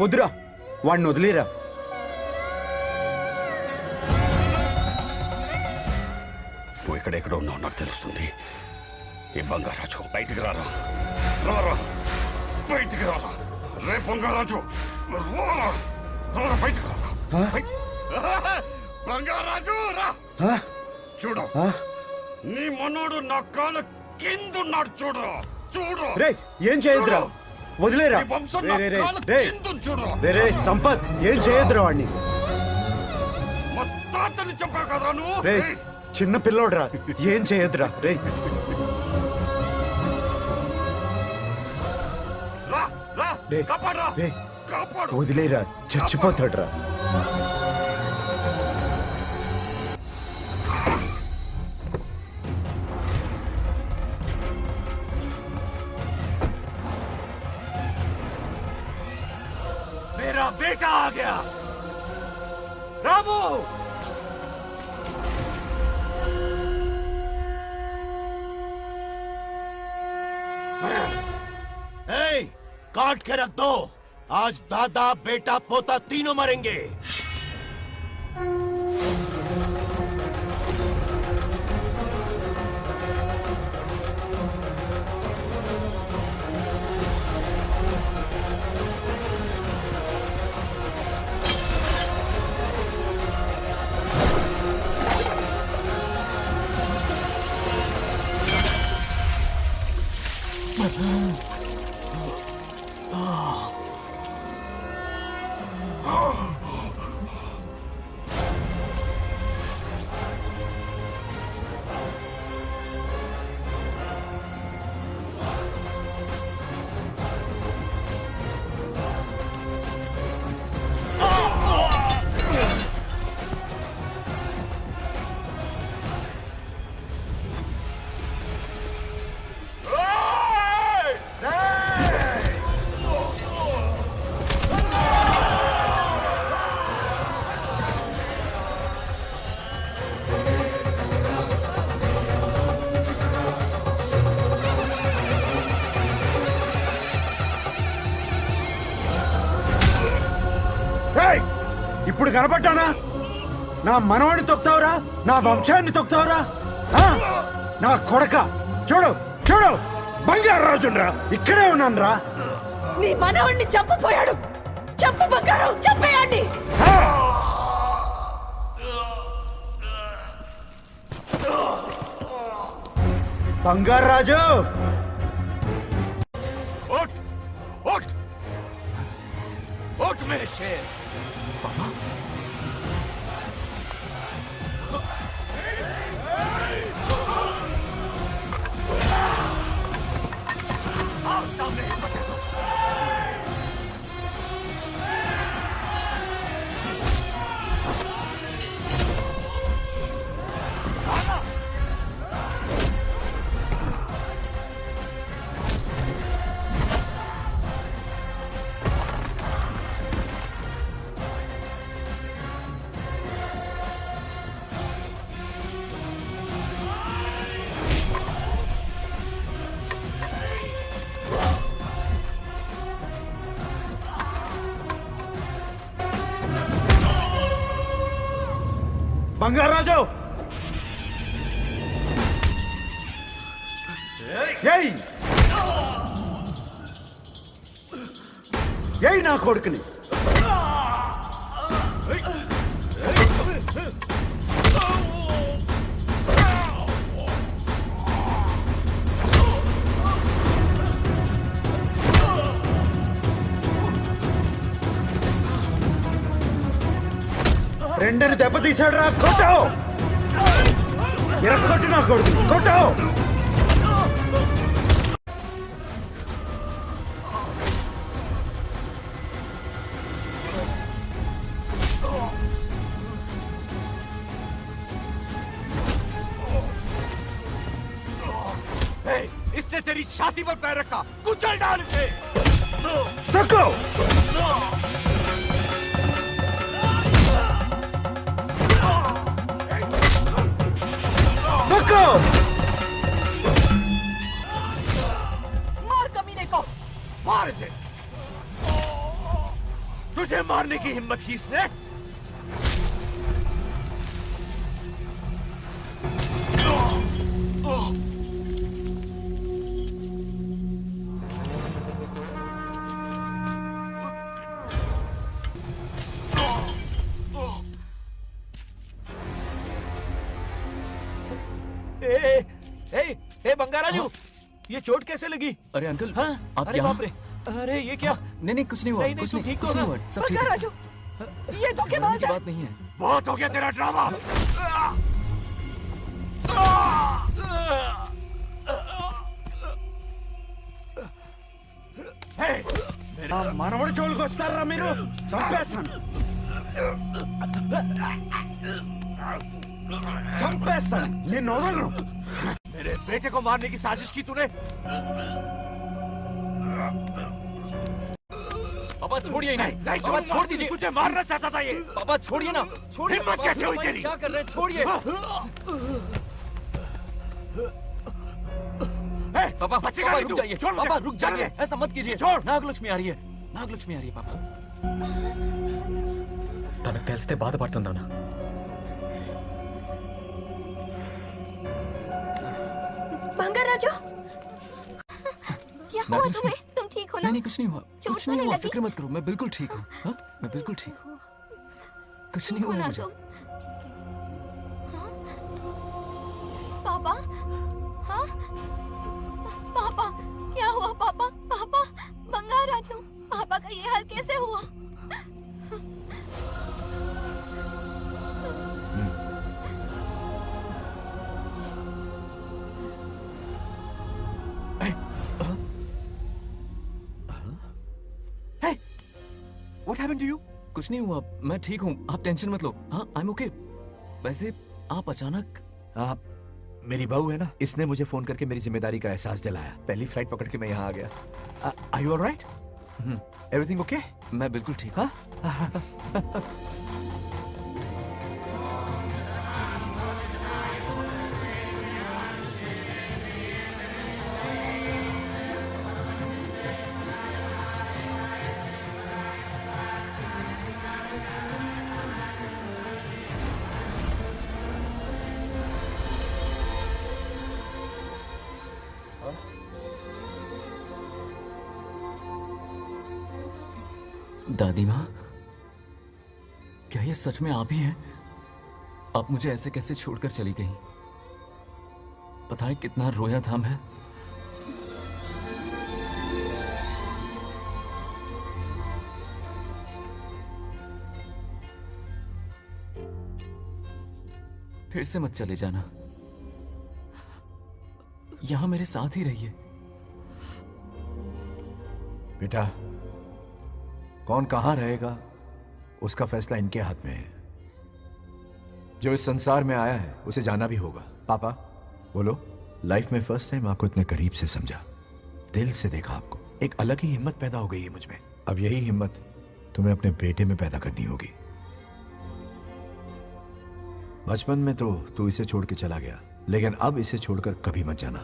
వద్దురా, వాడిని వదిలేరా. నువ్వు ఎక్కడెక్కడ ఉన్నావు నాకు తెలుస్తుంది. ఈ బంగారాజు బయటికి రారా, రారా బయటికి రారా. రే బంగారాజు, రారా రారా బయటికి రారా. బంగారాజు రా. చూడు, నీ మనోడు నా కాళ్ళ కిందున్నాడు. చూడరా చూడు. రే ఏం చేయొద్దురా. వదిలేరా ఈ వంశం రే, నా రే, రే, కాళ్ళ రే. కిందుంది చూడురా. రే రే సంపత్ ఏం చేయొద్దురా వాడిని. మా తాతని చెప్పావు కదరా నువ్వు. రే చిన్న పిల్లోడ్రా ఏం చేయొద్దురా రే. రా రా రే, కాపాడరా రే. కాపాడు. వదిలేరా చచ్చిపోతాడ్రా. मेरा बेटा आ गया। रामू ए, काट के रख दो। आज दादा बेटा पोता तीनों मरेंगे। ఇప్పుడు కనపడ్డానా? నా మనవాడిని తొక్తావురా, నా వంశాన్ని తొక్తావురా. ఆ? నా కొడక చూడు చూడు బంగారు రాజుండ్రా ఇక్కడే ఉన్నాను రా. నీ మనవణ్ణి చంపపోయాడు. చంపు బంగారం, చంపేయండి. బంగారు రాజు उठ उठ उठ मेरे शेर। आओ सामने। బంగారాజు ఏయ్ ఏయ్ నా కొడుకుని. రెండని దెబ్బతీశాడు రా. కొట్టావు ఎరగొట్టు నా కొడుకు కొట్టావు. इसने तेरी छाती पर पैर रखा, कुचल डाल इसे। तको तको मार कमीने को। मार इसे। तुझे मारने की हिम्मत की इसने? ए बंगाराजू, ये चोट कैसे लगी? अरे अंकल, हाँ? आप अरे यहाँ? बाप रे, अरे ये क्या? नहीं कुछ नहीं हुआ, कुछ नहीं, कुछ नहीं हुआ, सब ठीक है। राजू, ये धोखेबाज की बात नहीं है। बहुत हो गया तेरा ड्रामा। మనవడి జోలికి వస్తారా మీరు? చంపేస్తాను, చంపేస్తాను, నిన్ను వదలను। मेरे बेटे को मारने की साजिश की तूने? पापा छोड़िए नहीं, पापा छोड़ दीजिए। तुझे मारना चाहता था ये। पापा छोड़िए ना, छोड़िए। हिम्मत कैसे हुई तेरी? क्या कर रहे हैं? छोड़िए। पापा बचेगा नहीं रुक तू। जाइए, छोड़ मुझे। पापा रुक जाइए, छोड़। ऐसा मत कीजिए। छोड़। నాగలక్ష్మి आ रही है, నాగలక్ష్మి आ रही है पापा। తనకు తెలిస్తే బాధపడుతుందానా? बंगाराजू, क्या हुआ नागलक्ष्मी। तुम्हें? तुम ठीक हो ना? नहीं कुछ नहीं हुआ, चोट कुछ तो नहीं नहीं हुआ, लगी? फिक्र मत करो, मैं बिल्कुल ठीक हूँ। हाँ, मैं बिल्कुल ठीक हूँ, कुछ नहीं हुआ ना मुझे। तुम? हाँ? पापा, हाँ? पापा, क्या हुआ पापा? पापा, बंगाराजू, पापा का ये हाल कैसे हुआ? What happened to you? कुछ नहीं हुआ, मैं ठीक हूँ, आप टेंशन मत लो। हाँ, I'm okay। वैसे आप अचानक मेरी बहू है ना, इसने मुझे फोन करके मेरी जिम्मेदारी का एहसास दिलाया। पहली फ्लाइट पकड़ के मैं यहाँ आ गया। Are you all right? Everything okay? मैं बिल्कुल ठीक। हाँ? दादी माँ, क्या ये सच में आप ही हैं? आप मुझे ऐसे कैसे छोड़कर चली गई? पता है कितना रोया था मैं। फिर से मत चले जाना, यहां मेरे साथ ही रहिए। बेटा, कौन कहां रहेगा उसका फैसला इनके हाथ में है। जो इस संसार में आया है उसे जाना भी होगा। पापा बोलो, लाइफ में फर्स्ट टाइम आपको इतने करीब से समझा, दिल से देखा आपको, एक अलग ही हिम्मत पैदा हो गई है मुझ में। अब यही हिम्मत तुम्हें अपने बेटे में पैदा करनी होगी। बचपन में तो तू इसे छोड़ के चला गया, लेकिन अब इसे छोड़कर कभी मत जाना।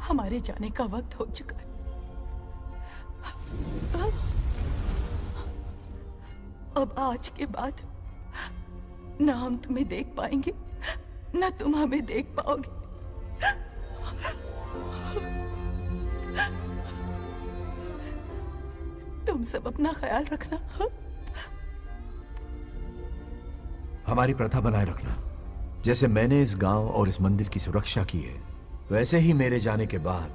हमारे जाने का वक्त हो चुका है। अब आज के बाद ना हम तुम्हें देख पाएंगे, ना तुम हमें देख पाओगे। तुम सब अपना ख्याल रखना। हमारी प्रथा बनाए रखना। जैसे मैंने इस गांव और इस मंदिर की सुरक्षा की है, वैसे ही मेरे जाने के बाद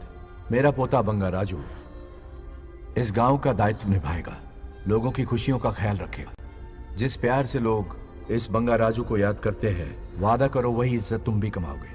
मेरा पोता बंगाराजू इस गांव का दायित्व निभाएगा, लोगों की खुशियों का ख्याल रखेगा। जिस प्यार से लोग इस बंगाराजू को याद करते हैं, वादा करो वही इज्जत तुम भी कमाओगे।